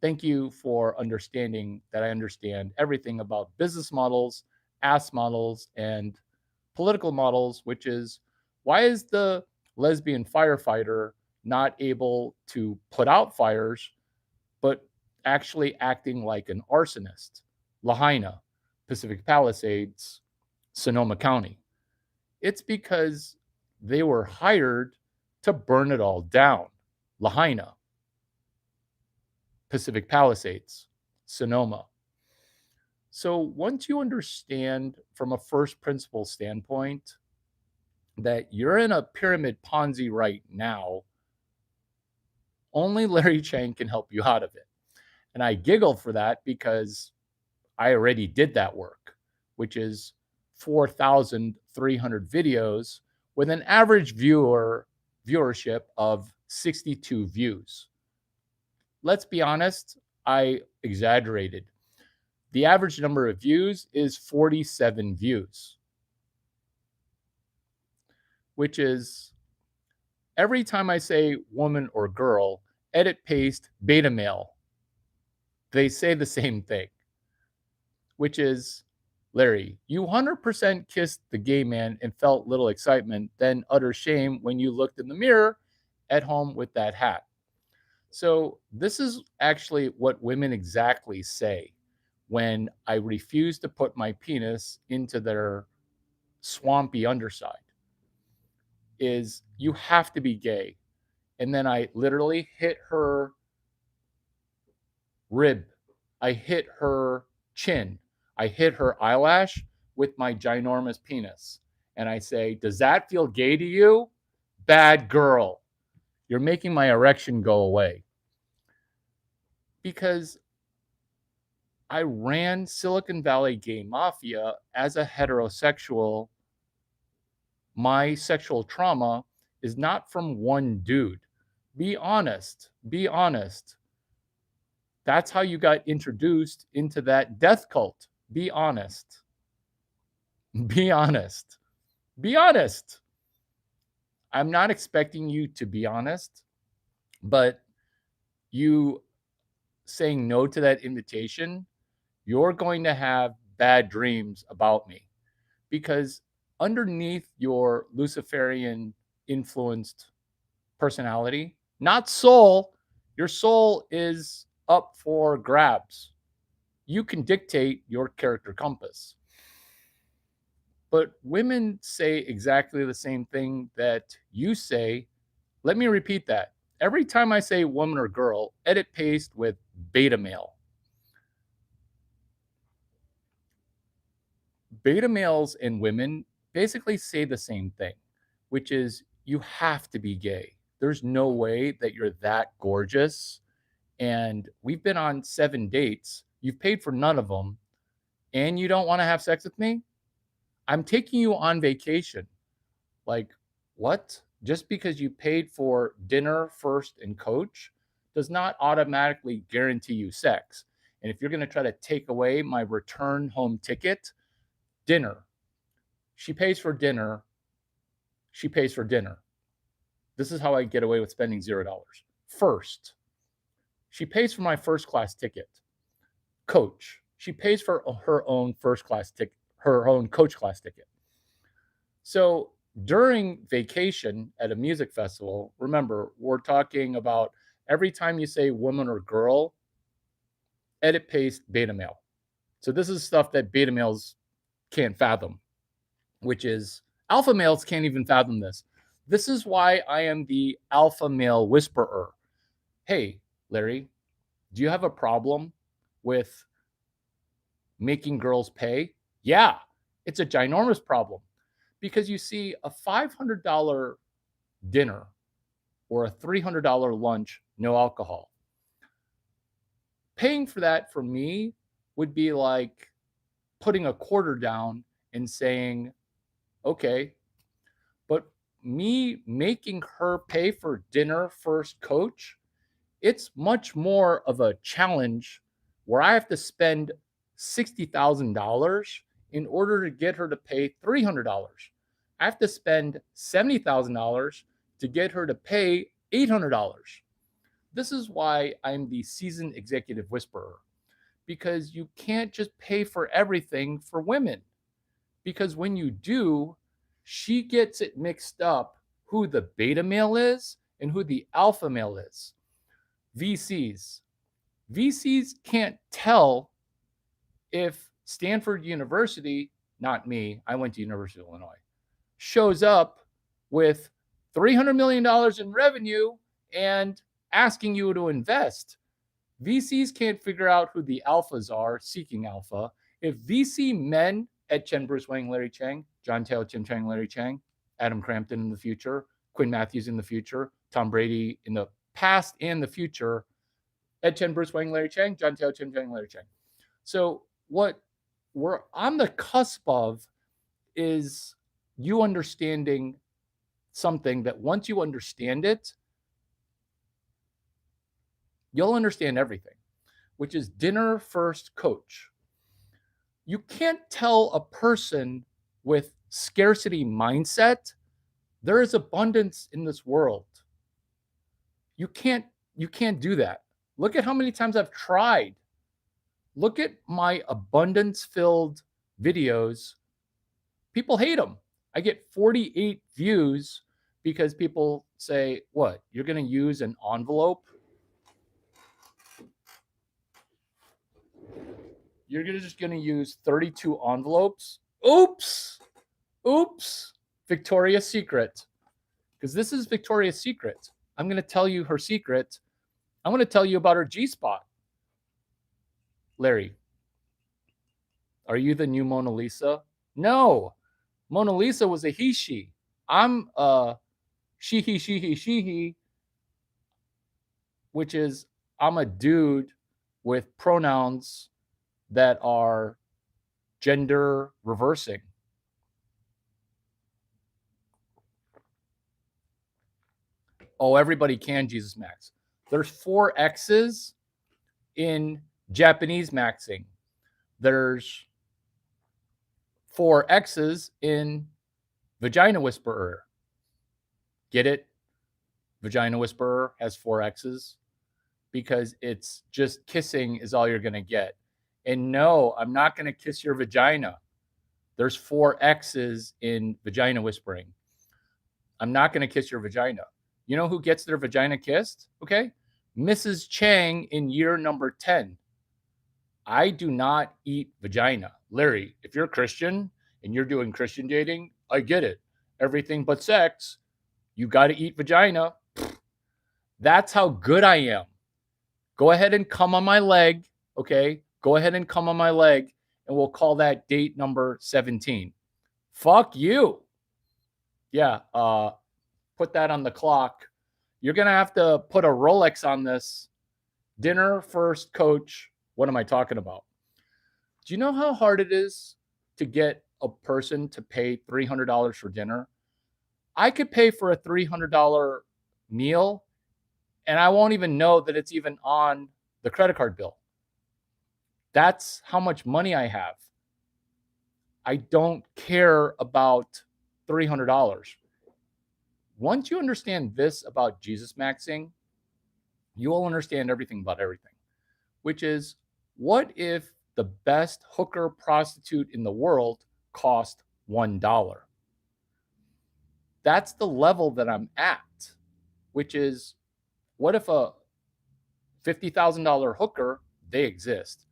Thank you for understanding that I understand everything about business models, ass models, and political models, which is, why is the lesbian firefighter not able to put out fires, but actually acting like an arsonist? Lahaina, Pacific Palisades, Sonoma County. It's because they were hired to burn it all down. Lahaina, Pacific Palisades, Sonoma. So once you understand from a first principle standpoint that you're in a pyramid Ponzi right now, only Larry Chang can help you out of it. And I giggle for that because I already did that work, which is 4,300 videos with an average viewership of 62 views. Let's be honest, I exaggerated. The average number of views is 47 views, which is every time I say woman or girl, edit, paste, beta male, they say the same thing, which is, Larry, you 100% kissed the gay man and felt little excitement, then utter shame when you looked in the mirror at home with that hat. So this is actually what women exactly say when I refuse to put my penis into their swampy underside is you have to be gay. And then I literally hit her rib. I hit her chin. I hit her eyelash with my ginormous penis. And I say, does that feel gay to you? Bad girl. You're making my erection go away. Because I ran Silicon Valley Gay Mafia as a heterosexual. My sexual trauma is not from one dude. Be honest. Be honest. That's how you got introduced into that death cult. Be honest. Be honest. Be honest. I'm not expecting you to be honest, but you saying no to that invitation, you're going to have bad dreams about me because underneath your Luciferian influenced personality, not soul, your soul is up for grabs. You can dictate your character compass. But women say exactly the same thing that you say. Let me repeat that. Every time I say woman or girl, edit paste with beta male. Beta males and women basically say the same thing, which is you have to be gay. There's no way that you're that gorgeous. And we've been on 7 dates. You've paid for none of them. And you don't want to have sex with me? I'm taking you on vacation. Like, what? Just because you paid for dinner first and coach does not automatically guarantee you sex. And if you're going to try to take away my return home ticket, dinner. She pays for dinner. She pays for dinner. This is how I get away with spending $0. First, she pays for my first class ticket. Coach. She pays for her own first class ticket, her own coach class ticket. So during vacation at a music festival, remember, we're talking about every time you say woman or girl, edit paste beta male. So this is stuff that beta males can't fathom, which is alpha males can't even fathom this. This is why I am the alpha male whisperer. Hey, Larry, do you have a problem with making girls pay? Yeah, it's a ginormous problem because you see a $500 dinner or a $300 lunch, no alcohol. Paying for that for me would be like putting a quarter down and saying, okay, but me making her pay for dinner first coach, it's much more of a challenge where I have to spend $60,000 in order to get her to pay $300. I have to spend $70,000 to get her to pay $800. This is why I'm the seasoned executive whisperer, because you can't just pay for everything for women. Because when you do, she gets it mixed up who the beta male is and who the alpha male is. VCs. VCs can't tell if Stanford University, not me, I went to University of Illinois, shows up with $300 million in revenue and asking you to invest. VCs can't figure out who the alphas are seeking alpha. If VC men at Chen, Bruce Wang, Larry Chang, John Taylor, Tim Chang, Larry Chang, Adam Crampton in the future, Quinn Matthews in the future, Tom Brady in the past and the future, Ed Chen, Bruce Wang, Larry Chang, John Taylor, Tim Chang, Larry Chang. So what we're on the cusp of is you understanding something that once you understand it, you'll understand everything, which is dinner first coach. You can't tell a person with scarcity mindset there is abundance in this world. You can't do that. Look at how many times I've tried. Look at my abundance filled videos. People hate them. I get 48 views because people say, "What? You're going to use an envelope? You're just going to use 32 envelopes? Oops. Oops. Victoria's Secret." Because this is Victoria's Secret. I'm going to tell you her secret. I'm going to tell you about her G-spot. Larry, are you the new Mona Lisa? No. Mona Lisa was a he, she. I'm a she, he, which is I'm a dude with pronouns that are gender reversing. Oh, everybody can Jesus Max. There's 4x's in Japanese maxing. There's 4x's in vagina whisperer. Get it? Vagina whisperer has 4x's because it's just kissing is all you're going to get. And no, I'm not going to kiss your vagina. There's 4x's in vagina whispering. I'm not going to kiss your vagina. You know who gets their vagina kissed? Okay. Mrs. Chang in year number 10. I do not eat vagina. Larry, if you're Christian and you're doing Christian dating, I get it. Everything but sex, you got to eat vagina. That's how good I am. Go ahead and come on my leg. Okay. Go ahead and come on my leg, and we'll call that date number 17. Fuck you. Yeah. Put that on the clock. You're going to have to put a Rolex on this. Dinner first coach. What am I talking about? Do you know how hard it is to get a person to pay $300 for dinner? I could pay for a $300 meal and I won't even know that it's even on the credit card bill. That's how much money I have. I don't care about $300. Once you understand this about Jesus maxing, you will understand everything about everything, which is what if the best hooker prostitute in the world cost $1? That's the level that I'm at, which is what if a $50,000 hooker, they exist,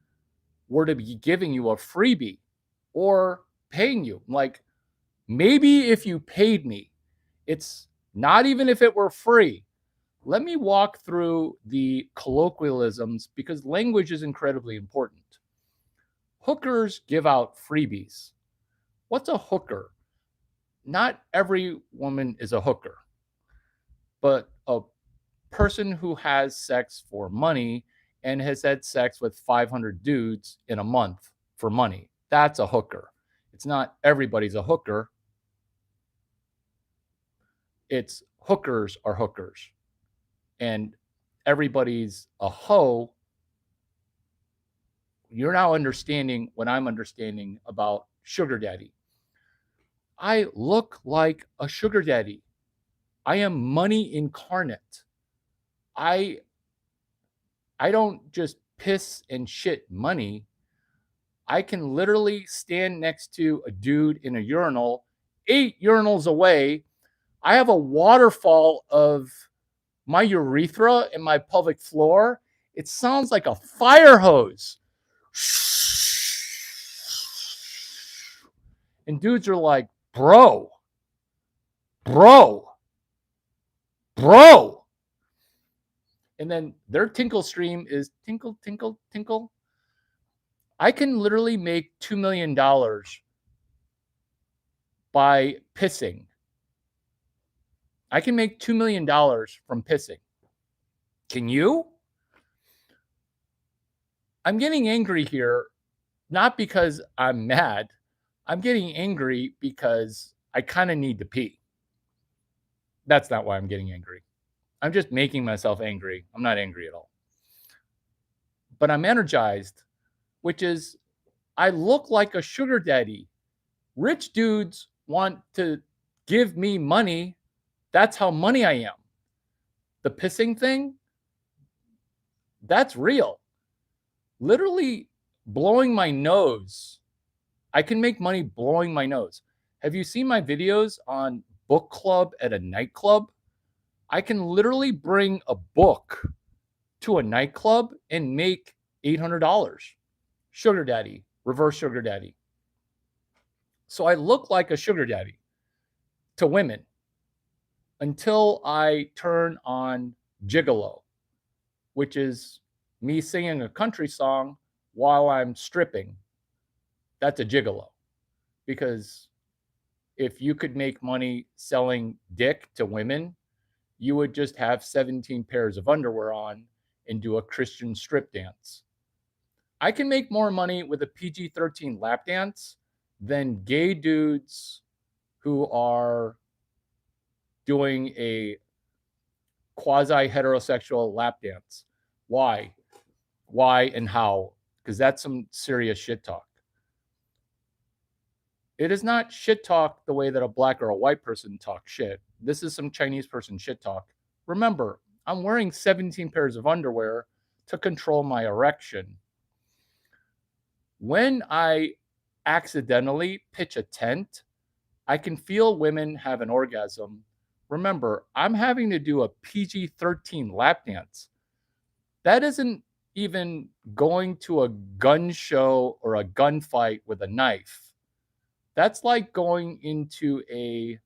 were to be giving you a freebie or paying you? Like, maybe if you paid me, it's not even if it were free. Let me walk through the colloquialisms because language is incredibly important. Hookers give out freebies. What's a hooker? Not every woman is a hooker, but a person who has sex for money and has had sex with 500 dudes in a month for money. That's a hooker. It's not everybody's a hooker. It's hookers are hookers. And everybody's a hoe. You're now understanding what I'm understanding about sugar daddy. I look like a sugar daddy. I am money incarnate. I don't just piss and shit money. I can literally stand next to a dude in a urinal, 8 urinals away. I have a waterfall of my urethra and my pelvic floor. It sounds like a fire hose. And dudes are like, bro, bro. And then their tinkle stream is tinkle, tinkle, tinkle. I can literally make $2 million by pissing. I can make $2 million from pissing. Can you? I'm getting angry here, not because I'm mad. I'm getting angry because I kind of need to pee. That's not why I'm getting angry. I'm just making myself angry. I'm not angry at all. But I'm energized, which is I look like a sugar daddy. Rich dudes want to give me money. That's how money I am. The pissing thing, that's real. Literally blowing my nose. I can make money blowing my nose. Have you seen my videos on book club at a nightclub? I can literally bring a book to a nightclub and make $800. Sugar daddy, reverse sugar daddy. So I look like a sugar daddy to women until I turn on gigolo, which is me singing a country song while I'm stripping. That's a gigolo. Because if you could make money selling dick to women, you would just have 17 pairs of underwear on and do a Christian strip dance. I can make more money with a PG-13 lap dance than gay dudes who are doing a quasi-heterosexual lap dance. Why? Why and how? Because that's some serious shit talk. It is not shit talk the way that a black or a white person talks shit. This is some Chinese person shit talk. Remember, I'm wearing 17 pairs of underwear to control my erection. When I accidentally pitch a tent, I can feel women have an orgasm. Remember, I'm having to do a PG-13 lap dance. That isn't even going to a gun show or a gunfight with a knife. That's like going into a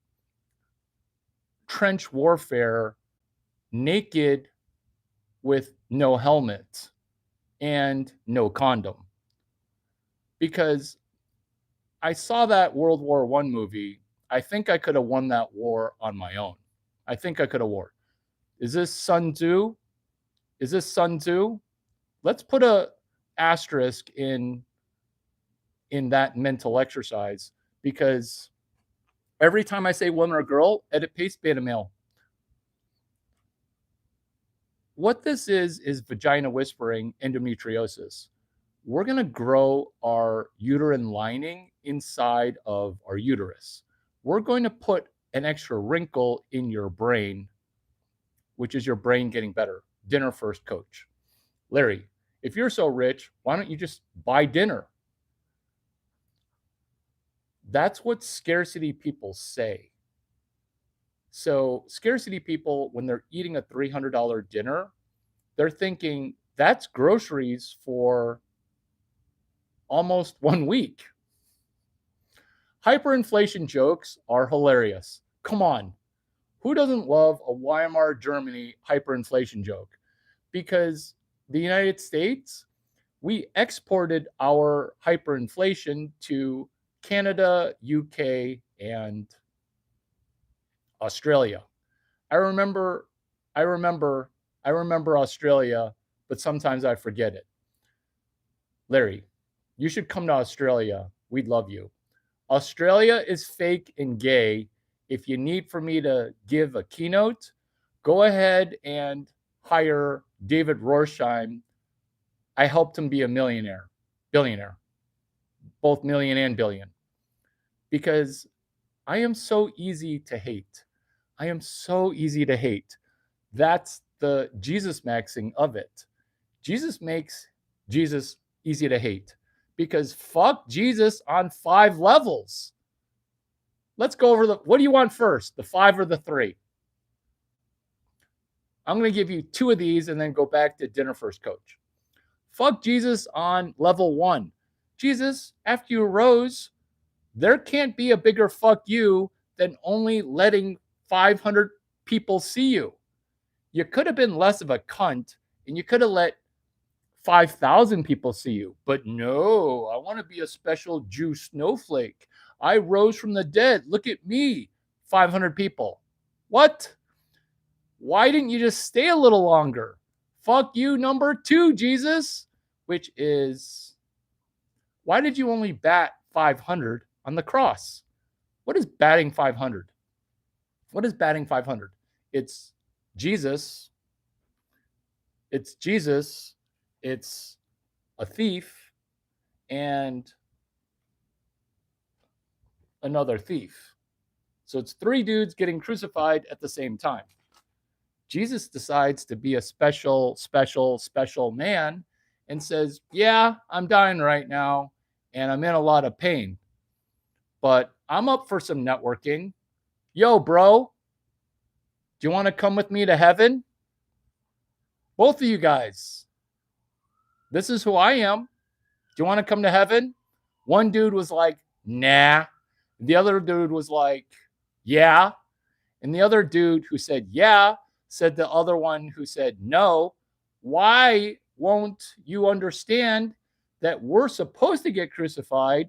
trench warfare naked with no helmet and no condom. Because I saw that World War I movie. I think I could have won that war on my own. I think I could have won. Is this Sun Tzu? Is this Sun Tzu? Let's put a asterisk in that mental exercise, because every time I say woman or girl, edit paste beta male. What this is vagina whispering endometriosis. We're going to grow our uterine lining inside of our uterus. We're going to put an extra wrinkle in your brain, which is your brain getting better. Dinner first, coach. Larry, if you're so rich, why don't you just buy dinner? That's what scarcity people say. So scarcity people, when they're eating a $300 dinner, they're thinking that's groceries for almost 1 week. Hyperinflation jokes are hilarious. Come on. Who doesn't love a Weimar Germany hyperinflation joke? Because the United States, we exported our hyperinflation to Canada, UK, and Australia. I remember Australia, but sometimes I forget it. Larry, you should come to Australia. We'd love you. Australia is fake and gay. If you need for me to give a keynote, go ahead and hire David Rorsheim. I helped him be a billionaire, both million and billion, because I am so easy to hate. I am so easy to hate. That's the Jesus maxing of it. Jesus makes Jesus easy to hate because fuck Jesus on 5 levels. Let's go over what do you want first, the 5 or the 3? I'm going to give you 2 of these and then go back to dinner first, coach. Fuck Jesus on level 1. Jesus, after you arose, there can't be a bigger fuck you than only letting 500 people see you. You could have been less of a cunt and you could have let 5,000 people see you. But no, I want to be a special Jew snowflake. I rose from the dead. Look at me. 500 people. What? Why didn't you just stay a little longer? Fuck you, number 2, Jesus. Which is, why did you only bat 500 on the cross? What is batting 500? What is batting 500? It's Jesus. It's Jesus. It's a thief and another thief. So it's 3 dudes getting crucified at the same time. Jesus decides to be a special man and says, yeah, I'm dying right now and I'm in a lot of pain, but I'm up for some networking. Yo, bro, do you want to come with me to heaven? Both of you guys, this is who I am. Do you want to come to heaven? One dude was like, nah. The other dude was like, yeah. And the other dude who said, yeah, said the other one who said, no. Why won't you understand that we're supposed to get crucified?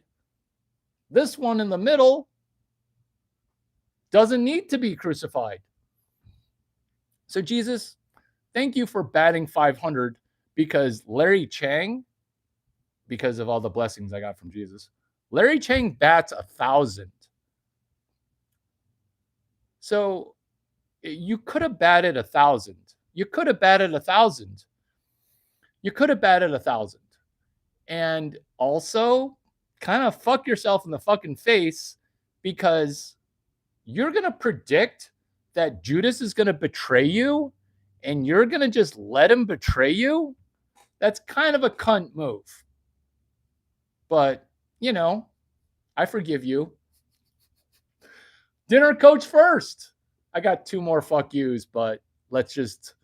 This one in the middle doesn't need to be crucified. So Jesus, thank you for batting 500 because Larry Chang, because of all the blessings I got from Jesus, Larry Chang bats 1,000. So you could have batted 1,000. You could have batted 1,000. You could have batted 1,000. And also kind of fuck yourself in the fucking face because you're going to predict that Judas is going to betray you and you're going to just let him betray you. That's kind of a cunt move. But, you know, I forgive you. Dinner coach first. I got 2 more fuck yous, but let's just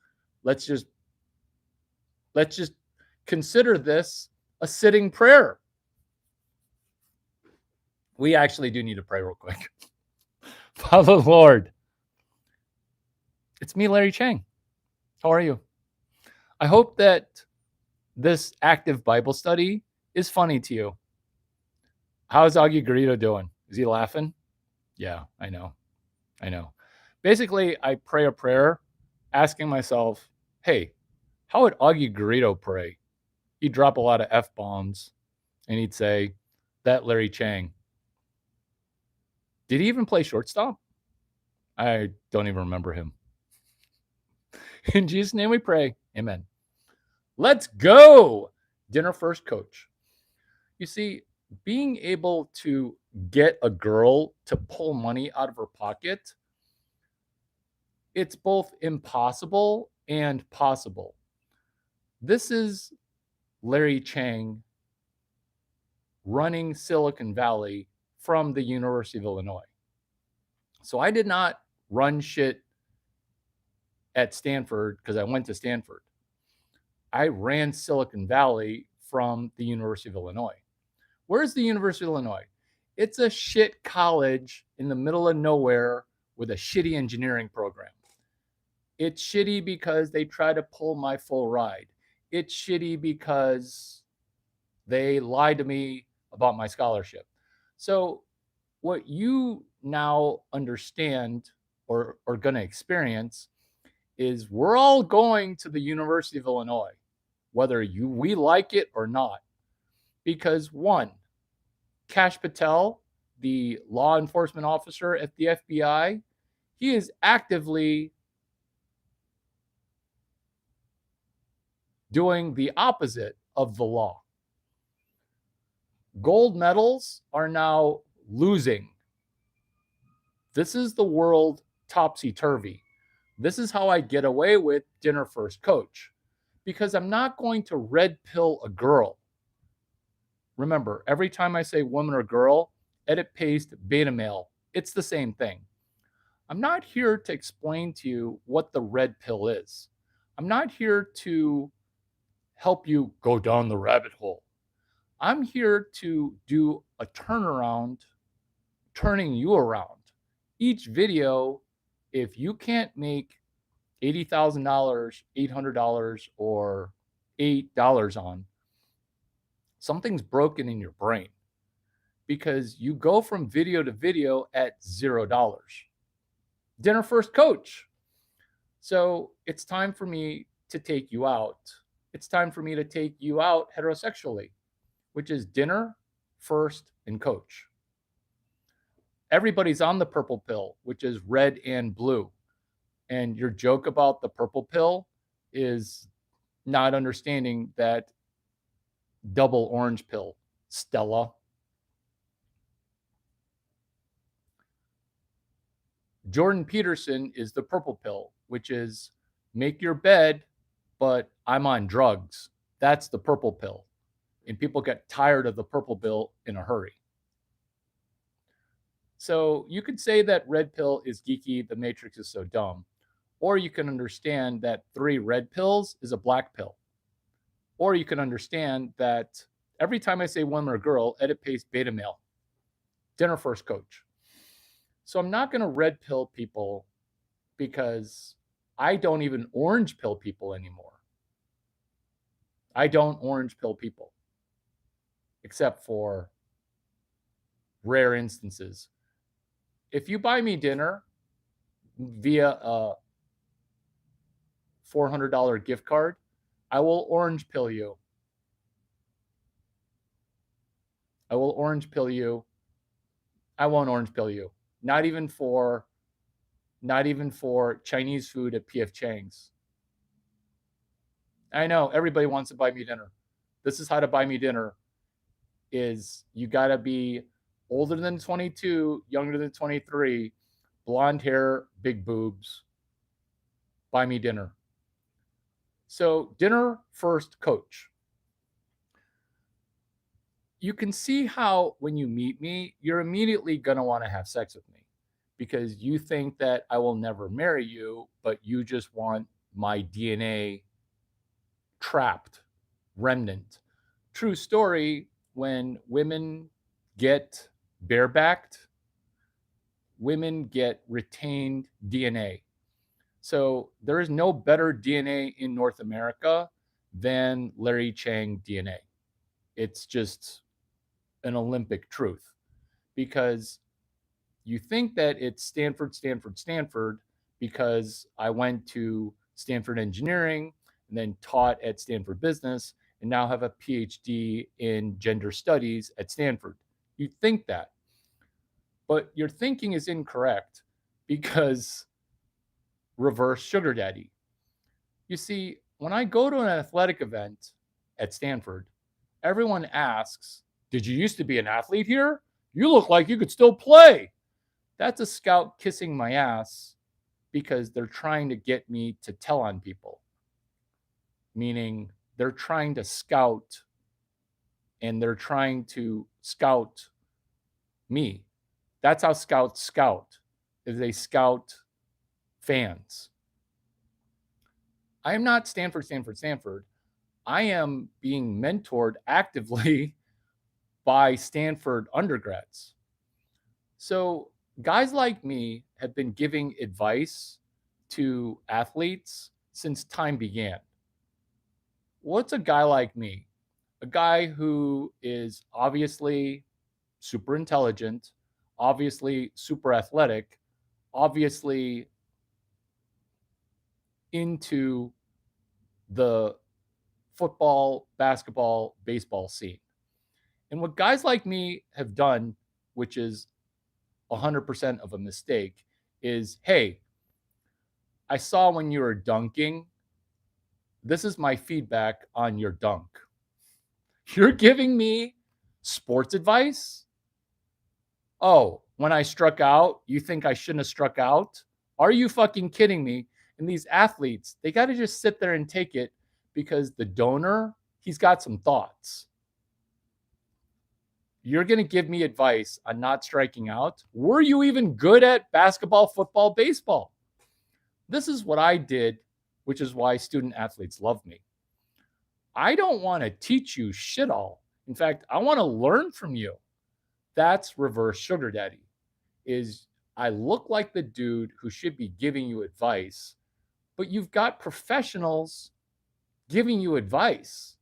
consider this a sitting prayer. We actually do need to pray real quick. Father Lord, it's me, Larry Chang. How are you? I hope that this active Bible study is funny to you. How's Augie Garrido doing? Is he laughing? Yeah, I know. Basically, I pray a prayer asking myself, hey, how would Augie Garrido pray? He'd drop a lot of F-bombs and he'd say, that Larry Chang. Did he even play shortstop? I don't even remember him. In Jesus' name we pray. Amen. Let's go. Dinner first, coach. You see, being able to get a girl to pull money out of her pocket, it's both impossible and possible. This is Larry Chang running Silicon Valley from the University of Illinois. So I did not run shit at Stanford because I went to Stanford. I ran Silicon Valley from the University of Illinois. Where's the University of Illinois? It's a shit college in the middle of nowhere with a shitty engineering program. It's shitty because they try to pull my full ride. It's shitty because they lied to me about my scholarship. So what you now understand or are going to experience is we're all going to the University of Illinois, whether we like it or not. Because one, Kash Patel, the law enforcement officer at the FBI, he is actively doing the opposite of the law. Gold medals are now losing. This is the world topsy-turvy. This is how I get away with dinner first, coach, because I'm not going to red pill a girl. Remember, every time I say woman or girl, edit, paste, beta male, it's the same thing. I'm not here to explain to you what the red pill is. I'm not here to help you go down the rabbit hole. I'm here to do a turnaround, turning you around. Each video, if you can't make $80,000, $800, or $8 on, something's broken in your brain because you go from video to video at $0. Dinner first, coach. So it's time for me to take you out. It's time for me to take you out heterosexually, which is dinner first and coach. Everybody's on the purple pill, which is red and blue. And your joke about the purple pill is not understanding that double orange pill, Stella. Jordan Peterson is the purple pill, which is make your bed, but I'm on drugs. That's the purple pill. And people get tired of the purple pill in a hurry. So you could say that red pill is geeky, the matrix is so dumb. Or you can understand that 3 red pills is a black pill. Or you can understand that every time I say woman or girl, edit paste beta male. Dinner first, coach. So I'm not going to red pill people because I don't even orange pill people anymore. I don't orange pill people except for rare instances. If you buy me dinner via a $400 gift card, I will orange pill you. I will orange pill you. I won't orange pill you. Not even for Chinese food at PF Chang's. I know everybody wants to buy me dinner. This is how to buy me dinner is you got to be older than 22, younger than 23, blonde hair, big boobs. Buy me dinner. So dinner first, coach. You can see how when you meet me, you're immediately going to want to have sex with me because you think that I will never marry you, but you just want my DNA trapped, remnant. True story, when women get barebacked, women get retained DNA. So there is no better DNA in North America than Larry Chang DNA. It's just an Olympic truth because you think that it's Stanford, Stanford, Stanford because I went to Stanford Engineering and then taught at Stanford Business and now have a PhD in gender studies at Stanford. You think that, but your thinking is incorrect because reverse sugar daddy. You see, when I go to an athletic event at Stanford, everyone asks, did you used to be an athlete here? You look like you could still play. That's a scout kissing my ass because they're trying to get me to tell on people. Meaning they're trying to scout and they're trying to scout me. That's how scouts scout, is they scout fans. I am not Stanford, Stanford, Stanford. I am being mentored actively by Stanford undergrads. So guys like me have been giving advice to athletes since time began. What's a guy like me? A guy who is obviously super intelligent, obviously super athletic, obviously into the football, basketball, baseball scene. And what guys like me have done, which is 100% of a mistake, is hey, I saw when you were dunking. This is my feedback on your dunk. You're giving me sports advice? Oh, when I struck out, you think I shouldn't have struck out? Are you fucking kidding me? And these athletes, they got to just sit there and take it because the donor, he's got some thoughts. You're going to give me advice on not striking out? Were you even good at basketball, football, baseball? This is what I did, which is why student athletes love me. I don't want to teach you shit all. In fact, I want to learn from you. That's reverse sugar daddy. Is I look like the dude who should be giving you advice, but you've got professionals giving you advice.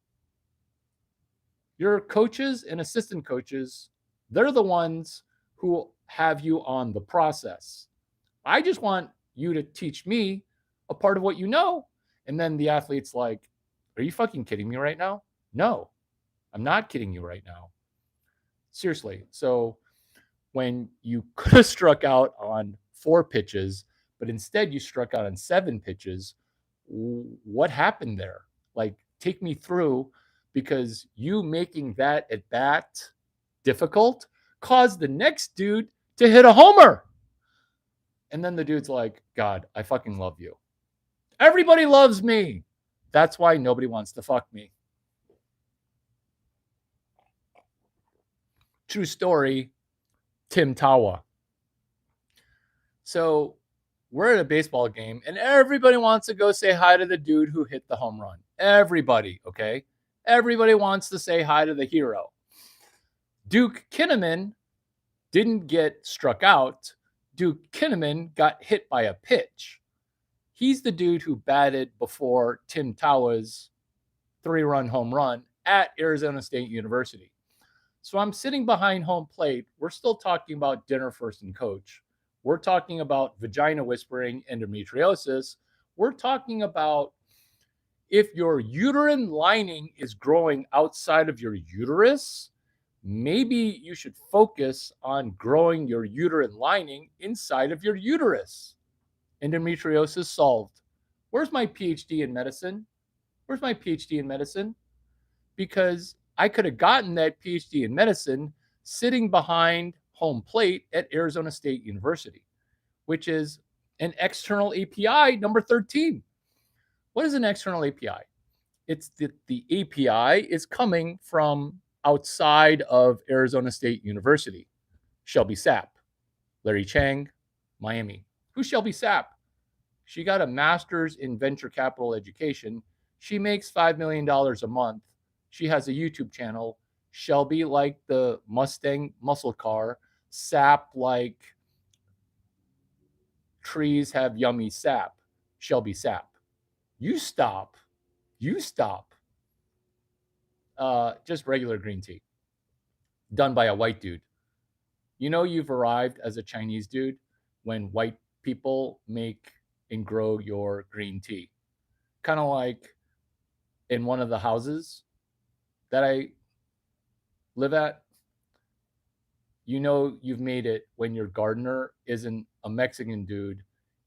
Your coaches and assistant coaches, they're the ones who have you on the process. I just want you to teach me a part of what you know. And then the athlete's like, are you fucking kidding me right now? No, I'm not kidding you right now. Seriously. So when you could have struck out on 4 pitches, but instead you struck out on 7 pitches, what happened there? Like, take me through, because you making that at bat difficult caused the next dude to hit a homer. And then the dude's like, God, I fucking love you. Everybody loves me. That's why nobody wants to fuck me. True story, Tim Tawa. So we're at a baseball game and everybody wants to go say hi to the dude who hit the home run. Everybody, okay? Everybody wants to say hi to the hero. Duke Kinnaman didn't get struck out. Duke Kinnaman got hit by a pitch. He's the dude who batted before Tim Tawa's 3-run home run at Arizona State University. So I'm sitting behind home plate. We're still talking about dinner first and coach. We're talking about vagina whispering, endometriosis. We're talking about if your uterine lining is growing outside of your uterus, maybe you should focus on growing your uterine lining inside of your uterus. Endometriosis solved. Where's my PhD in medicine? Where's my PhD in medicine? Because I could have gotten that PhD in medicine sitting behind home plate at Arizona State University, which is an external API number 13. What is an external API? It's that the API is coming from outside of Arizona State University. Shelby Sapp, Larry Chang, Miami. Who's Shelby Sapp? She got a master's in venture capital education. She makes $5 million a month. She has a YouTube channel. Shelby like the Mustang muscle car. Sapp like trees have yummy sap. Shelby Sapp. You stop. You stop. Just regular green tea. Done by a white dude. You know you've arrived as a Chinese dude when white people make and grow your green tea. Kind of like in one of the houses that I live at. You know you've made it when your gardener isn't a Mexican dude,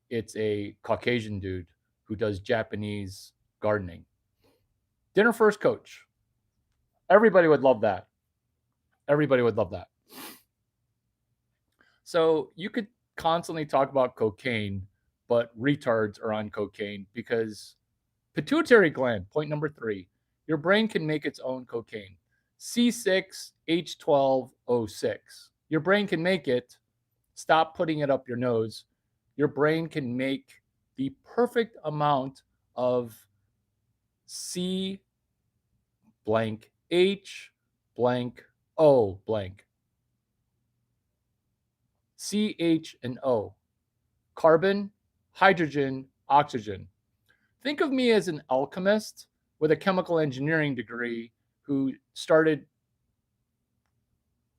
it's a Caucasian dude who does Japanese gardening. Dinner first coach. Everybody would love that. Everybody would love that. So you could constantly talk about cocaine, but retards are on cocaine because pituitary gland, point number 3, your brain can make its own cocaine. C6H12O6. Your brain can make it. Stop putting it up your nose. Your brain can make the perfect amount of C blank H blank O blank. C, H, and O. Carbon, hydrogen, oxygen. Think of me as an alchemist with a chemical engineering degree who started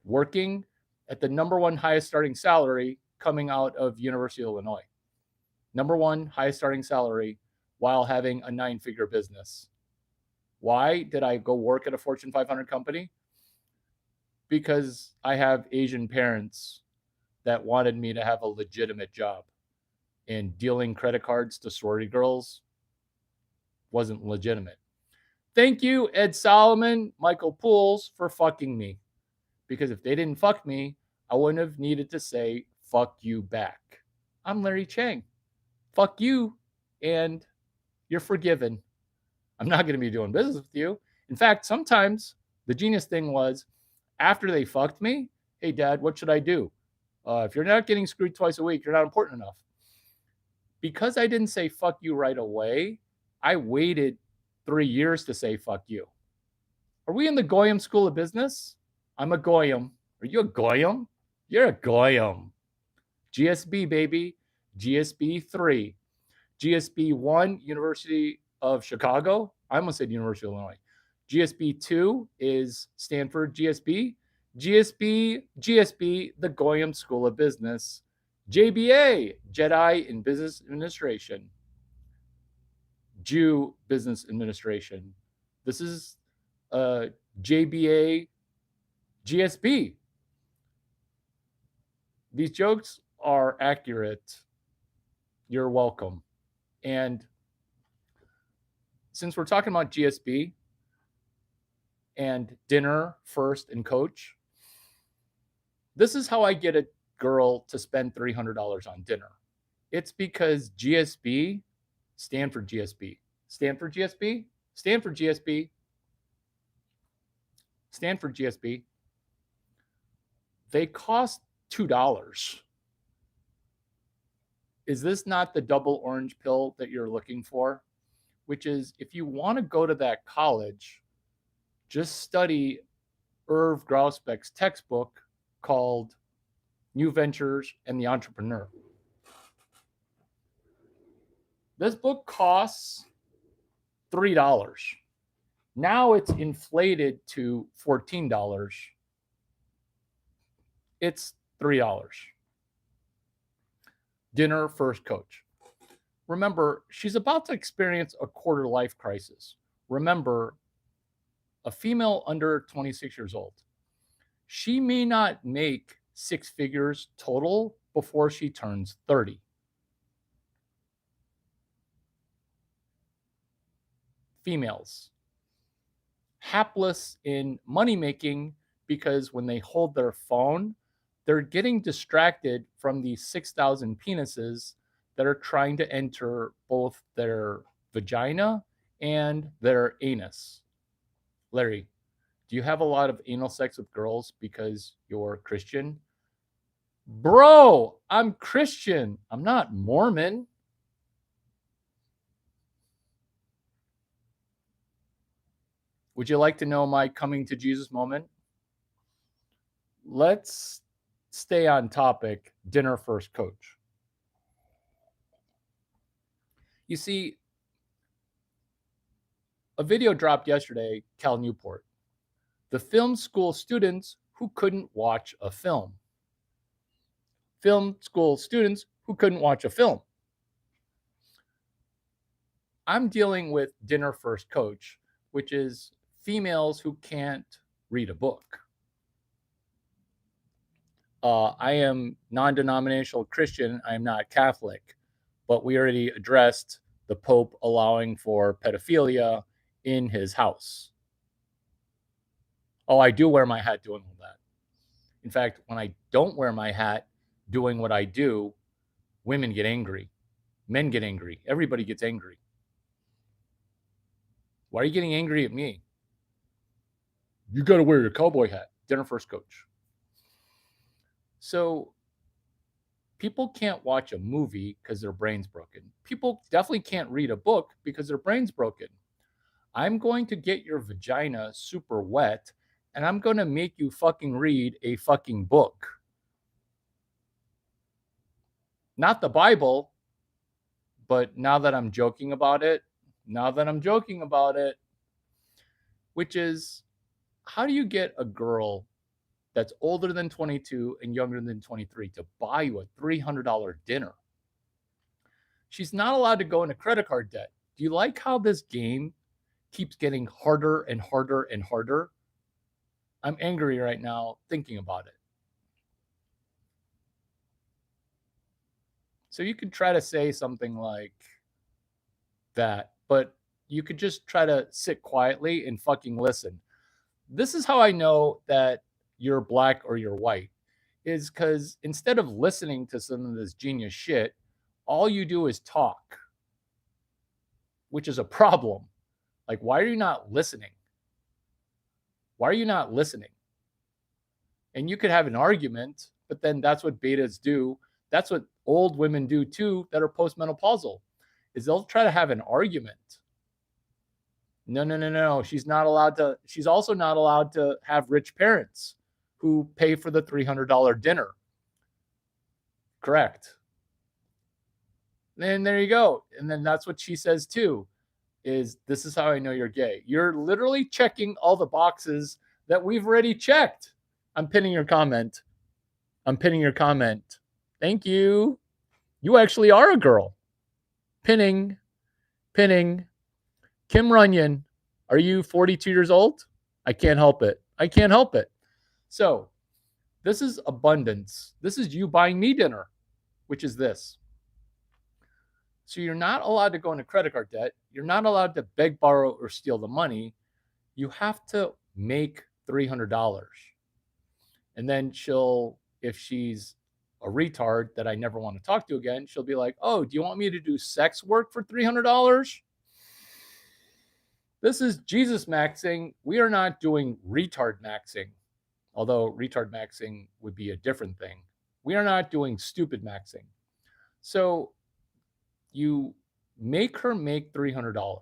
working at the number 1 highest starting salary coming out of University of Illinois. Number 1 highest starting salary while having a 9-figure business. Why did I go work at a Fortune 500 company? Because I have Asian parents that wanted me to have a legitimate job. And dealing credit cards to sorority girls wasn't legitimate. Thank you, Ed Solomon, Michael Pools, for fucking me. Because if they didn't fuck me, I wouldn't have needed to say, fuck you back. I'm Larry Chang. Fuck you, and you're forgiven. I'm not going to be doing business with you. In fact, sometimes the genius thing was, after they fucked me, hey, Dad, what should I do? If you're not getting screwed twice a week, you're not important enough. Because I didn't say fuck you right away, I waited 3 years to say fuck you. Are we in the Goyam School of Business? I'm a Goyam. Are you a Goyam? You're a Goyam. GSB, baby. GSB 3. GSB 1, University of Chicago. I almost said University of Illinois. GSB 2 is Stanford GSB. GSB, the Goyam School of Business. JBA, Jedi in Business Administration. Jew Business Administration. This is JBA GSB. These jokes are accurate. You're welcome. And since we're talking about GSB and dinner first and coach, this is how I get a girl to spend $300 on dinner. It's because GSB, Stanford GSB, Stanford GSB, Stanford GSB, Stanford GSB, they cost $2. Is this not the double orange pill that you're looking for? Which is, if you want to go to that college, just study Irv Grausbeck's textbook called New Ventures and the Entrepreneur. This book costs $3. Now it's inflated to $14. It's $3. Dinner first coach. Remember, she's about to experience a quarter life crisis. Remember, a female under 26 years old. She may not make 6 figures total before she turns 30. Females, hapless in money making because when they hold their phone, they're getting distracted from the 6,000 penises that are trying to enter both their vagina and their anus. Larry, do you have a lot of anal sex with girls because you're Christian? Bro, I'm Christian. I'm not Mormon. Would you like to know my coming to Jesus moment? Let's stay on topic. Dinner first coach. You see, a video dropped yesterday, Cal Newport. The film school students who couldn't watch a film. Film school students who couldn't watch a film. I'm dealing with dinner first coach, which is females who can't read a book. I am non-denominational Christian. I am not Catholic, but we already addressed the Pope allowing for pedophilia in his house. Oh, I do wear my hat doing all that. In fact, when I don't wear my hat doing what I do, women get angry. Men get angry. Everybody gets angry. Why are you getting angry at me? You got to wear your cowboy hat. Dinner first coach. So people can't watch a movie because their brain's broken. People definitely can't read a book because their brain's broken. I'm going to get your vagina super wet and I'm going to make you fucking read a fucking book. Not the Bible, but now that I'm joking about it, which is, how do you get a girl that's older than 22 and younger than 23 to buy you a $300 dinner? She's not allowed to go into credit card debt. Do you like how this game keeps getting harder and harder and harder? I'm angry right now thinking about it. So you could try to say something like that, but you could just try to sit quietly and fucking listen. This is how I know that you're black or you're white, is because instead of listening to some of this genius shit, all you do is talk, which is a problem. Like, why are you not listening? Why are you not listening? And you could have an argument, but then that's what betas do. That's what old women do too that are postmenopausal, is they'll try to have an argument. No. She's not allowed to. She's also not allowed to have rich parents who pay for the $300 dinner. Correct. And there you go. And then that's what she says too, is this is how I know you're gay. You're literally checking all the boxes that we've already checked. I'm pinning your comment. I'm pinning your comment. Thank you. You actually are a girl. Pinning, pinning. Kim Runyon, are you 42 years old? I can't help it. I can't help it. So, this is abundance. This is you buying me dinner, which is this. So, you're not allowed to go into credit card debt. You're not allowed to beg, borrow, or steal the money. You have to make $300. And then she'll, if she's a retard that I never want to talk to again, she'll be like, oh, do you want me to do sex work for $300? This is Jesus maxing. We are not doing retard maxing, although retard maxing would be a different thing. We are not doing stupid maxing. So you make her make $300.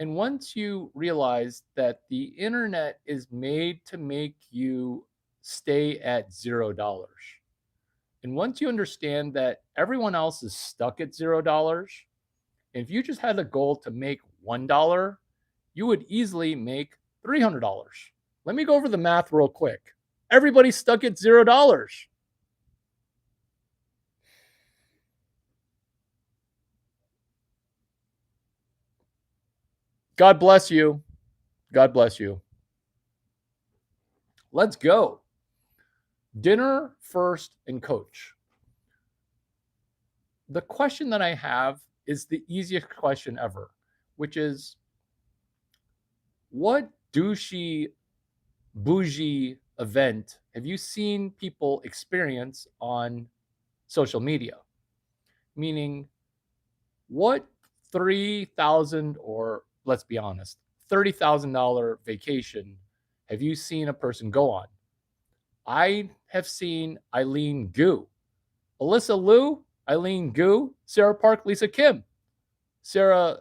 And once you realize that the internet is made to make you stay at $0, and once you understand that everyone else is stuck at $0, if you just had a goal to make $1, you would easily make $300. Let me go over the math real quick. Everybody's stuck at $0. God bless you. God bless you. Let's go. Dinner first and coach. The question that I have is the easiest question ever, which is, what douchey, bougie event have you seen people experience on social media? Meaning, what 3,000 or let's be honest, $30,000 vacation have you seen a person go on? I have seen Eileen Gu, Alyssa Liu, Eileen Gu, Sarah Park, Lisa Kim, Sarah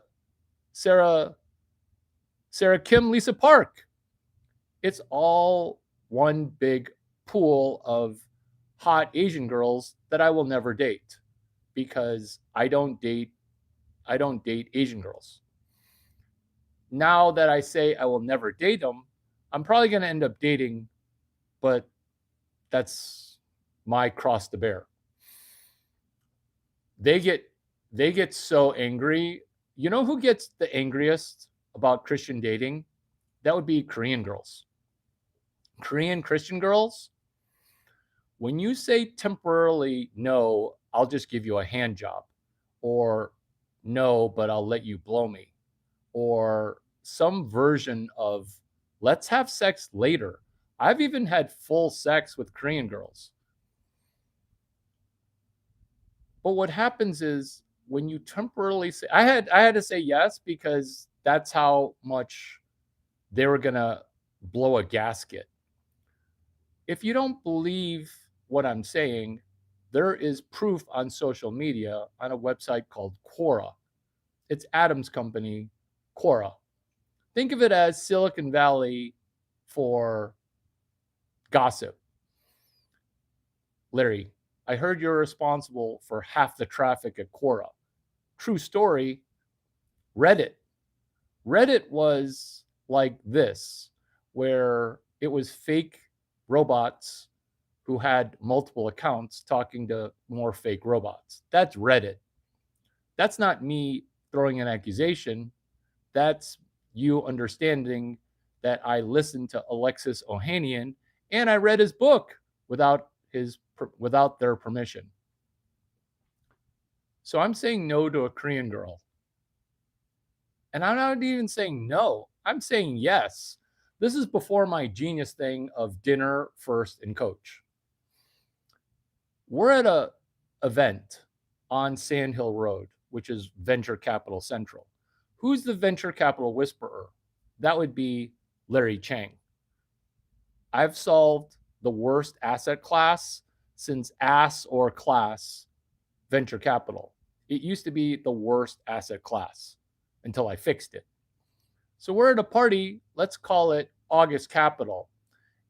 Kim, Lisa Park. It's all one big pool of hot Asian girls that I will never date because I don't date Asian girls. Now that I say I will never date them, I'm probably going to end up dating, but that's my cross to bear. They get so angry. You know who gets the angriest about Christian dating? That would be Korean girls. Korean Christian girls. When you say temporarily no, I'll just give you a hand job, or no, but I'll let you blow me, or some version of let's have sex later. I've even had full sex with Korean girls. But what happens is when you temporarily say, I had to say yes because that's how much they were going to blow a gasket. If you don't believe what I'm saying, there is proof on social media on a website called Quora. It's Adam's company, Quora. Think of it as Silicon Valley for gossip. Larry, I heard you're responsible for half the traffic at Quora. True story. Reddit. Reddit was like this, where it was fake robots who had multiple accounts talking to more fake robots. That's Reddit. That's not me throwing an accusation. That's you understanding that I listened to Alexis Ohanian and I read his book without their permission. So I'm saying no to a Korean girl. And I'm not even saying no. I'm saying yes. This is before my genius thing of dinner first and coach. We're at a event on Sand Hill Road, which is Venture Capital Central. Who's the venture capital whisperer? That would be Larry Chang. I've solved the worst asset class since ass or class venture capital. It used to be the worst asset class until I fixed it. So we're at a party, let's call it August Capital.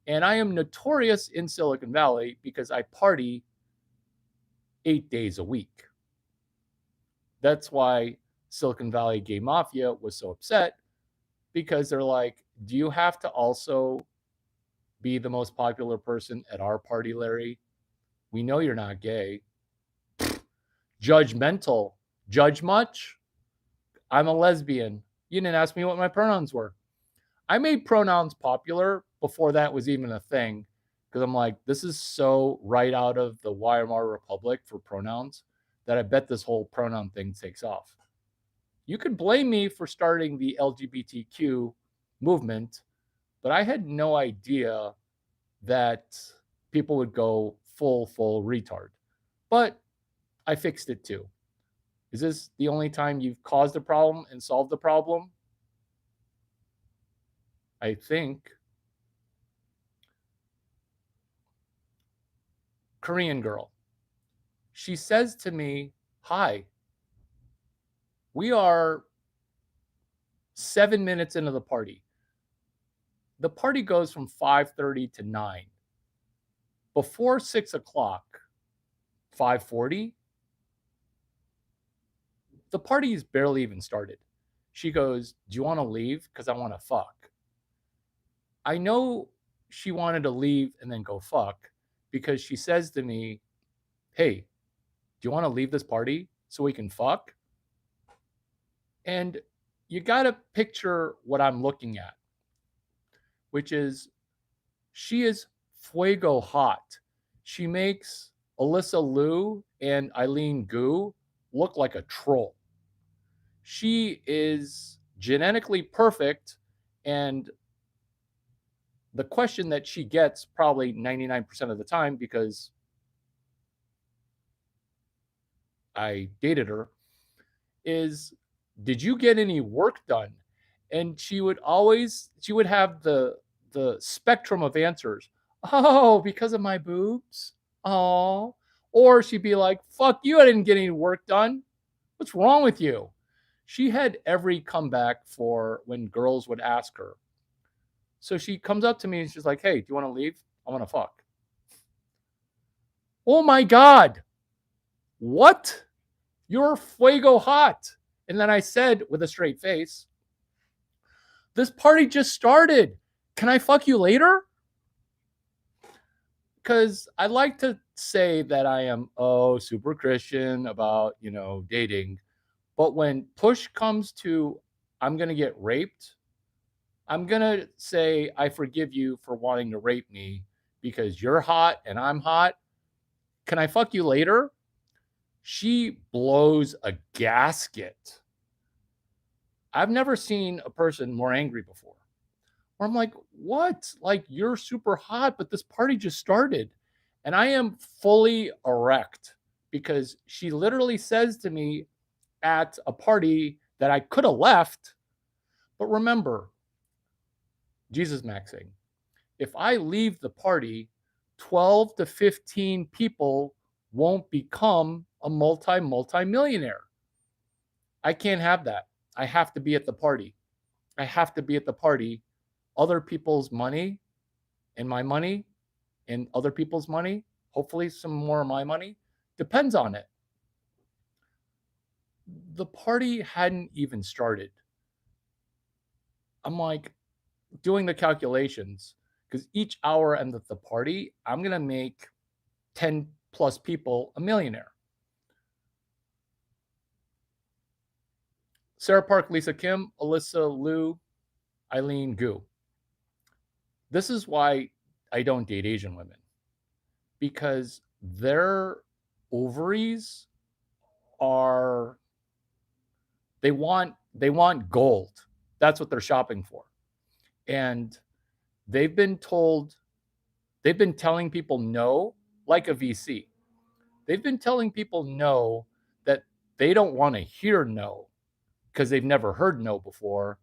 And I am notorious in Silicon Valley because I party 8 days a week. That's why Silicon Valley Gay Mafia was so upset, because they're like, do you have to also be the most popular person at our party, Larry? We know you're not gay. Judgmental. Judge much? I'm a lesbian. You didn't ask me what my pronouns were. I made pronouns popular before that was even a thing, because I'm like, this is so right out of the Weimar Republic for pronouns that I bet this whole pronoun thing takes off. You could blame me for starting the LGBTQ movement, but I had no idea that people would go full retard. But I fixed it too. Is this the only time you've caused a problem and solved the problem? I think. Korean girl. She says to me, "Hi, we are 7 minutes into the party. The party goes from 5:30 to 9. Before 6 o'clock, 5:40, the party's barely even started." She goes, "Do you want to leave? Because I want to fuck." I know she wanted to leave and then go fuck, because she says to me, "Hey, do you want to leave this party so we can fuck?" And you got to picture what I'm looking at, which is she is fuego hot. She makes Alyssa Liu and Eileen Gu look like a troll. She is genetically perfect, and the question that she gets probably 99% of the time, because I dated her, is, did you get any work done? And she would have the spectrum of answers. Oh, because of my boobs. Oh. Or she'd be like, fuck you, I didn't get any work done. What's wrong with you? She had every comeback for when girls would ask her. So she comes up to me and she's like, hey, do you want to leave? I want to fuck. Oh my God. What? You're fuego hot. And then I said with a straight face, this party just started. Can I fuck you later? Because I like to say that I am, super Christian about, dating. But when push comes to, I'm going to get raped, I'm going to say, I forgive you for wanting to rape me because you're hot and I'm hot. Can I fuck you later? She blows a gasket. I've never seen a person more angry before. Where I'm like, what? Like, you're super hot, but this party just started. And I am fully erect, because she literally says to me at a party that I could have left. But remember, Jesus maxing, if I leave the party, 12 to 15 people won't become a multi-millionaire. I can't have that. I have to be at the party. I have to be at the party. Other people's money and my money and other people's money, hopefully some more of my money, depends on it. The party hadn't even started. I'm like doing the calculations, because each hour I'm at the party, I'm going to make 10 plus people a millionaire. Sarah Park, Lisa Kim, Alyssa Liu, Eileen Gu. This is why I don't date Asian women, because their ovaries are, they want gold. That's what they're shopping for. And they've been telling people no, like a VC. They've been telling people no that they don't want to hear no, because they've never heard no before.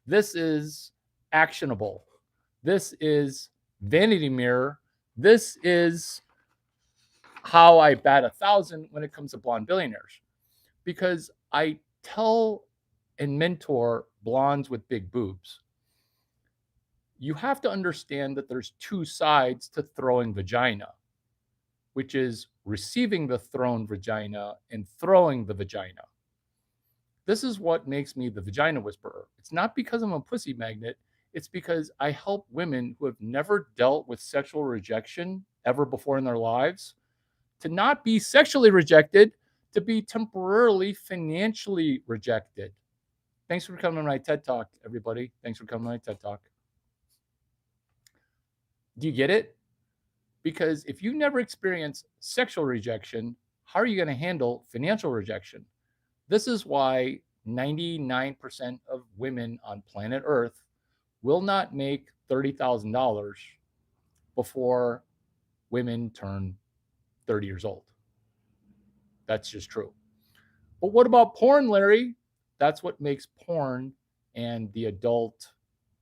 This is actionable. This is vanity mirror. This is how I bat 1,000 when it comes to blonde billionaires, because I tell and mentor blondes with big boobs. You have to understand that there's two sides to throwing vagina, which is receiving the thrown vagina and throwing the vagina. This is what makes me the vagina whisperer. It's not because I'm a pussy magnet. It's because I help women who have never dealt with sexual rejection ever before in their lives to not be sexually rejected, to be temporarily financially rejected. Thanks for coming to my TED Talk, everybody. Thanks for coming to my TED Talk. Do you get it? Because if you never experienced sexual rejection, how are you going to handle financial rejection? This is why 99% of women on planet Earth will not make $30,000 before women turn 30 years old. That's just true. But what about porn, Larry? That's what makes porn and the adult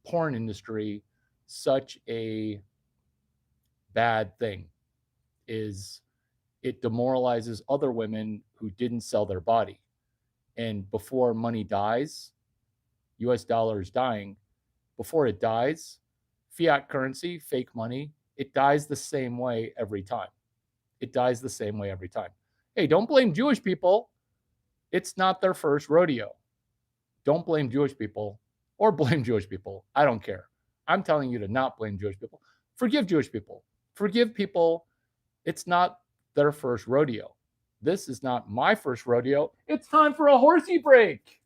porn industry such a bad thing, is it demoralizes other women who didn't sell their body. And before money dies, US dollar is dying. Before it dies, fiat currency, fake money, it dies the same way every time. It dies the same way every time. Hey, don't blame Jewish people. It's not their first rodeo. Don't blame Jewish people or blame Jewish people. I don't care. I'm telling you to not blame Jewish people. Forgive Jewish people. Forgive people. It's not their first rodeo. This is not my first rodeo. It's time for a horsey break.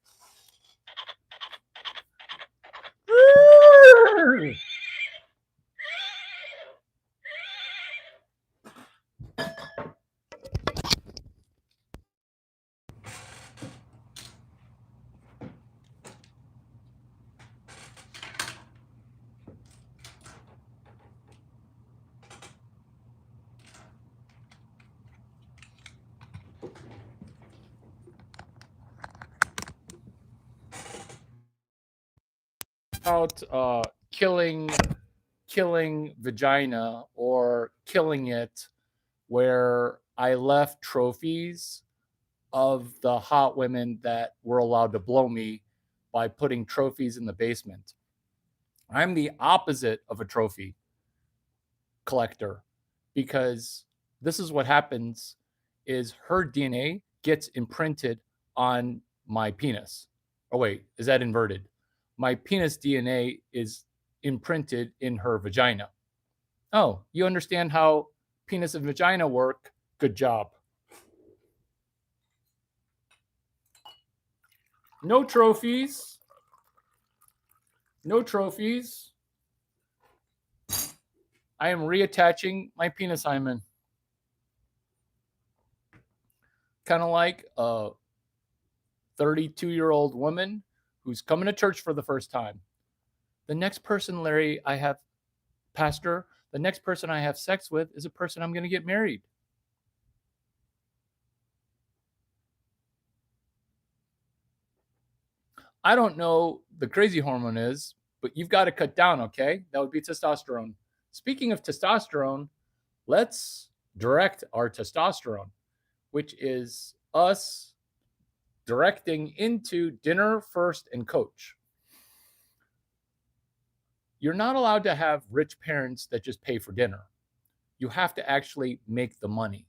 About killing vagina or killing it, where I left trophies of the hot women that were allowed to blow me by putting trophies in the basement. I'm the opposite of a trophy collector, because this is what happens is her DNA gets imprinted on my penis. Oh wait, is that inverted? My penis DNA is imprinted in her vagina. Oh, you understand how penis and vagina work? Good job. No trophies. No trophies. I am reattaching my penis hymen. Kind of like a 32-year-old woman who's coming to church for the first time. The next person, Larry, I have, Pastor, the next person I have sex with is a person I'm going to get married. I don't know the crazy hormone is, but you've got to cut down, okay? That would be testosterone. Speaking of testosterone, let's direct our testosterone, which is us directing into dinner first and coach. You're not allowed to have rich parents that just pay for dinner. You have to actually make the money.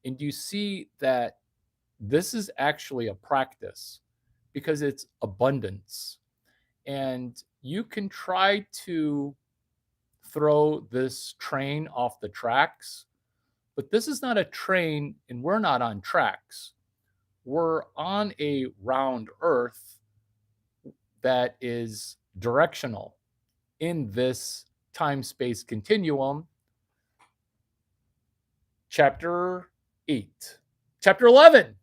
And you see that this is actually a practice because it's abundance. And you can try to throw this train off the tracks, but this is not a train and we're not on tracks. We're on a round earth that is directional in this time-space continuum. Chapter 8. Chapter 11.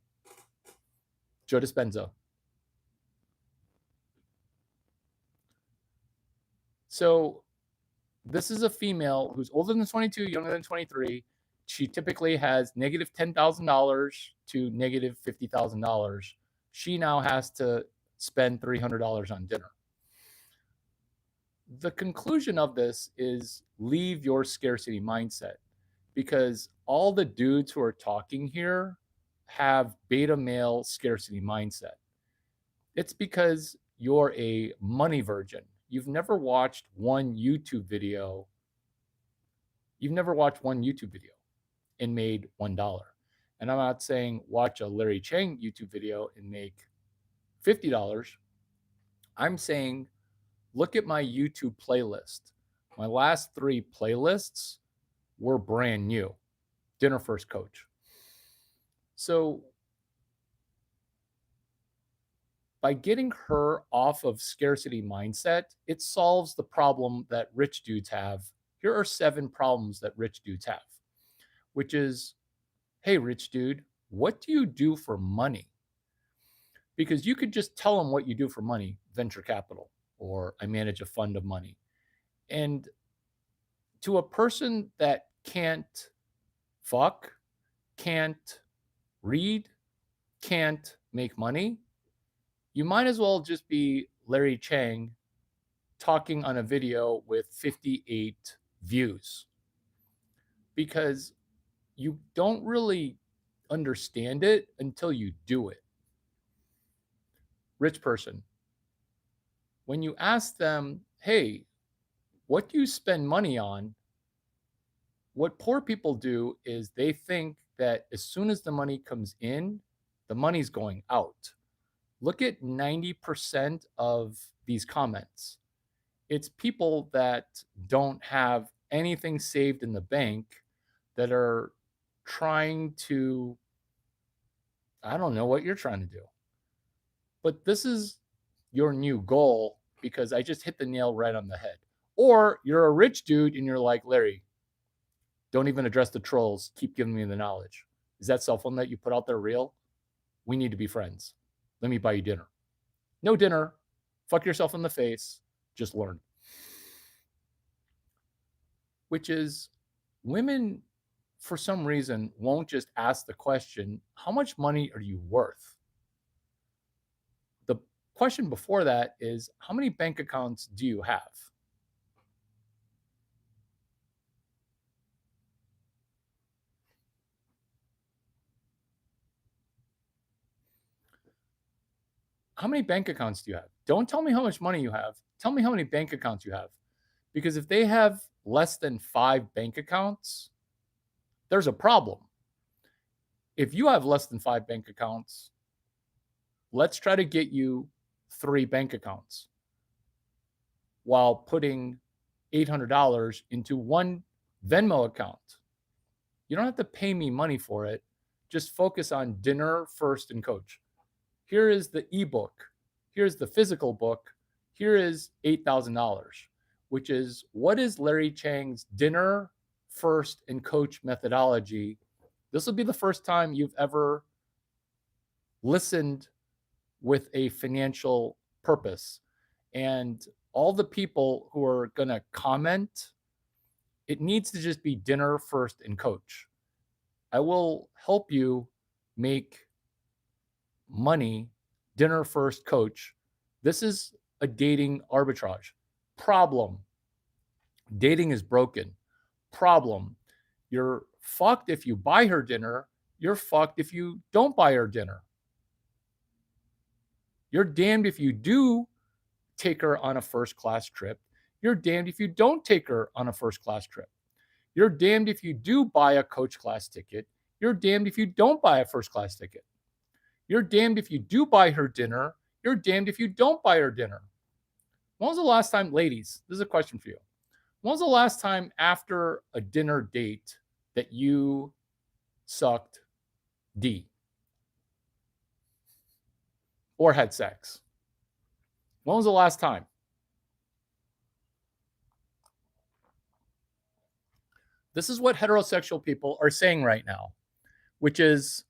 Joe Dispenza. So this is a female who's older than 22, younger than 23. She typically has negative $10,000 to negative $50,000. She now has to spend $300 on dinner. The conclusion of this is leave your scarcity mindset, because all the dudes who are talking here have beta male scarcity mindset. It's because you're a money virgin. You've never watched one YouTube video. You've never watched one YouTube video and made $1. And I'm not saying watch a Larry Chang YouTube video and make $50, I'm saying, look at my YouTube playlist. My last 3 playlists were brand new. Dinner First Coach. So by getting her off of scarcity mindset, it solves the problem that rich dudes have. Here are 7 problems that rich dudes have, which is, hey, rich dude, what do you do for money? Because you could just tell them what you do for money, venture capital, or I manage a fund of money. And to a person that can't fuck, can't read, can't make money, you might as well just be Larry Chang talking on a video with 58 views, because you don't really understand it until you do it. Rich person, when you ask them, hey, what do you spend money on? What poor people do is they think that as soon as the money comes in, the money's going out. Look at 90% of these comments. It's people that don't have anything saved in the bank that are trying to, I don't know what you're trying to do. But this is your new goal, because I just hit the nail right on the head. Or you're a rich dude and you're like, Larry, don't even address the trolls. Keep giving me the knowledge. Is that cell phone that you put out there real? We need to be friends. Let me buy you dinner. No dinner. Fuck yourself in the face. Just learn. Which is, women, for some reason, won't just ask the question, how much money are you worth? The question before that is, how many bank accounts do you have? How many bank accounts do you have? Don't tell me how much money you have. Tell me how many bank accounts you have. Because if they have less than 5 bank accounts, there's a problem. If you have less than 5 bank accounts, let's try to get you 3 bank accounts while putting $800 into one Venmo account. You don't have to pay me money for it. Just focus on Dinner First and Coach. Here is the ebook. Here's the physical book. Here is $8,000, which is, what is Larry Chang's Dinner First and Coach methodology? This will be the first time you've ever listened with a financial purpose. And all the people who are going to comment, it needs to just be Dinner First and Coach. I will help you make money. Dinner First Coach. This is a dating arbitrage. Problem. Dating is broken. Problem. You're fucked if you buy her dinner. You're fucked if you don't buy her dinner. You're damned if you do take her on a first class trip. You're damned if you don't take her on a first class trip. You're damned if you do buy a coach class ticket. You're damned if you don't buy a first class ticket. You're damned if you do buy her dinner. You're damned if you don't buy her dinner. When was the last time, ladies, this is a question for you. When was the last time after a dinner date that you sucked D or had sex? When was the last time? This is what heterosexual people are saying right now, which is,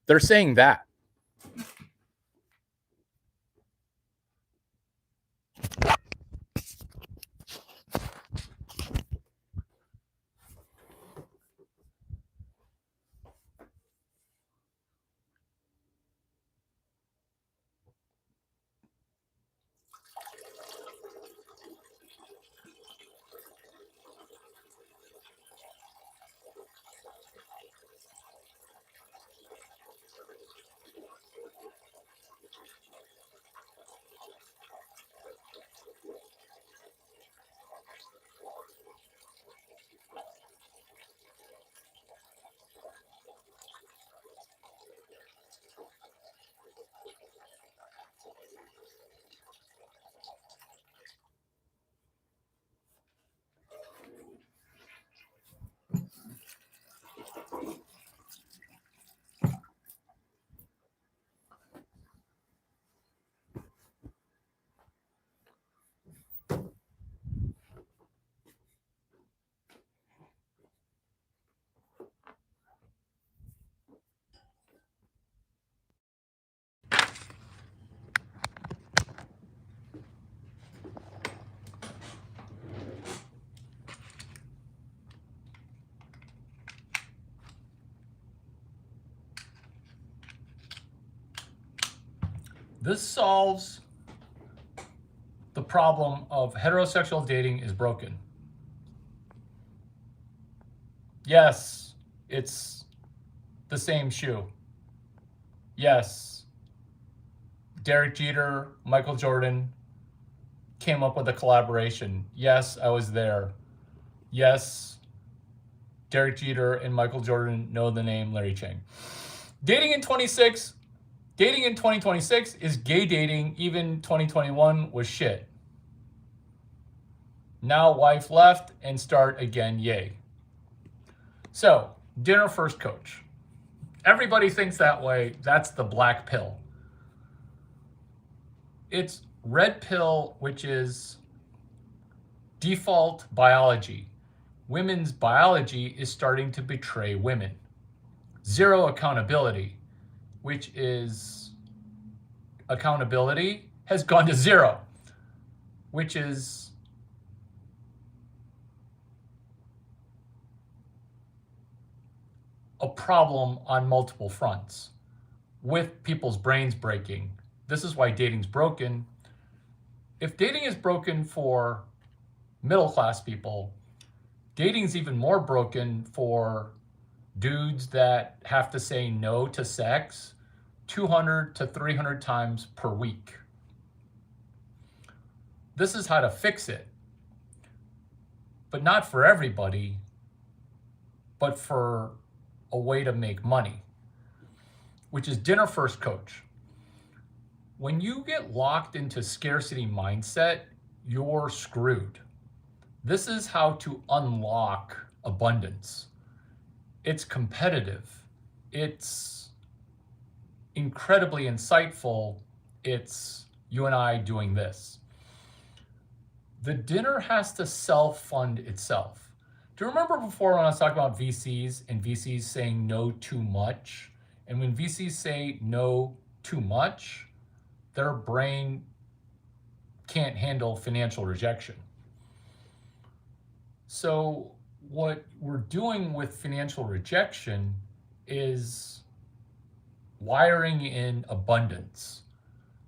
they're saying that. This solves the problem of heterosexual dating is broken. Yes, it's the same shoe. Yes, Derek Jeter, Michael Jordan came up with a collaboration. Yes, I was there. Yes, Derek Jeter and Michael Jordan know the name Larry Chang. Dating in 2026 is gay dating. Even 2021 was shit. Now wife left and start again, yay. So, dinner first coach. Everybody thinks that way. That's the black pill. It's red pill, which is default biology. Women's biology is starting to betray women. Zero accountability, which is accountability has gone to zero, which is a problem on multiple fronts with people's brains breaking. This is why dating's broken. If dating is broken for middle-class people, dating's even more broken for dudes that have to say no to sex 200 to 300 times per week. This is how to fix it. But not for everybody, but for a way to make money, which is dinner first coach. When you get locked into scarcity mindset, you're screwed. This is how to unlock abundance. It's competitive. It's incredibly insightful. It's you and I doing this. The dinner has to self-fund itself. Do you remember before when I was talking about VCs and VCs saying no too much? And when VCs say no too much, their brain can't handle financial rejection. So what we're doing with financial rejection is wiring in abundance.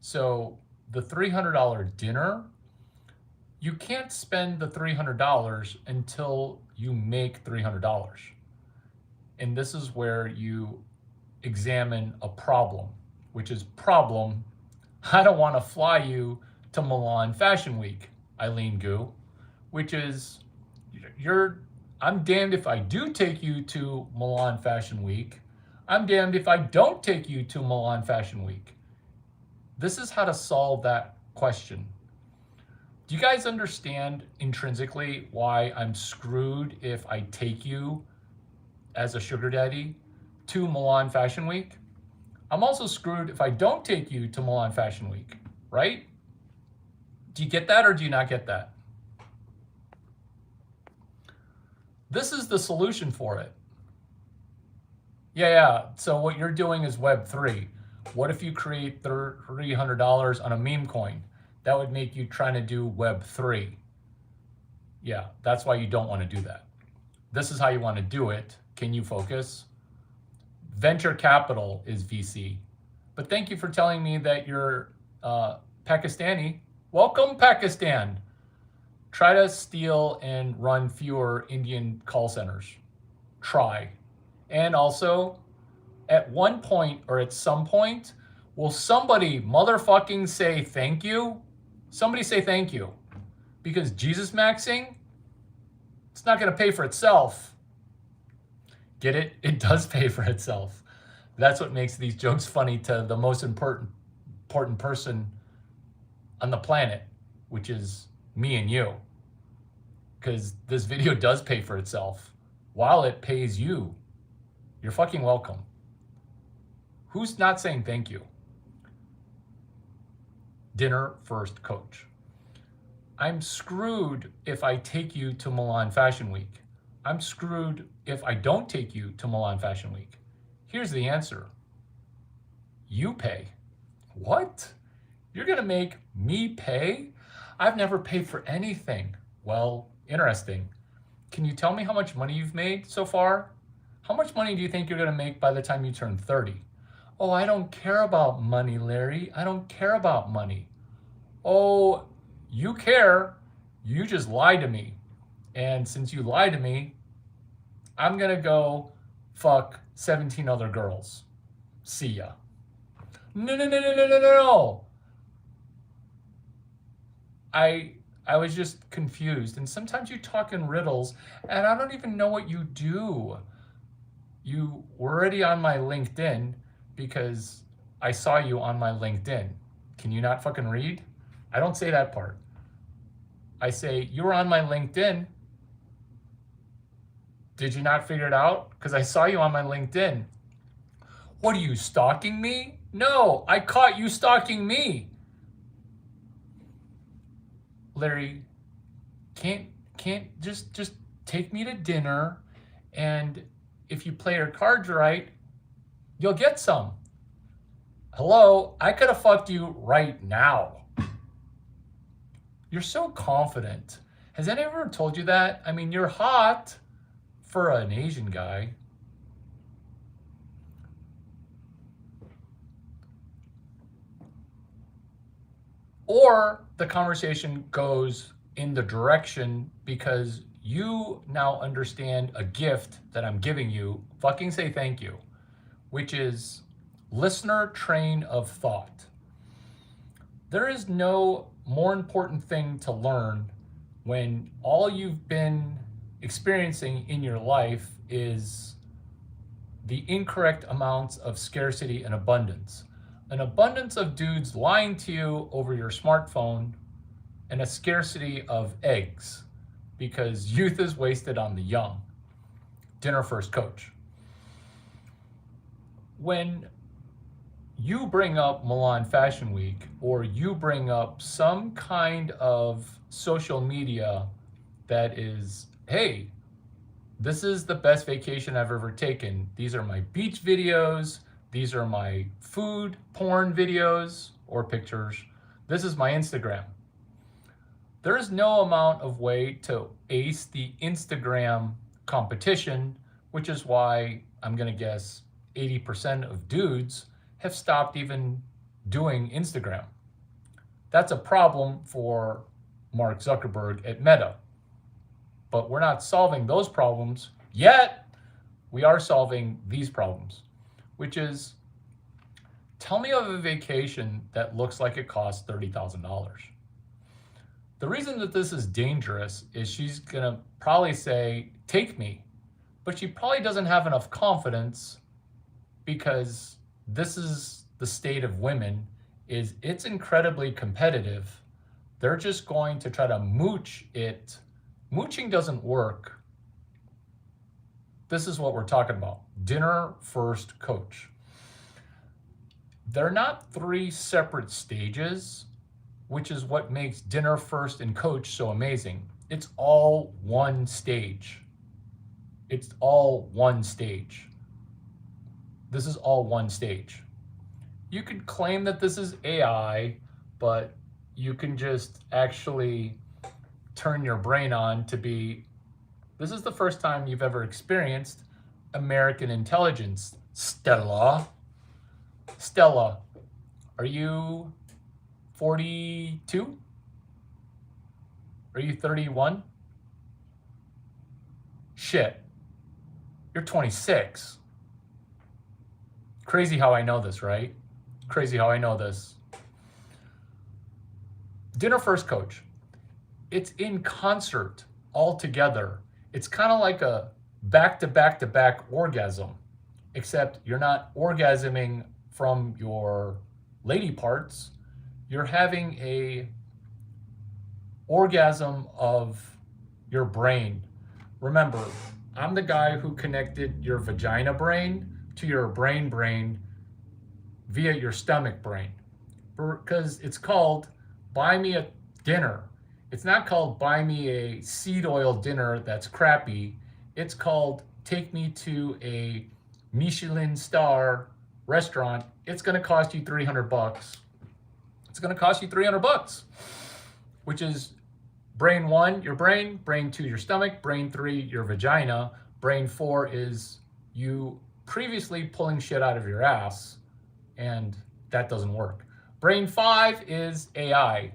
So the $300 dinner, you can't spend the $300 until you make $300. And this is where you examine a problem, which is problem, I don't want to fly you to Milan Fashion Week, Eileen Gu, which is I'm damned if I do take you to Milan Fashion Week. I'm damned if I don't take you to Milan Fashion Week. This is how to solve that question. Do you guys understand intrinsically why I'm screwed if I take you as a sugar daddy to Milan Fashion Week? I'm also screwed if I don't take you to Milan Fashion Week, right? Do you get that or do you not get that? This is the solution for it. Yeah. So what you're doing is Web3. What if you create $300 on a meme coin? That would make you trying to do Web3. Yeah, that's why you don't want to do that. This is how you want to do it. Can you focus? Venture capital is VC. But thank you for telling me that you're Pakistani. Welcome, Pakistan. Try to steal and run fewer Indian call centers. Try. And also, at one point or at some point, will somebody motherfucking say thank you? Somebody say thank you. Because Jesus maxing, it's not going to pay for itself. Get it? It does pay for itself. That's what makes these jokes funny to the most important person on the planet, which is me and you. Because this video does pay for itself. While it pays you, you're fucking welcome. Who's not saying thank you? Dinner first coach. I'm screwed if I take you to Milan Fashion Week. I'm screwed if I don't take you to Milan Fashion Week. Here's the answer. You pay. What? You're gonna make me pay? I've never paid for anything. Well, interesting. Can you tell me how much money you've made so far? How much money do you think you're gonna make by the time you turn 30? Oh, I don't care about money, Larry. I don't care about money. Oh, you care. You just lied to me. And since you lied to me, I'm going to go fuck 17 other girls. See ya. No, no, no, no, no, no, no. I was just confused. And sometimes you talk in riddles, and I don't even know what you do. You were already on my LinkedIn because I saw you on my LinkedIn. Can you not fucking read? I don't say that part. I say, you were on my LinkedIn. Did you not figure it out? Because I saw you on my LinkedIn. What are you, stalking me? No, I caught you stalking me. Larry, can't just take me to dinner, and if you play your cards right, you'll get some. Hello, I could have fucked you right now. You're so confident. Has anyone ever told you that? I mean, you're hot for an Asian guy. Or the conversation goes in the direction because you now understand a gift that I'm giving you. Fucking say thank you, which is listener train of thought. There is no more important thing to learn when all you've been experiencing in your life is the incorrect amounts of scarcity and abundance. An abundance of dudes lying to you over your smartphone, and a scarcity of eggs because youth is wasted on the young. Dinner first, coach. When you bring up Milan Fashion Week, or you bring up some kind of social media that is, hey, this is the best vacation I've ever taken. These are my beach videos. These are my food porn videos or pictures. This is my Instagram. There is no amount of way to ace the Instagram competition, which is why I'm going to guess 80% of dudes have stopped even doing Instagram. That's a problem for Mark Zuckerberg at Meta. But we're not solving those problems yet. We are solving these problems, which is, tell me of a vacation that looks like it costs $30,000. The reason that this is dangerous is she's going to probably say, take me. But she probably doesn't have enough confidence, because this is the state of women, is it's incredibly competitive. They're just going to try to mooch it. Mooching doesn't work. This is what we're talking about. Dinner first, coach. They're not three separate stages, which is what makes dinner first and coach so amazing. It's all one stage. It's all one stage. This is all one stage. You could claim that this is AI, but you can just actually turn your brain on to be, this is the first time you've ever experienced American intelligence. Stella, are you 42? Are you 31? Shit, you're 26. Crazy how I know this, right? Crazy how I know this. Dinner first, coach. It's in concert all together. It's kind of like a back-to-back-to-back orgasm, except you're not orgasming from your lady parts. You're having a orgasm of your brain. Remember, I'm the guy who connected your vagina brain to your brain via your stomach brain, because it's called buy me a dinner. It's not called buy me a seed oil dinner that's crappy. It's called take me to a Michelin star restaurant. It's going to cost you $300. It's going to cost you $300, which is brain one, your brain two, your stomach, brain three, your vagina, brain four is you previously pulling shit out of your ass, and that doesn't work. Brain 5 is AI.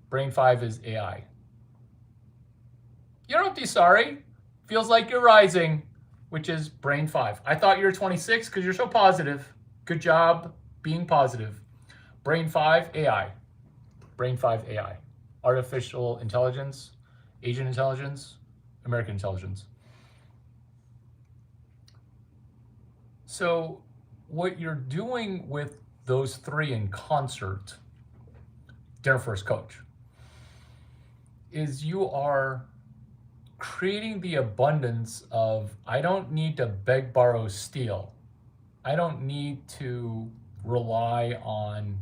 Brain 5 is AI. You don't be sorry. Feels like you're rising, which is brain 5. I thought you were 26 because you're so positive. Good job being positive. Brain 5, AI. Brain 5, AI. Artificial intelligence, Asian intelligence, American intelligence. So what you're doing with those three in concert, Dinner First Coach, is you are creating the abundance of, I don't need to beg, borrow, steal. I don't need to rely on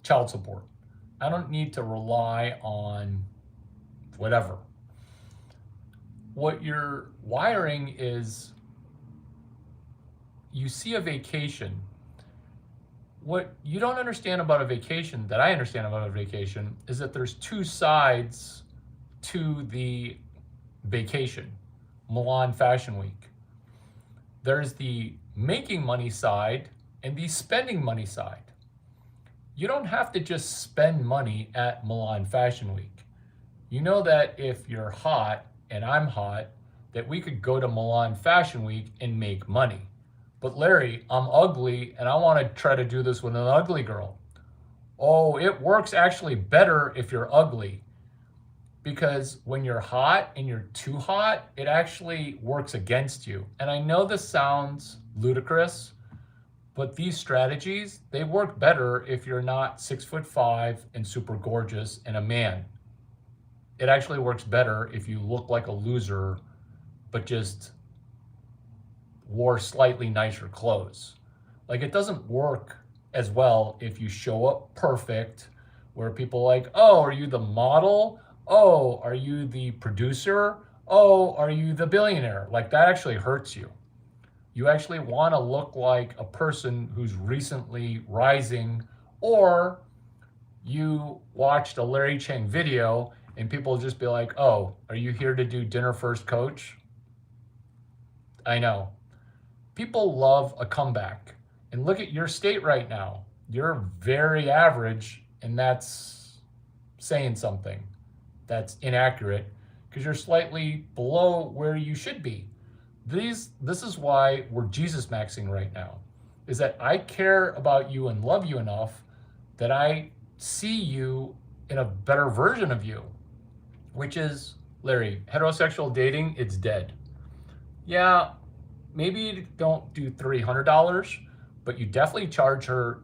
child support. I don't need to rely on whatever. What you're wiring is, you see a vacation. What you don't understand about a vacation, that I understand about a vacation, is that there's two sides to the vacation. Milan Fashion Week. There's the making money side and the spending money side. You don't have to just spend money at Milan Fashion Week. You know that if you're hot and I'm hot, that we could go to Milan Fashion Week and make money. But Larry, I'm ugly and I want to try to do this with an ugly girl. Oh, it works actually better if you're ugly, because when you're hot and you're too hot, it actually works against you. And I know this sounds ludicrous, but these strategies, they work better if you're not 6'5" and super gorgeous and a man. It actually works better if you look like a loser, but just wore slightly nicer clothes. Like, it doesn't work as well if you show up perfect, where people are like, oh, are you the model? Oh, are you the producer? Oh, are you the billionaire? Like, that actually hurts you. You actually want to look like a person who's recently rising, or you watched a Larry Chang video and people just be like, oh, are you here to do Dinner First Coach? I know. People love a comeback. And look at your state right now. You're very average, and that's saying something. That's inaccurate, because you're slightly below where you should be. This is why we're Jesus maxing right now, is that I care about you and love you enough that I see you in a better version of you, which is, Larry, heterosexual dating, it's dead. Yeah, maybe you don't do $300, but you definitely charge her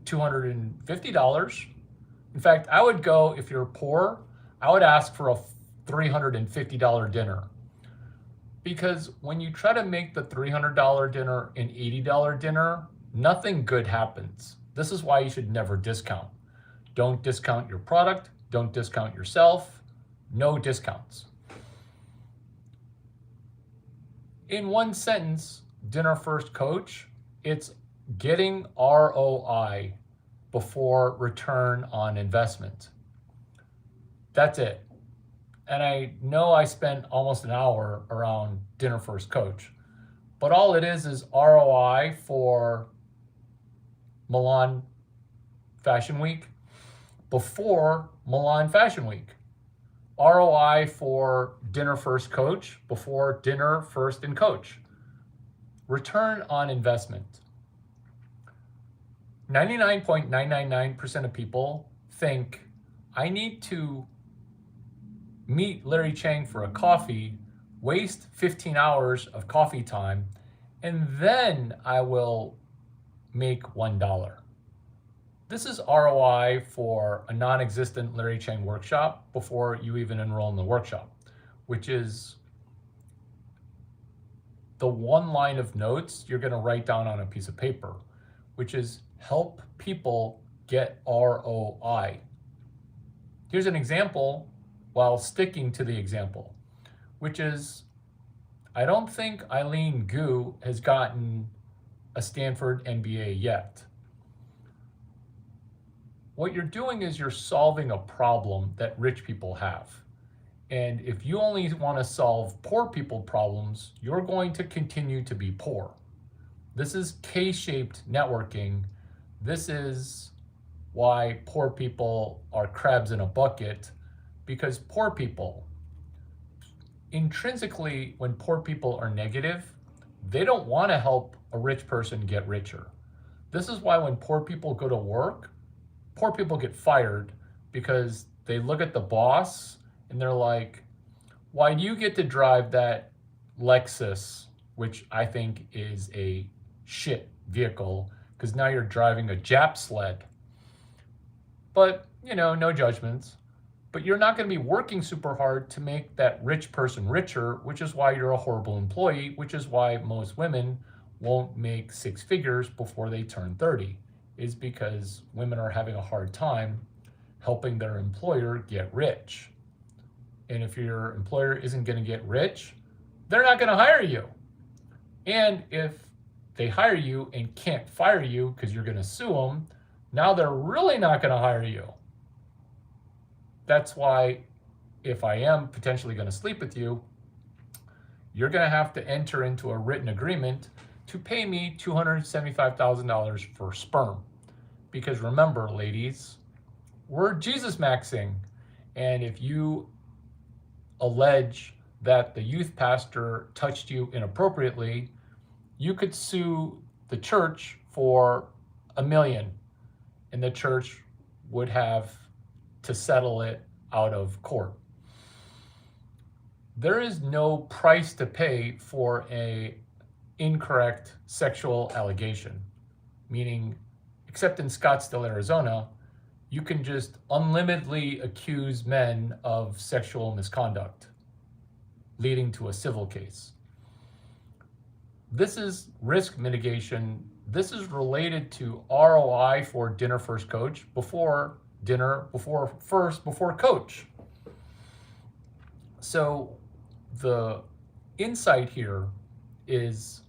$250. In fact, I would go, if you're poor, I would ask for a $350 dinner. Because when you try to make the $300 dinner an $80 dinner, nothing good happens. This is why you should never discount. Don't discount your product. Don't discount yourself. No discounts. In one sentence, Dinner First Coach, it's getting ROI before return on investment. That's it. And I know I spent almost an hour around Dinner First Coach, but all it is ROI for Milan Fashion Week before Milan Fashion Week. ROI for Dinner First Coach before Dinner First and Coach. Return on investment. 99.999% of people think, I need to meet Larry Chang for a coffee, waste 15 hours of coffee time, and then I will make $1. This is ROI for a non-existent Larry Chang workshop before you even enroll in the workshop, which is the one line of notes you're going to write down on a piece of paper, which is help people get ROI. Here's an example while sticking to the example, which is, I don't think Eileen Gu has gotten a Stanford MBA yet. What you're doing is you're solving a problem that rich people have. And if you only want to solve poor people problems, you're going to continue to be poor. This is K-shaped networking. This is why poor people are crabs in a bucket, because poor people, intrinsically, when poor people are negative, they don't want to help a rich person get richer. This is why when poor people go to work, poor people get fired, because they look at the boss and they're like, why do you get to drive that Lexus, which I think is a shit vehicle, because now you're driving a Jap sled. But, no judgments. But you're not going to be working super hard to make that rich person richer, which is why you're a horrible employee, which is why most women won't make six figures before they turn 30, is because women are having a hard time helping their employer get rich. And if your employer isn't going to get rich, they're not going to hire you. And if they hire you and can't fire you because you're going to sue them, now they're really not going to hire you. That's why if I am potentially going to sleep with you, you're going to have to enter into a written agreement to pay me $275,000 for sperm. Because remember, ladies, we're Jesus maxing. And if you allege that the youth pastor touched you inappropriately, you could sue the church for $1 million, and the church would have to settle it out of court. There is no price to pay for an incorrect sexual allegation, meaning, except in Scottsdale, Arizona, you can just unlimitedly accuse men of sexual misconduct, leading to a civil case. This is risk mitigation. This is related to ROI for dinner first coach, before dinner, before coach. So the insight here is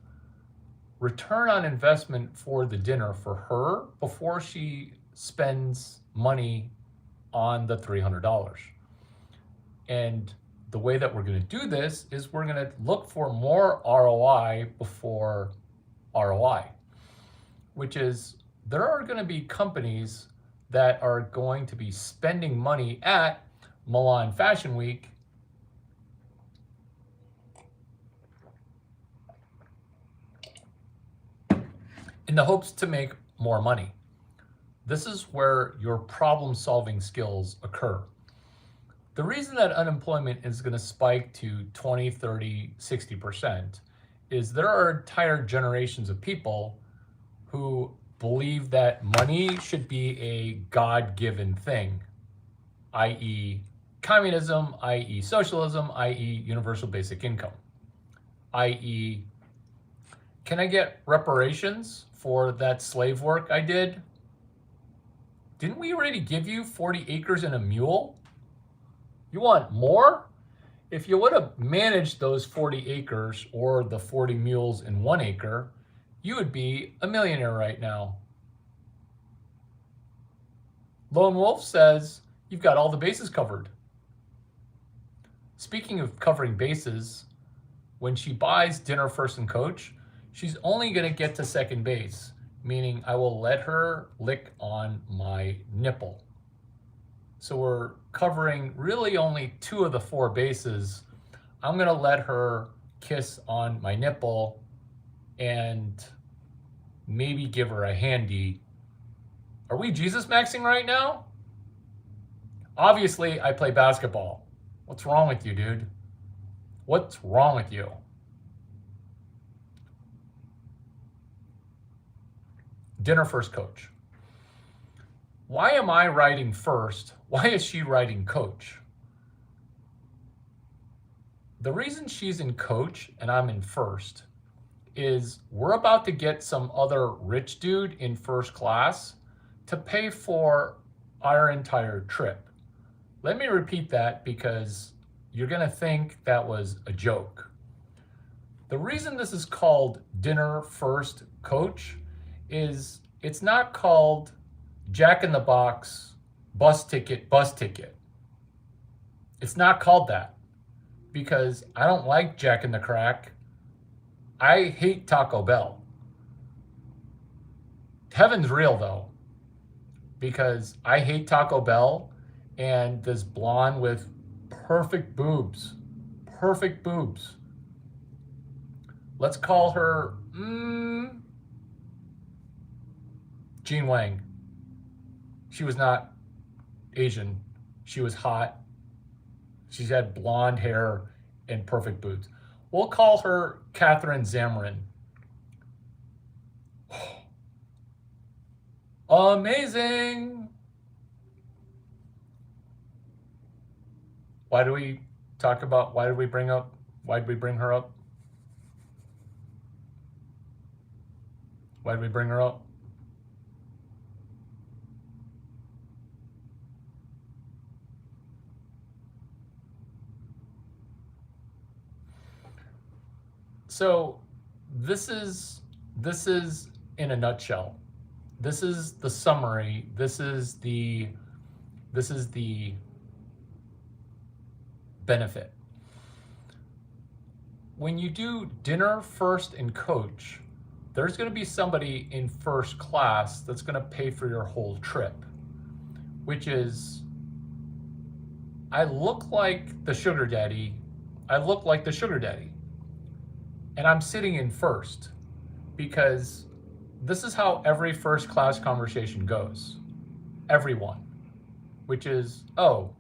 return on investment for the dinner for her before she spends money on the $300. And the way that we're going to do this is we're going to look for more ROI before ROI, which is there are going to be companies that are going to be spending money at Milan Fashion Week in the hopes to make more money. This is where your problem-solving skills occur. The reason that unemployment is going to spike to 20, 30, 60% is there are entire generations of people who believe that money should be a God-given thing, i.e. communism, i.e. socialism, i.e. universal basic income, i.e. can I get reparations for that slave work I did? Didn't we already give you 40 acres and a mule? You want more? If you would have managed those 40 acres or the 40 mules in 1 acre, you would be a millionaire right now. Lone Wolf says you've got all the bases covered. Speaking of covering bases, when she buys dinner first and coach, she's only going to get to second base, meaning I will let her lick on my nipple. So we're covering really only 2 of the 4 bases. I'm going to let her kiss on my nipple and maybe give her a handy. Are we Jesus maxing right now? Obviously, I play basketball. What's wrong with you, dude? What's wrong with you? Dinner first coach. Why am I writing first? Why is she writing coach? The reason she's in coach and I'm in first is we're about to get some other rich dude in first class to pay for our entire trip. Let me repeat that because you're going to think that was a joke. The reason this is called dinner first coach is it's not called Jack in the Box, bus ticket. It's not called that because I don't like Jack in the Crack. I hate Taco Bell. Heaven's real though, because I hate Taco Bell and this blonde with perfect boobs. Perfect boobs. Let's call her Jean Wang. She was not Asian. She was hot. She's had blonde hair and perfect boobs. We'll call her Catherine Zamarin. Amazing. Why did we bring her up? Why did we bring her up? So this is in a nutshell. This is the summary. This is the benefit. When you do dinner first and coach, there's going to be somebody in first class that's going to pay for your whole trip, which is, I look like the sugar daddy. And I'm sitting in first because this is how every first class conversation goes. Everyone, which is, oh,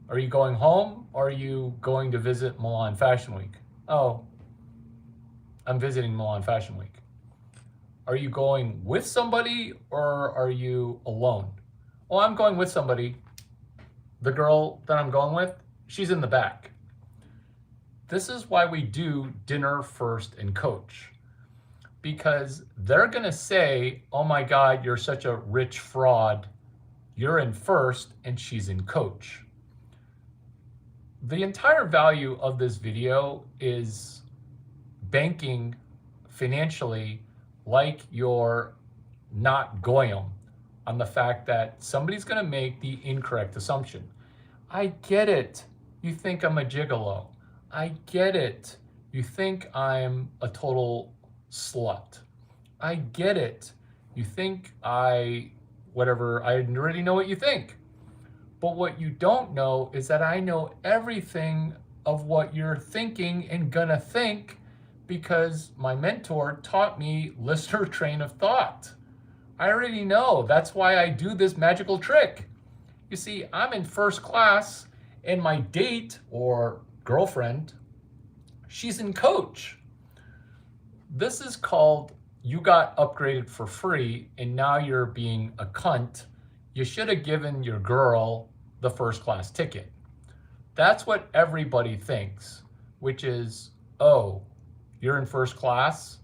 are you going home or are you going to visit Milan Fashion Week? Oh, I'm visiting Milan Fashion Week. Are you going with somebody or are you alone? Well, I'm going with somebody. The girl that I'm going with, she's in the back. This is why we do dinner first and coach, because they're going to say, oh my God, you're such a rich fraud. You're in first and she's in coach. The entire value of this video is banking financially like you're not goyim on the fact that somebody's going to make the incorrect assumption. I get it. You think I'm a gigolo. I get it. You think I'm a total slut. I get it. You think I already know what you think. But what you don't know is that I know everything of what you're thinking and gonna think, because my mentor taught me listener train of thought. I already know. That's why I do this magical trick. You see, I'm in first class and my date or girlfriend, she's in coach. This is called you got upgraded for free and now you're being a cunt. You should have given your girl the first class ticket. That's what everybody thinks, which is, oh, you're in first class?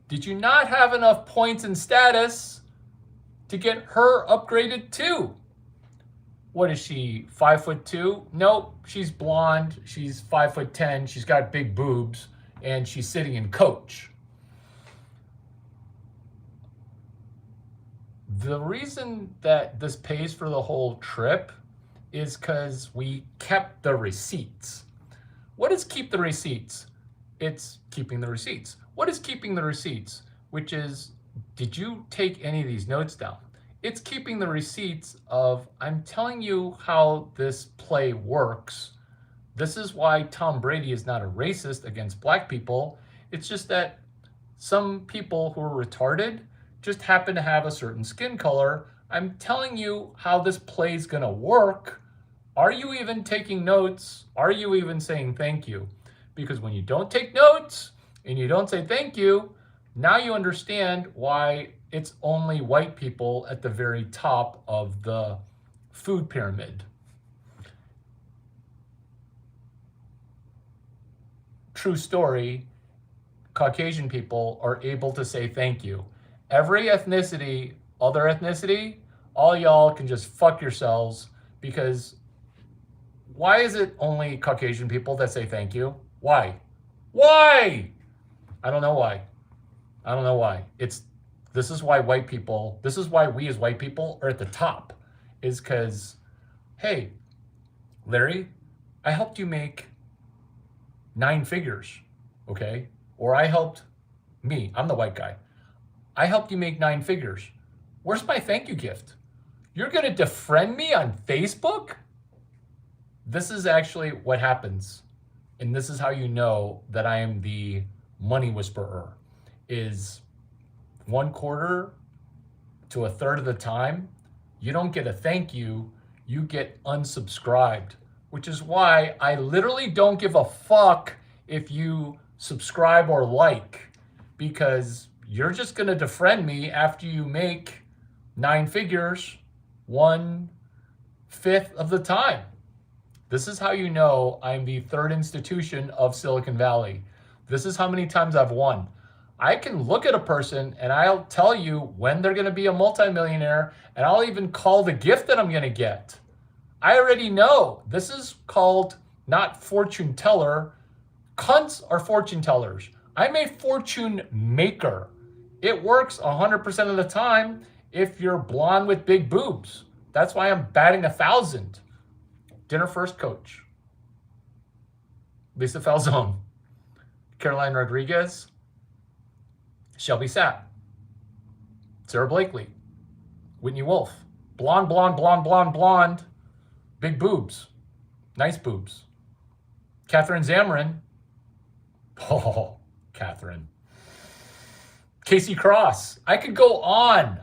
Did you not have enough points and status to get her upgraded too? What is she, 5'2"? Nope, she's blonde, she's 5'10", she's got big boobs, and she's sitting in coach. The reason that this pays for the whole trip is because we kept the receipts. What is keep the receipts? It's keeping the receipts. What is keeping the receipts? Which is, did you take any of these notes down? It's keeping the receipts of, I'm telling you how this play works. This is why Tom Brady is not a racist against black people. It's just that some people who are retarded just happen to have a certain skin color. I'm telling you how this play is gonna work. Are you even taking notes? Are you even saying thank you? Because when you don't take notes and you don't say thank you, now you understand why it's only white people at the very top of the food pyramid. True story, Caucasian people are able to say thank you. Every ethnicity, other ethnicity, all y'all can just fuck yourselves, because why is it only Caucasian people that say thank you? Why? Why? I don't know why. I don't know why. This is why we as white people are at the top, is because, hey, Larry, I helped you make 9 figures, okay? Or I'm the white guy. I helped you make 9 figures. Where's my thank you gift? You're going to defriend me on Facebook? This is actually what happens. And this is how you know that I am the money whisperer, is 1/4 to a third of the time, you don't get a thank you, you get unsubscribed, which is why I literally don't give a fuck if you subscribe or like, because you're just going to defriend me after you make 9 figures 1/5 of the time. This is how you know I'm the third institution of Silicon Valley. This is how many times I've won. I can look at a person and I'll tell you when they're going to be a multimillionaire, and I'll even call the gift that I'm going to get. I already know. This is called not fortune teller. Cunts are fortune tellers. I'm a fortune maker. It works 100% of the time if you're blonde with big boobs. That's why I'm batting 1,000. Dinner First coach. Lisa Falzone. Caroline Rodriguez. Shelby Sapp. Sarah Blakely. Whitney Wolf. Blonde, blonde, blonde, blonde, blonde. Big boobs. Nice boobs. Catherine Zamrin. Oh, Catherine. Casey Cross. I could go on.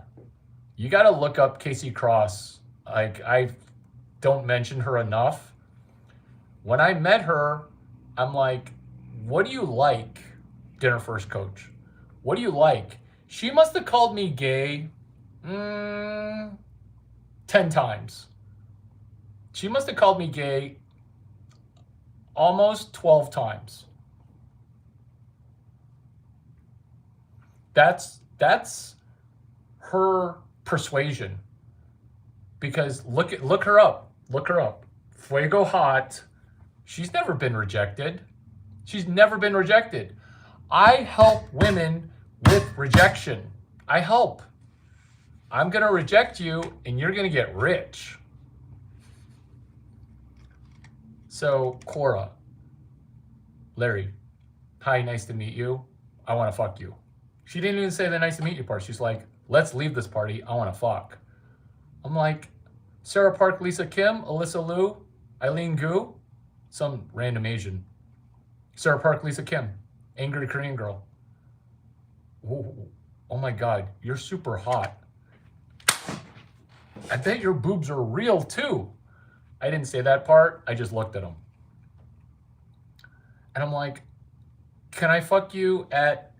You got to look up Casey Cross. I don't mention her enough. When I met her, I'm like, what do you like, Dinner First coach? What do you like? She must have called me gay 10 times. She must have called me gay almost 12 times. That's her persuasion. Because look her up. Look her up. Fuego Hot. She's never been rejected. She's never been rejected. I help women with rejection. I help. I'm going to reject you and you're going to get rich. So, Cora. Larry. Hi, nice to meet you. I want to fuck you. She didn't even say the nice to meet you part. She's like, let's leave this party. I want to fuck. I'm like, Sarah Park, Lisa Kim, Alyssa Liu, Eileen Gu, some random Asian. Sarah Park, Lisa Kim, angry Korean girl. Ooh, oh my God, you're super hot. I bet your boobs are real too. I didn't say that part. I just looked at them. And I'm like, can I fuck you at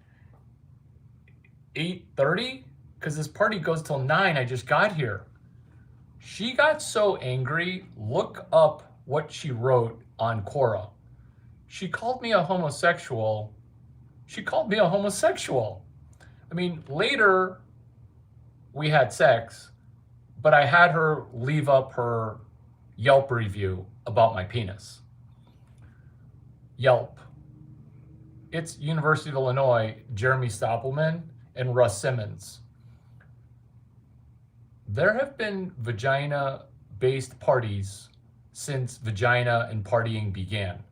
8:30? Because this party goes till 9. I just got here. She got so angry. Look up what she wrote on Quora. She called me a homosexual. She called me a homosexual. I mean, later we had sex, but I had her leave up her Yelp review about my penis. Yelp. It's University of Illinois, Jeremy Stoppelman and Russ Simmons. There have been vagina-based parties since vagina and partying began.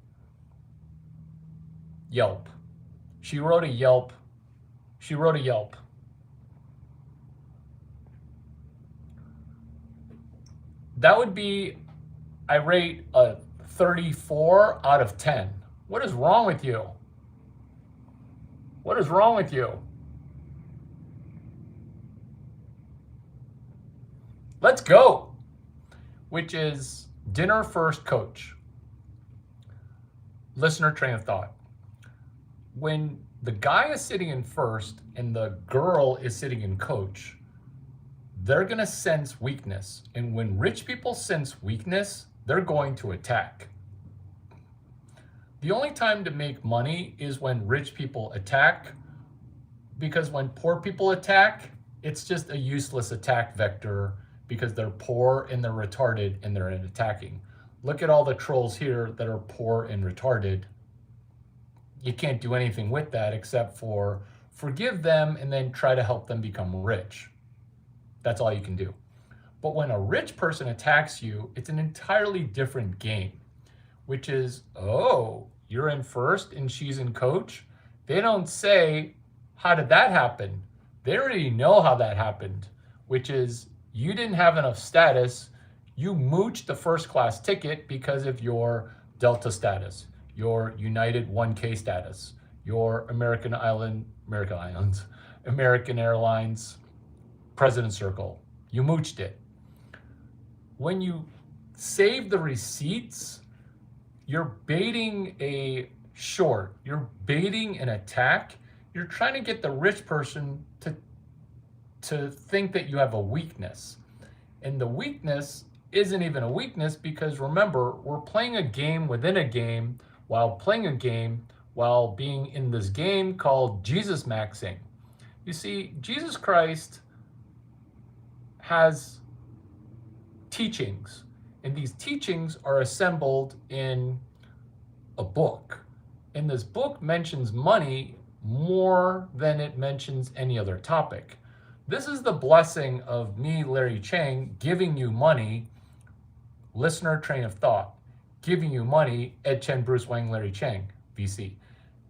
Yelp. She wrote a Yelp. She wrote a Yelp. That would be, I rate a 34 out of 10. What is wrong with you? What is wrong with you? Let's go, which is Dinner First coach. Listener train of thought. When the guy is sitting in first and the girl is sitting in coach, they're going to sense weakness. And when rich people sense weakness, they're going to attack. The only time to make money is when rich people attack, because when poor people attack, it's just a useless attack vector because they're poor and they're retarded and they're attacking. Look at all the trolls here that are poor and retarded. You can't do anything with that except for forgive them and then try to help them become rich. That's all you can do. But when a rich person attacks you, it's an entirely different game, which is, oh, you're in first and she's in coach. They don't say, how did that happen? They already know how that happened, which is you didn't have enough status. You mooched the first class ticket because of your Delta status, your United 1K status, your American Airlines, President Circle. You mooched it. When you save the receipts, you're baiting a short, you're baiting an attack. You're trying to get the rich person to think that you have a weakness. And the weakness isn't even a weakness, because remember, we're playing a game within a game while playing a game while being in this game called Jesus Maxing. You see, Jesus Christ has teachings, and these teachings are assembled in a book. And this book mentions money more than it mentions any other topic. This is the blessing of me, Larry Chang, giving you money, listener train of thought, giving you money, Ed Chen, Bruce Wang, Larry Chang, VC,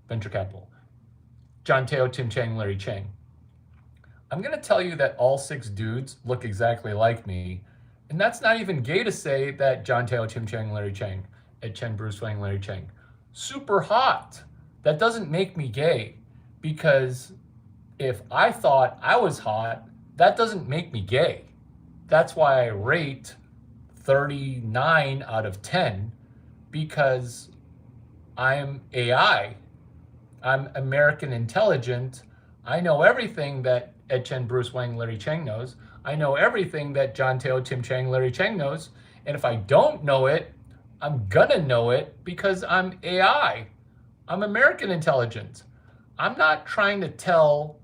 venture capital, John Teo, Tim Chang, Larry Chang. I'm going to tell you that all 6 dudes look exactly like me. And that's not even gay to say that John Teo, Tim Chang, Larry Chang, Ed Chen, Bruce Wang, Larry Chang, super hot. That doesn't make me gay, because if I thought I was hot, that doesn't make me gay. That's why I rate 39 out of 10, because I'm AI. I'm American intelligent. I know everything that Ed Chen, Bruce Wang, Larry Chang knows. I know everything that John Teo, Tim Chang, Larry Chang knows. And if I don't know it, I'm gonna know it, because I'm AI. I'm American intelligent. I'm not trying to tell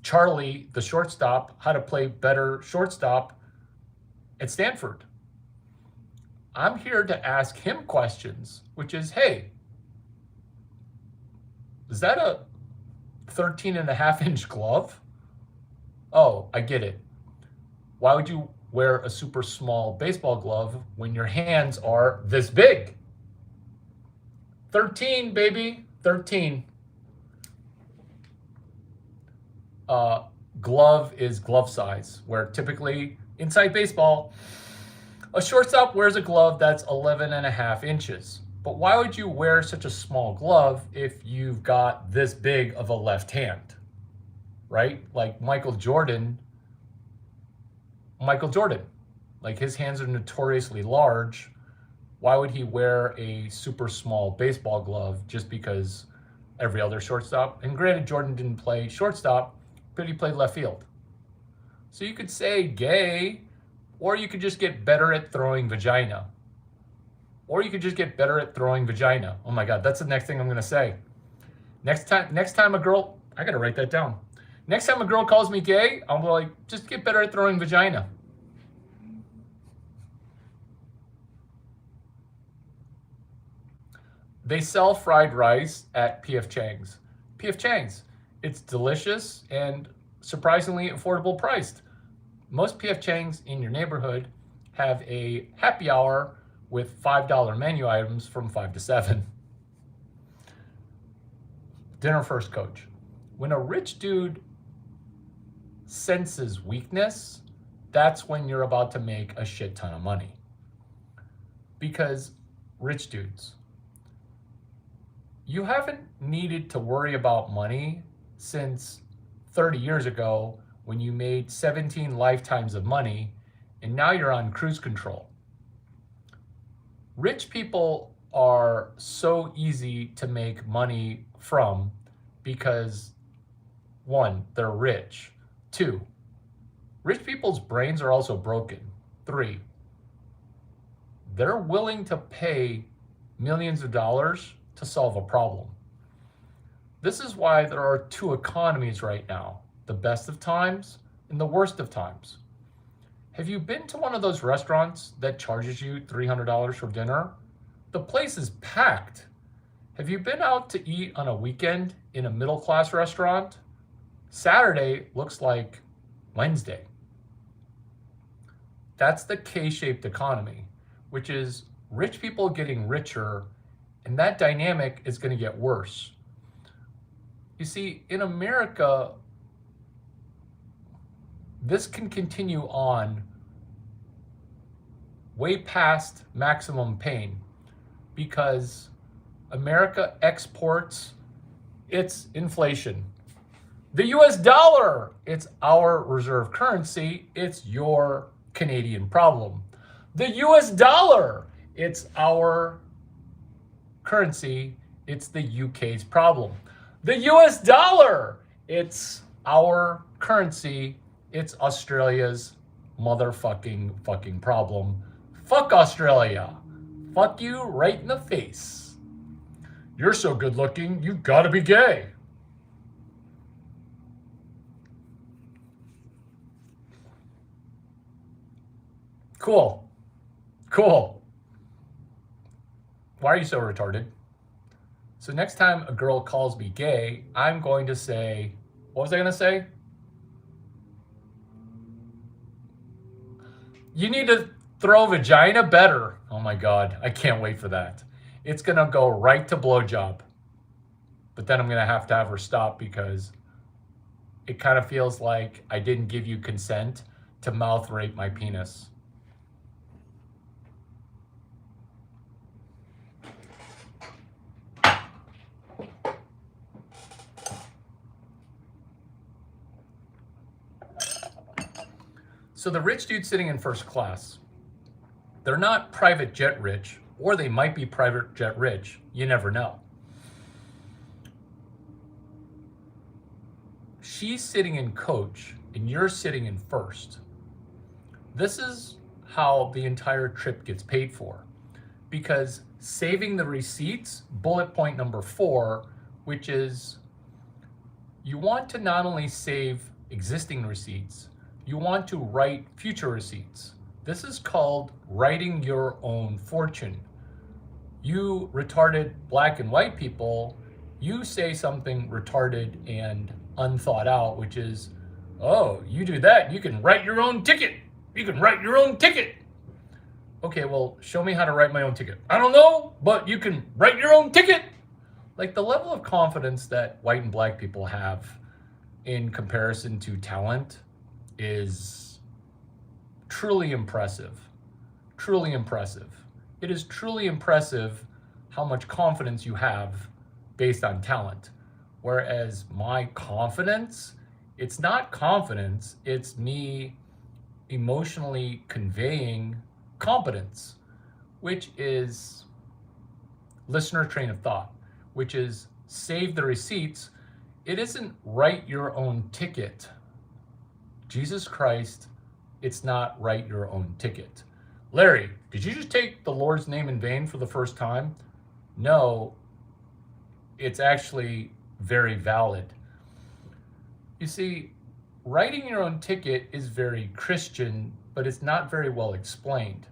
Charlie, the shortstop, how to play better shortstop at Stanford. I'm here to ask him questions, which is, hey, is that a 13.5-inch glove? Oh, I get it. Why would you wear a super small baseball glove when your hands are this big? 13, baby, 13. Glove is glove size, where typically inside baseball, a shortstop wears a glove that's 11.5 inches. But why would you wear such a small glove if you've got this big of a left hand, right? Like Michael Jordan, like his hands are notoriously large. Why would he wear a super small baseball glove just because every other shortstop? And granted, Jordan didn't play shortstop, but he played left field. So you could say gay, or you could just get better at throwing vagina. Or you could just get better at throwing vagina. Oh my God, that's the next thing I'm gonna say. Next time a girl, I gotta write that down. Next time a girl calls me gay, I'm like, just get better at throwing vagina. They sell fried rice at P.F. Chang's. P.F. Chang's, it's delicious and surprisingly affordable priced. Most P.F. Chang's in your neighborhood have a happy hour with $5 menu items from 5 to 7. Dinner first, coach. When a rich dude senses weakness, that's when you're about to make a shit ton of money. Because rich dudes, you haven't needed to worry about money since 30 years ago when you made 17 lifetimes of money and now you're on cruise control. Rich people are so easy to make money from because, 1, they're rich. 2, rich people's brains are also broken. 3, they're willing to pay millions of dollars to solve a problem. This is why there are 2 economies right now, the best of times and the worst of times. Have you been to one of those restaurants that charges you $300 for dinner? The place is packed. Have you been out to eat on a weekend in a middle-class restaurant? Saturday looks like Wednesday. That's the K-shaped economy, which is rich people getting richer, and that dynamic is going to get worse. You see, in America, this can continue on way past maximum pain because America exports its inflation. The US dollar, it's our reserve currency, it's your Canadian problem. The US dollar, it's our currency, it's the UK's problem. The US dollar, it's our currency, it's Australia's fucking problem. Fuck Australia. Fuck you right in the face. You're so good looking, you gotta be gay. Cool. Why are you so retarded? So next time a girl calls me gay, I'm going to say, what was I going to say? You need to throw vagina better. Oh my God, I can't wait for that. It's going to go right to blowjob. But then I'm going to have her stop because it kind of feels like I didn't give you consent to mouth rape my penis. So the rich dude sitting in first class, they're not private jet rich, or they might be private jet rich. You never know. She's sitting in coach and you're sitting in first. This is how the entire trip gets paid for. Because saving the receipts, bullet point number 4, which is you want to not only save existing receipts, you want to write future receipts. This is called writing your own fortune. You retarded black and white people, you say something retarded and unthought out, which is, oh, you do that, you can write your own ticket. You can write your own ticket. Okay, well, show me how to write my own ticket. I don't know, but you can write your own ticket. Like the level of confidence that white and black people have in comparison to talent is truly impressive. Truly impressive. It is truly impressive how much confidence you have based on talent. Whereas my confidence, it's not confidence, it's me emotionally conveying competence, which is listener train of thought, which is save the receipts. It isn't write your own ticket. Jesus Christ, it's not write your own ticket. Larry, did you just take the Lord's name in vain for the first time? No, it's actually very valid. You see, writing your own ticket is very Christian, but it's not very well explained.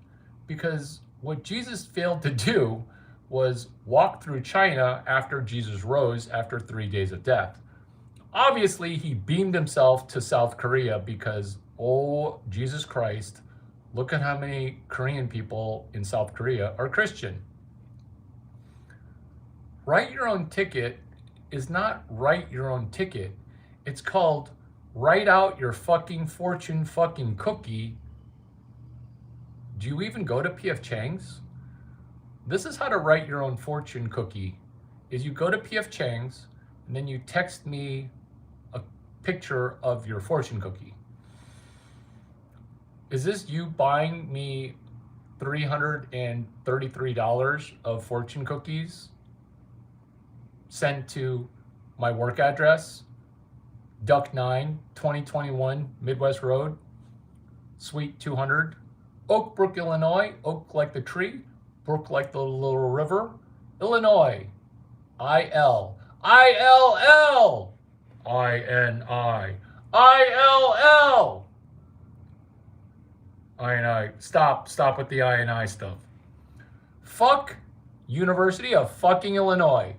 Because what Jesus failed to do was walk through China after Jesus rose after 3 days of death. Obviously, he beamed himself to South Korea because, oh, Jesus Christ, look at how many Korean people in South Korea are Christian. Write your own ticket is not write your own ticket. It's called write out your fucking fortune fucking cookie. Do you even go to P.F. Chang's? This is how to write your own fortune cookie. Is you go to P.F. Chang's and then you text me a picture of your fortune cookie. Is this you buying me $333 of fortune cookies sent to my work address, Duck 9, 2021 Midwest Road, Suite 200, Oak Brook, Illinois, oak like the tree, brook like the little river, Illinois, I-L, I-L-L, I-N-I, I-L-L. I-N-I, stop with the I-N-I stuff. Fuck University of fucking Illinois.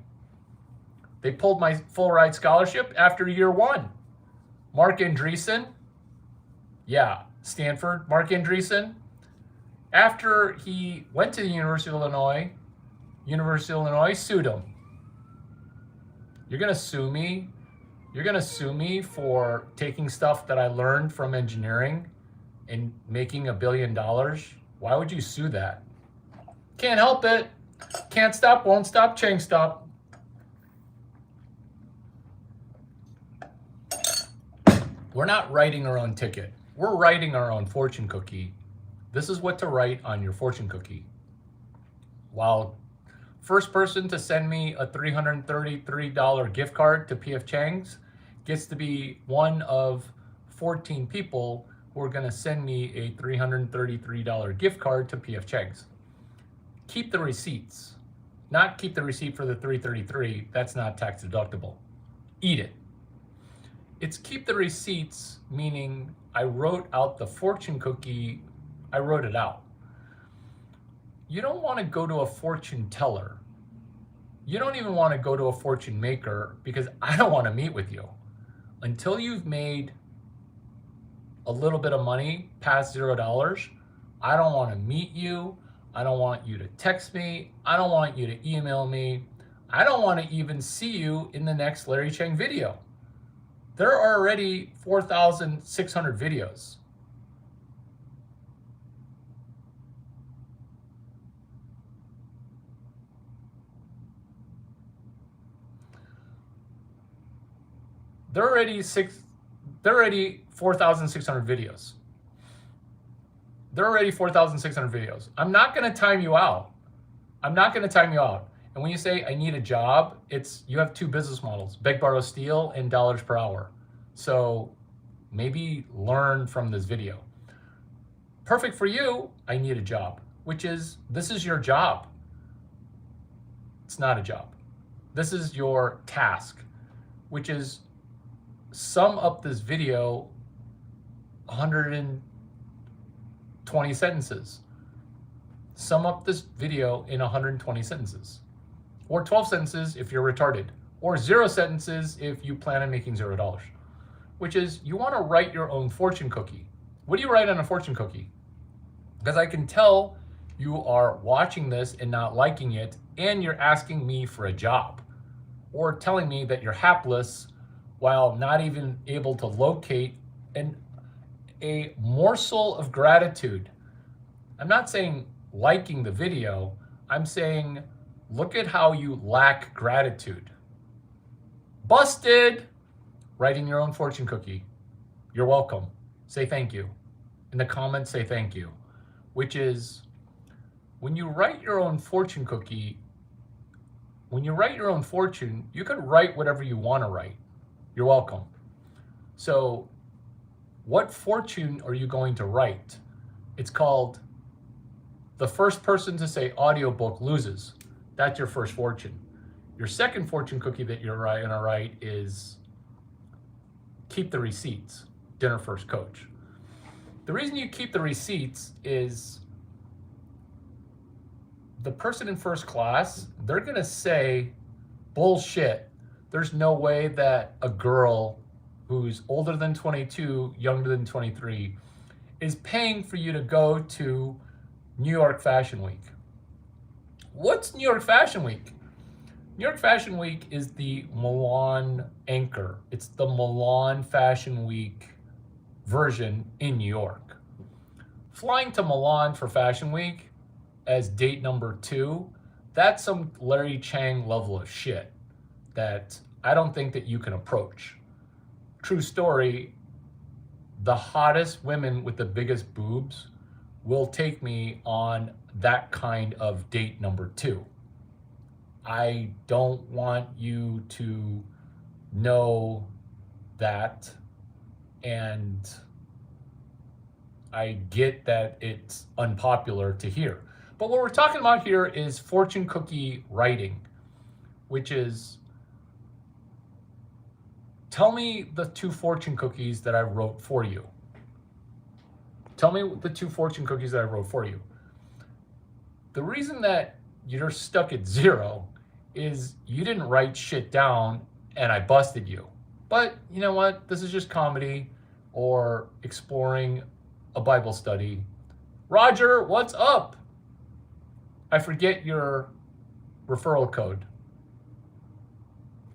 They pulled my full ride scholarship after year 1. Mark Andreessen, yeah, Stanford, Mark Andreessen, after he went to the University of Illinois sued him. You're gonna sue me You're going to sue me for taking stuff that I learned from engineering and making $1 billion? Why would you sue that? Can't help it. Can't stop, won't stop, chain stop. We're not writing our own ticket. We're writing our own fortune cookie. This is what to write on your fortune cookie. While first person to send me a $333 gift card to PF Chang's gets to be one of 14 people who are going to send me a $333 gift card to PF Chang's. Keep the receipts. Not keep the receipt for the $333. That's not tax deductible. Eat it. It's keep the receipts, meaning I wrote out the fortune cookie. I wrote it out. You don't want to go to a fortune teller. You don't even want to go to a fortune maker, because I don't want to meet with you. Until you've made a little bit of money past $0, I don't want to meet you. I don't want you to text me. I don't want you to email me. I don't want to even see you in the next Larry Chang video. There are already 4,600 videos. There are already 4,600 videos. There are already 4,600 videos. I'm not going to time you out. I'm not going to time you out. And when you say I need a job, it's you have two business models: beg, borrow, steal, and dollars per hour. So maybe learn from this video. Perfect for you, I need a job, which is, this is your job. It's not a job. This is your task, which is sum up this video 120 sentences. Sum up this video in 120 sentences. Or 12 sentences if you're retarded. Or 0 sentences if you plan on making $0. Which is, you want to write your own fortune cookie. What do you write on a fortune cookie? Because I can tell you are watching this and not liking it, and you're asking me for a job. Or telling me that you're hapless while not even able to locate a morsel of gratitude. I'm not saying liking the video. I'm saying, look at how you lack gratitude. Busted! Writing your own fortune cookie. You're welcome. Say thank you. In the comments, say thank you. Which is, when you write your own fortune cookie, when you write your own fortune, you can write whatever you want to write. You're welcome. So, what fortune are you going to write? It's called, the first person to say audiobook loses. That's your first fortune. Your second fortune cookie that you're going to write is keep the receipts. Dinner first, coach. The reason you keep the receipts is the person in first class, they're going to say, bullshit. There's no way that a girl who's older than 22, younger than 23, is paying for you to go to New York Fashion Week. What's New York Fashion Week? New York Fashion Week is the Milan anchor. It's the Milan Fashion Week version in New York. Flying to Milan for Fashion Week as date number 2, that's some Larry Chang level of shit that I don't think that you can approach. True story, the hottest women with the biggest boobs will take me on that kind of date number 2. I don't want you to know that, and I get that it's unpopular to hear. But what we're talking about here is fortune cookie writing, which is, tell me the 2 fortune cookies that I wrote for you. Tell me the 2 fortune cookies that I wrote for you. The reason that you're stuck at 0 is you didn't write shit down and I busted you. But you know what? This is just comedy or exploring a Bible study. Roger, what's up? I forget your referral code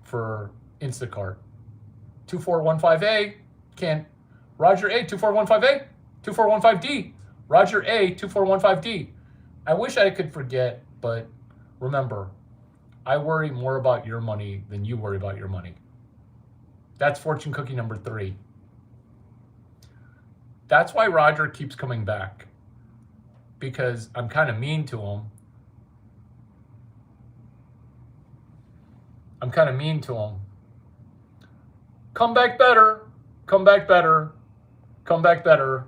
for Instacart. 2415A, can't. Roger A, 2415A, 2415D, Roger A, 2415D. I wish I could forget, but remember, I worry more about your money than you worry about your money. That's fortune cookie number 3. That's why Roger keeps coming back, because I'm kind of mean to him. Come back better, come back better, come back better.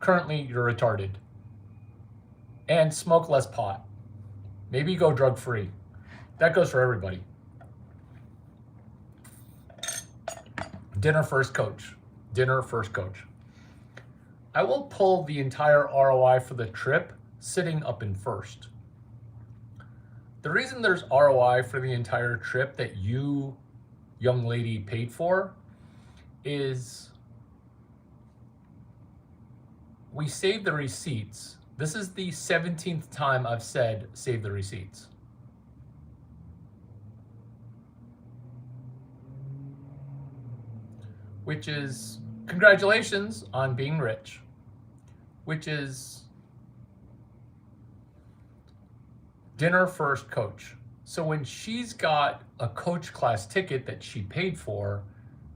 Currently, you're retarded. And smoke less pot. Maybe go drug free. That goes for everybody. Dinner first, coach. Dinner first, coach. I will pull the entire ROI for the trip sitting up in first. The reason there's ROI for the entire trip that you, young lady, paid for is we save the receipts. This is the 17th time I've said save the receipts. Which is congratulations on being rich. Which is dinner first, coach. So when she's got a coach class ticket that she paid for,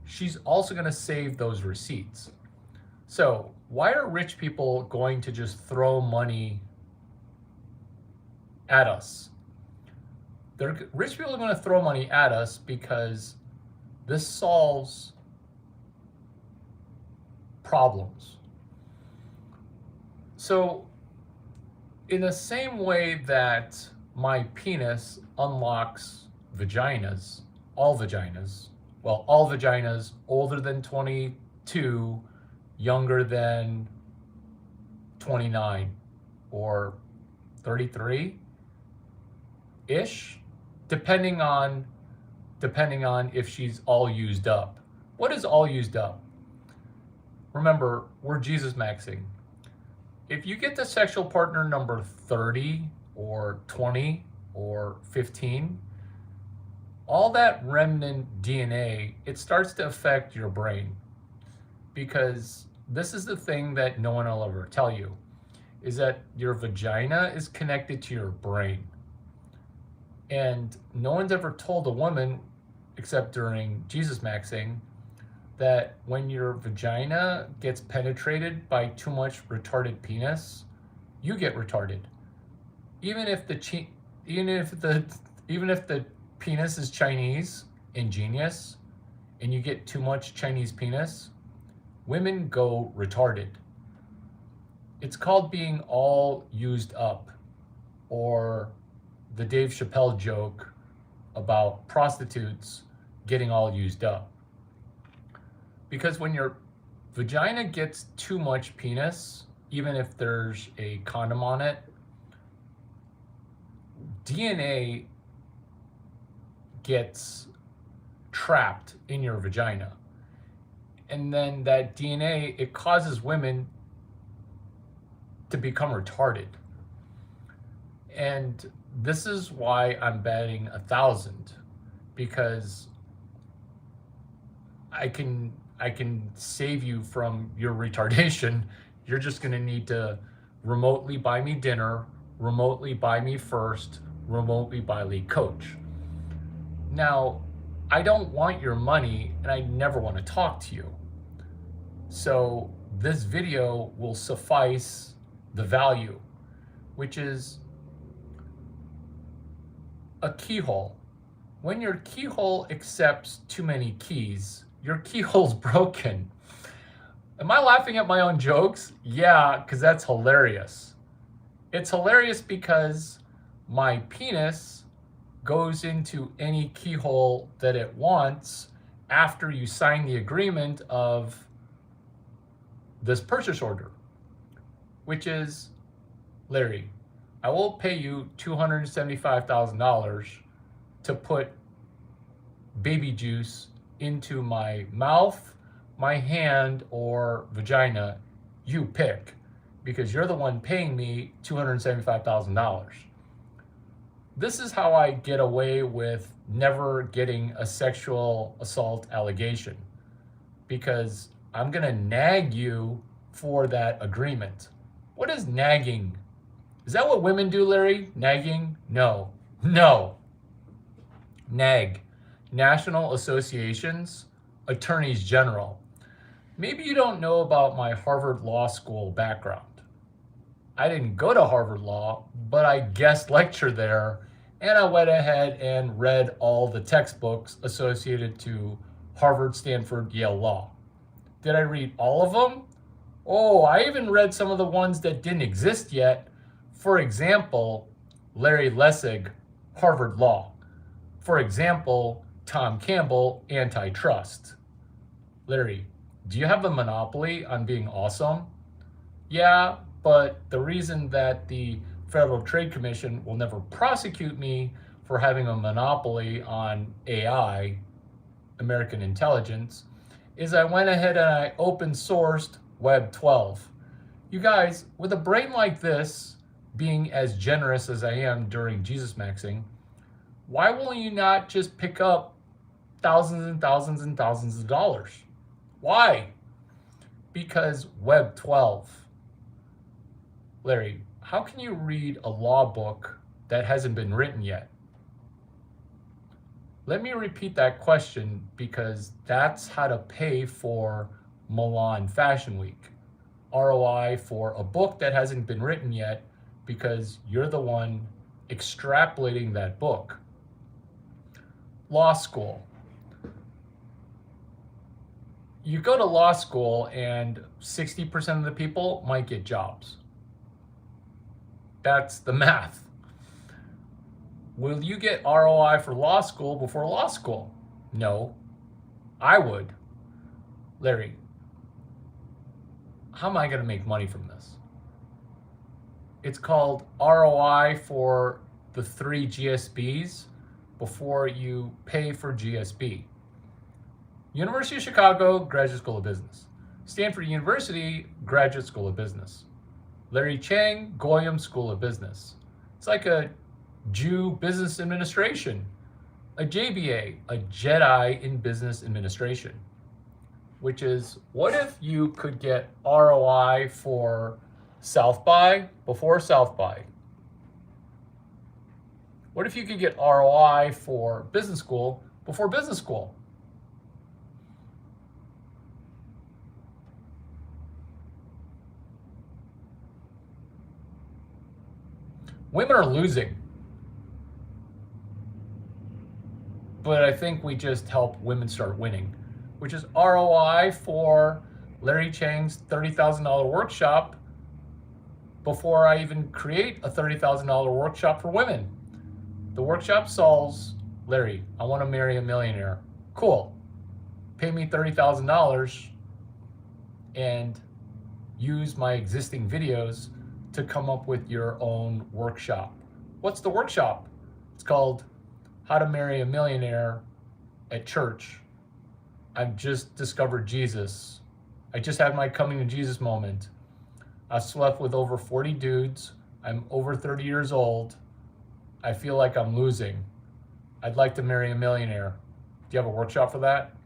she's also going to save those receipts. So why are rich people going to just throw money at us? Rich people are going to throw money at us because this solves problems. So in the same way that my penis unlocks vaginas, all vaginas older than 22, younger than 29 or 33-ish, depending on if she's all used up. What is all used up? Remember, we're Jesus maxing. If you get to sexual partner number 30 or 20 or 15, all that remnant DNA, it starts to affect your brain. Because this is the thing that no one will ever tell you, is that your vagina is connected to your brain. And no one's ever told a woman, except during Jesus maxing, that when your vagina gets penetrated by too much retarded penis, you get retarded. Even if the penis is Chinese and genius, and you get too much Chinese penis, women go retarded. It's called being all used up, or the Dave Chappelle joke about prostitutes getting all used up. Because when your vagina gets too much penis, even if there's a condom on it, DNA gets trapped in your vagina. And then that DNA, it causes women to become retarded. And this is why I'm betting 1,000, because I can save you from your retardation. You're just gonna need to remotely buy me dinner, remotely buy me first, remotely buy me coach. Now, I don't want your money and I never want to talk to you. So this video will suffice the value, which is a keyhole. When your keyhole accepts too many keys, your keyhole's broken. Am I laughing at my own jokes? Yeah, because that's hilarious. It's hilarious because my penis goes into any keyhole that it wants after you sign the agreement of this purchase order, which is, Larry, I will pay you $275,000 to put baby juice into my mouth, my hand, or vagina. You pick, because you're the one paying me $275,000. This is how I get away with never getting a sexual assault allegation, because I'm gonna nag you for that agreement. What is nagging? Is that what women do, Larry? Nagging? No. No. NAG, National Associations, Attorneys General. Maybe you don't know about my Harvard Law School background. I didn't go to Harvard Law, but I guest lectured there, and I went ahead and read all the textbooks associated to Harvard, Stanford, Yale Law. Did I read all of them? Oh, I even read some of the ones that didn't exist yet. For example, Larry Lessig, Harvard Law. For example, Tom Campbell, Antitrust. Larry, do you have a monopoly on being awesome? Yeah, but the reason that the Federal Trade Commission will never prosecute me for having a monopoly on AI, American intelligence, is I went ahead and I open sourced Web 12. You guys, with a brain like this, being as generous as I am during Jesus Maxing, why will you not just pick up thousands and thousands and thousands of dollars? Why? Because Web 12. Larry, how can you read a law book that hasn't been written yet? Let me repeat that question, because that's how to pay for Milan Fashion Week. ROI for a book that hasn't been written yet, because you're the one extrapolating that book. Law school. You go to law school and 60% of the people might get jobs. That's the math. Will you get ROI for law school before law school? No, I would. Larry, how am I going to make money from this? It's called ROI for the 3 GSBs before you pay for GSB. University of Chicago, Graduate School of Business. Stanford University, Graduate School of Business. Larry Chang, Goyam School of Business. It's like a Jew Business Administration, a JBA, a Jedi in Business Administration, which is, what if you could get ROI for South by before South by? What if you could get ROI for business school before business school? Women are losing, but I think we just help women start winning, which is ROI for Larry Chang's $30,000 workshop before I even create a $30,000 workshop for women. The workshop solves, Larry, I want to marry a millionaire. Cool. Pay me $30,000 and use my existing videos to come up with your own workshop. What's the workshop? It's called How to Marry a Millionaire at Church. I've just discovered Jesus. I just had my coming to Jesus moment. I've slept with over 40 dudes. I'm over 30 years old. I feel like I'm losing. I'd like to marry a millionaire. Do you have a workshop for that?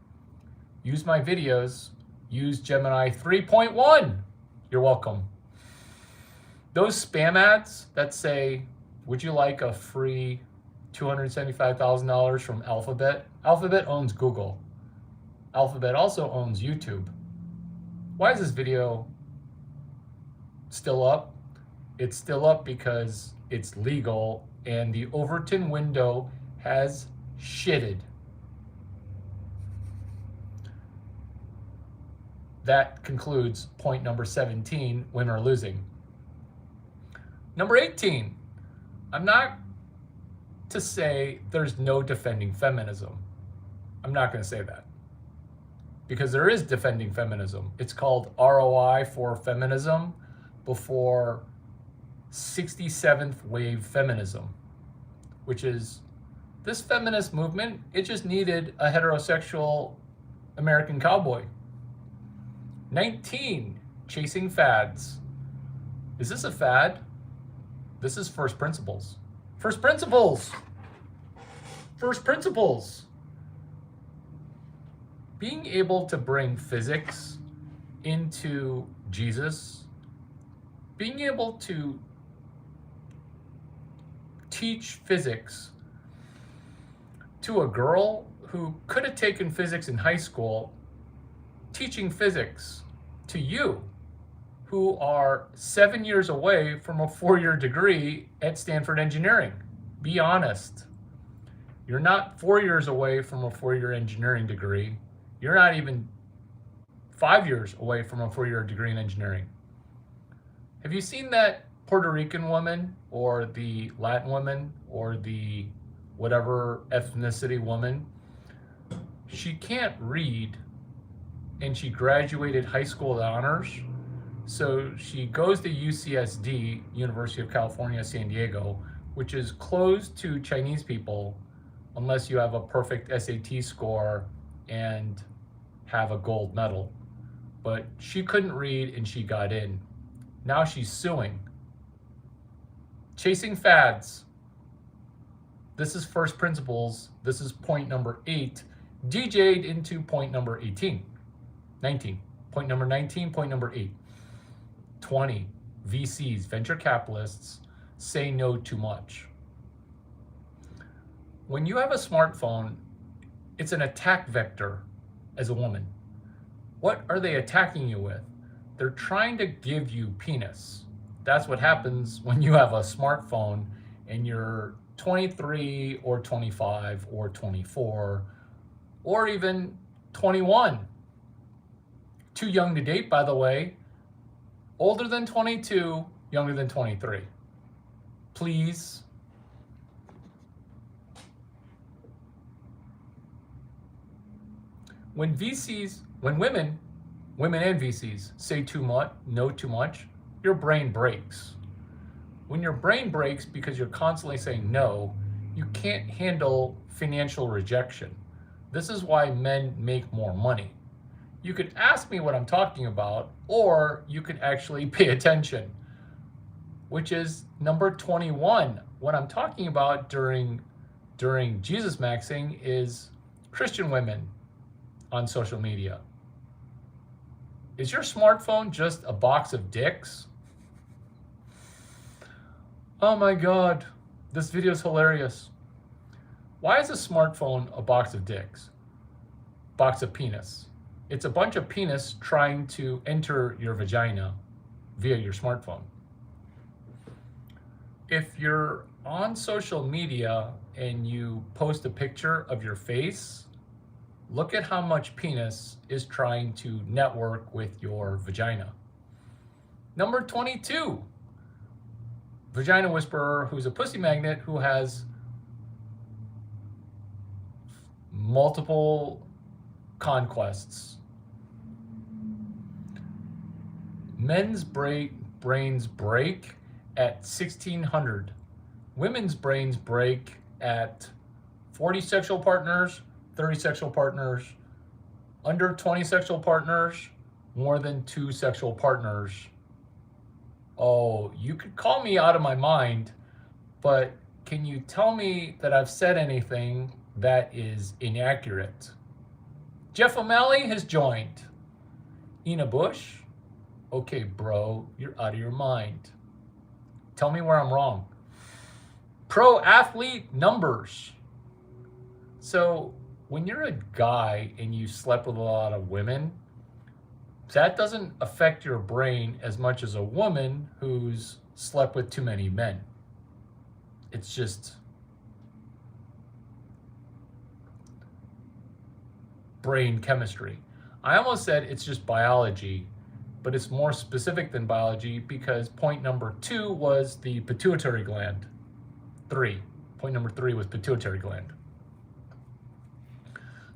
Use my videos. Use Gemini 3.1. You're welcome. Those spam ads that say, would you like a free $275,000 from Alphabet? Alphabet owns Google. Alphabet also owns YouTube. Why is this video still up? It's still up because it's legal and the Overton window has shitted. That concludes point number 17, women are losing. Number 18, I'm not to say there's no defending feminism. I'm not going to say that, because there is defending feminism. It's called ROI for feminism before 67th wave feminism, which is this feminist movement. It just needed a heterosexual American cowboy. 19, chasing fads. Is this a fad? This is first principles. First principles. First principles. Being able to bring physics into Jesus, being able to teach physics to a girl who could have taken physics in high school, teaching physics to you, who are 7 years away from a 4-year degree at Stanford Engineering. Be honest. You're not 4 years away from a 4-year engineering degree. You're not even 5 years away from a 4-year degree in engineering. Have you seen that Puerto Rican woman or the Latin woman or the whatever ethnicity woman? She can't read and she graduated high school with honors. So she goes to UCSD, University of California, San Diego, which is closed to Chinese people unless you have a perfect SAT score and have a gold medal. But she couldn't read and she got in. Now she's suing. Chasing fads. This is first principles. This is point number 8. DJ'd into point number 18. 19. Point number 19, point number 8. 20. VCs, venture capitalists, say no too much. When you have a smartphone, it's an attack vector as a woman. What are they attacking you with? They're trying to give you penis. That's what happens when you have a smartphone and you're 23 or 25 or 24 or even 21. Too young to date, by the way. Older than 22, younger than 23. Please. When women and VCs say too much, know too much, your brain breaks. When your brain breaks because you're constantly saying no, you can't handle financial rejection. This is why men make more money. You could ask me what I'm talking about, or you could actually pay attention, which is number 21. What I'm talking about during Jesus Maxing is Christian women on social media. Is your smartphone just a box of dicks? Oh my God, this video is hilarious. Why is a smartphone a box of dicks? Box of penis. It's a bunch of penis trying to enter your vagina via your smartphone. If you're on social media and you post a picture of your face, look at how much penis is trying to network with your vagina. Number 22, vagina whisperer who's a pussy magnet who has multiple conquests. Men's brains break at 1600. Women's brains break at 40 sexual partners, 30 sexual partners, under 20 sexual partners, more than 2 sexual partners. Oh, you could call me out of my mind, but can you tell me that I've said anything that is inaccurate? Jeff O'Malley has joined. Ina Bush? Okay, bro, you're out of your mind. Tell me where I'm wrong. Pro athlete numbers. So when you're a guy and you slept with a lot of women, that doesn't affect your brain as much as a woman who's slept with too many men. It's just brain chemistry. I almost said it's just biology, but it's more specific than biology because point number 2 was the pituitary gland. Point number 3 was pituitary gland.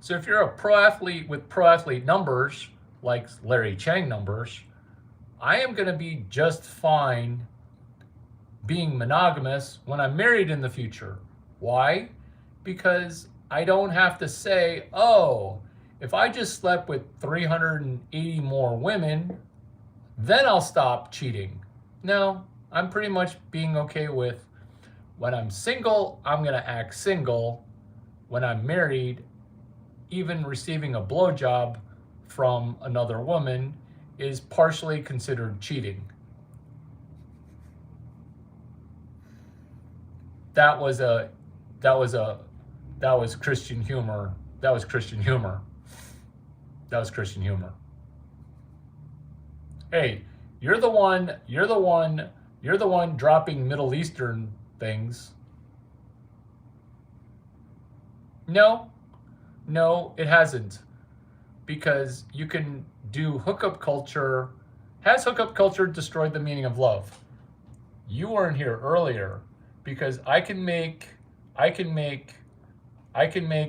So if you're a pro athlete with pro athlete numbers, like Larry Chang numbers, I am going to be just fine being monogamous when I'm married in the future. Why? Because I don't have to say, oh, if I just slept with 380 more women, then I'll stop cheating. No, I'm pretty much being okay with When I'm single, I'm going to act single. When I'm married, even receiving a blowjob from another woman is partially considered cheating. That was Christian humor. That was Christian humor. That was Christian humor. Hey, you're the one dropping Middle Eastern things. No, it hasn't. Because you can do hookup culture. Has hookup culture destroyed the meaning of love? You weren't here earlier because I can make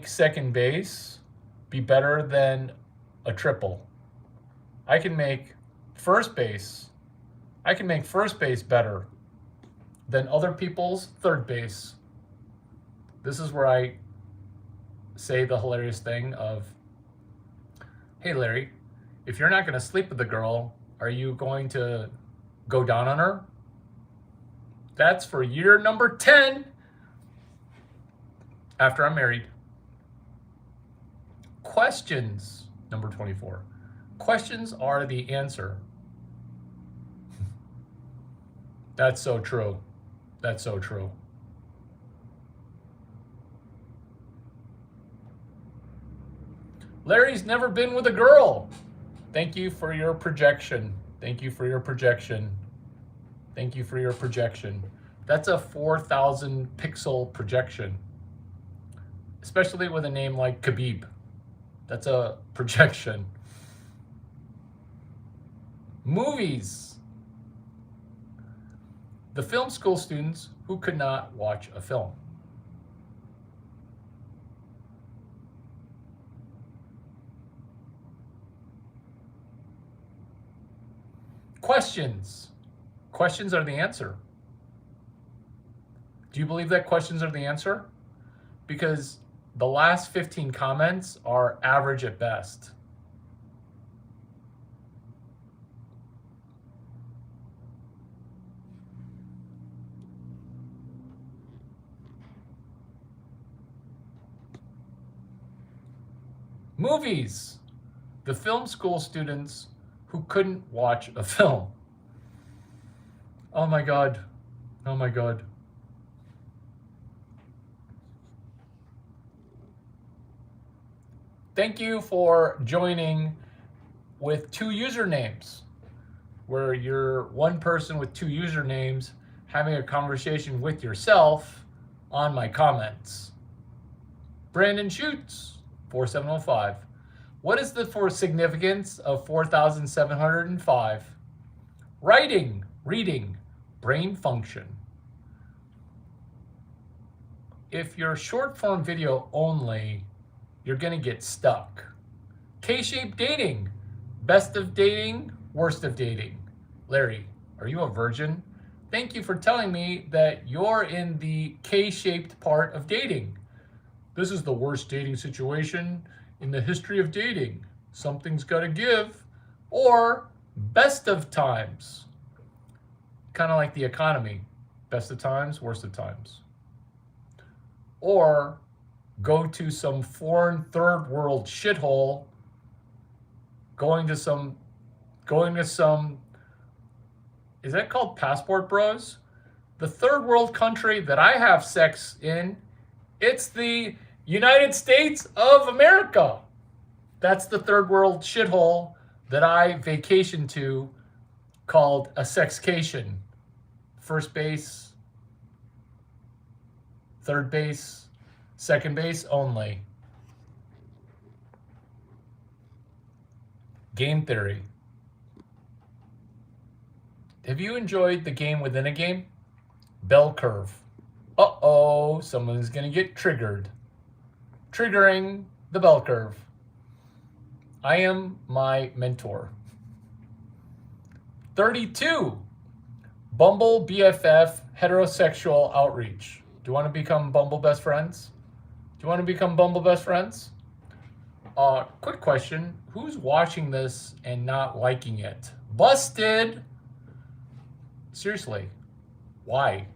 second base be better than a triple. I can make first base better than other people's third base. This is where I say the hilarious thing of, hey Larry, if you're not going to sleep with the girl, are you going to go down on her? That's for year number 10 after I'm married. Questions, number 24. Questions are the answer. That's so true. That's so true. Larry's never been with a girl. Thank you for your projection. Thank you for your projection. Thank you for your projection. That's a 4,000 pixel projection, especially with a name like Khabib. That's a projection. Movies. The film school students who could not watch a film. Questions. Questions are the answer. Do you believe that questions are the answer? Because the last 15 comments are average at best. Movies. The film school students who couldn't watch a film. Oh my God. Oh my God. Thank you for joining with 2 usernames, where you're one person with 2 usernames having a conversation with yourself on my comments. Brandon Schutz, 4705. What is the significance of 4,705? Writing, reading, brain function. If you're short form video only, you're gonna get stuck. K-shaped dating, best of dating, worst of dating. Larry, are you a virgin? Thank you for telling me that you're in the K-shaped part of dating. This is the worst dating situation in the history of dating. Something's gotta give. Or best of times. Kind of like the economy. Best of times, worst of times. Or go to some foreign third world shithole, going to some, is that called Passport Bros? The third world country that I have sex in, it's the United States of America. That's the third world shithole that I vacation to, called a sexcation. First base, third base, second base only. Game theory. Have you enjoyed the game within a game? Bell curve. Uh-oh, someone's gonna get triggered. Triggering the bell curve. I am my mentor. 32. Bumble BFF heterosexual outreach. Do you want to become Bumble best friends? Do you want to become Bumble best friends? Quick question. Who's watching this and not liking it? Busted! Seriously. Why?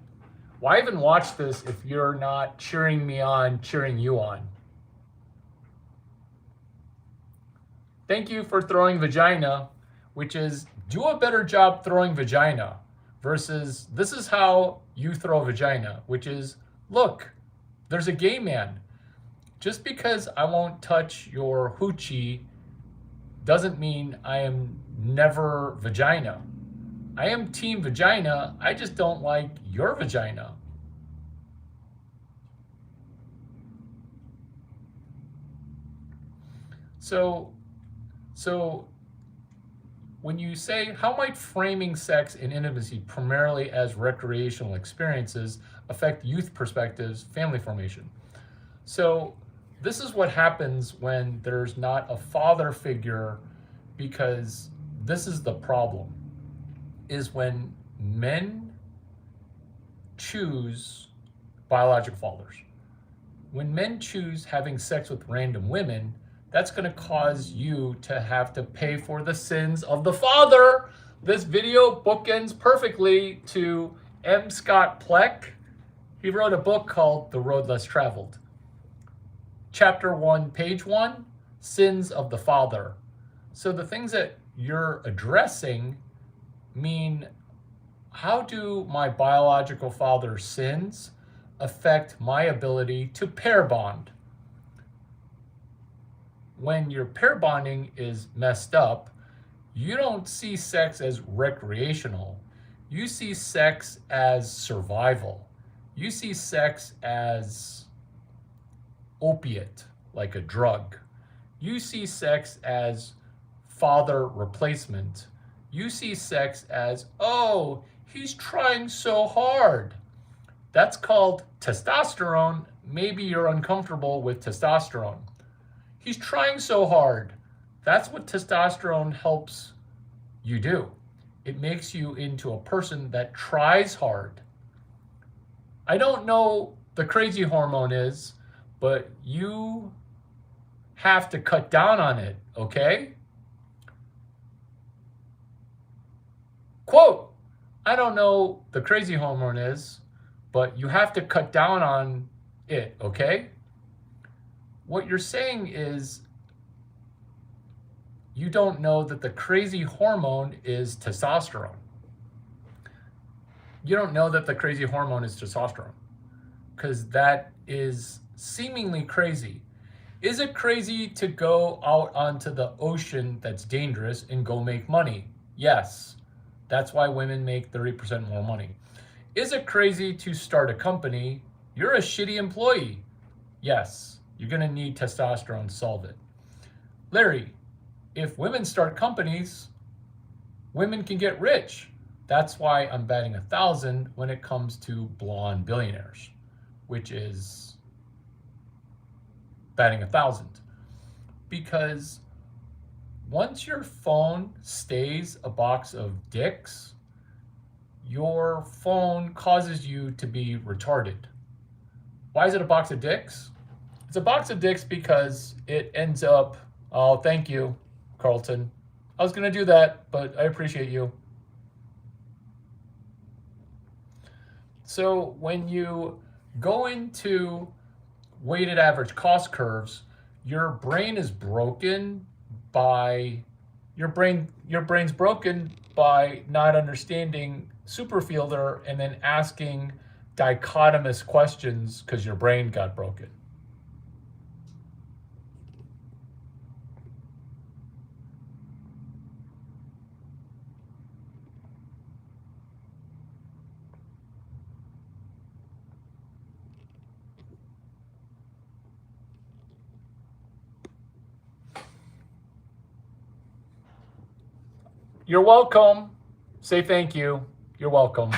Why even watch this if you're not cheering me on, cheering you on? Thank you for throwing vagina, which is do a better job throwing vagina versus this is how you throw vagina, which is look, there's a gay man. Just because I won't touch your hoochie doesn't mean I am never vagina. I am team vagina. I just don't like your vagina. So when you say, how might framing sex and intimacy primarily as recreational experiences affect youth perspectives, family formation? So this is what happens when there's not a father figure, because this is the problem, is when men choose biological fathers. When men choose having sex with random women, that's going to cause you to have to pay for the sins of the father. This video bookends perfectly to M. Scott Pleck. He wrote a book called The Road Less Traveled. Chapter 1, page 1, Sins of the Father. So the things that you're addressing mean, how do my biological father's sins affect my ability to pair bond? When your pair bonding is messed up, you don't see sex as recreational. You see sex as survival. You see sex as opiate, like a drug. You see sex as father replacement. You see sex as, oh, he's trying so hard. That's called testosterone. Maybe you're uncomfortable with testosterone. He's trying so hard. That's what testosterone helps you do. It makes you into a person that tries hard. I don't know the crazy hormone is, but you have to cut down on it, okay? Quote, I don't know the crazy hormone is, but you have to cut down on it, okay? What you're saying is you don't know that the crazy hormone is testosterone. You don't know that the crazy hormone is testosterone because that is seemingly crazy. Is it crazy to go out onto the ocean that's dangerous and go make money? Yes. That's why women make 30% more money. Is it crazy to start a company? You're a shitty employee. Yes. You're going to need testosterone to solve it. Larry, if women start companies, women can get rich. That's why I'm batting 1,000 when it comes to blonde billionaires, which is batting 1,000. Because once your phone stays a box of dicks, your phone causes you to be retarded. Why is it a box of dicks? It's a box of dicks because it ends up, oh, thank you, Carlton. I was going to do that, but I appreciate you. So when you go into weighted average cost curves, your brain is broken by, your brain's broken by not understanding superfielder and then asking dichotomous questions because your brain got broken. You're welcome. Say thank you. You're welcome.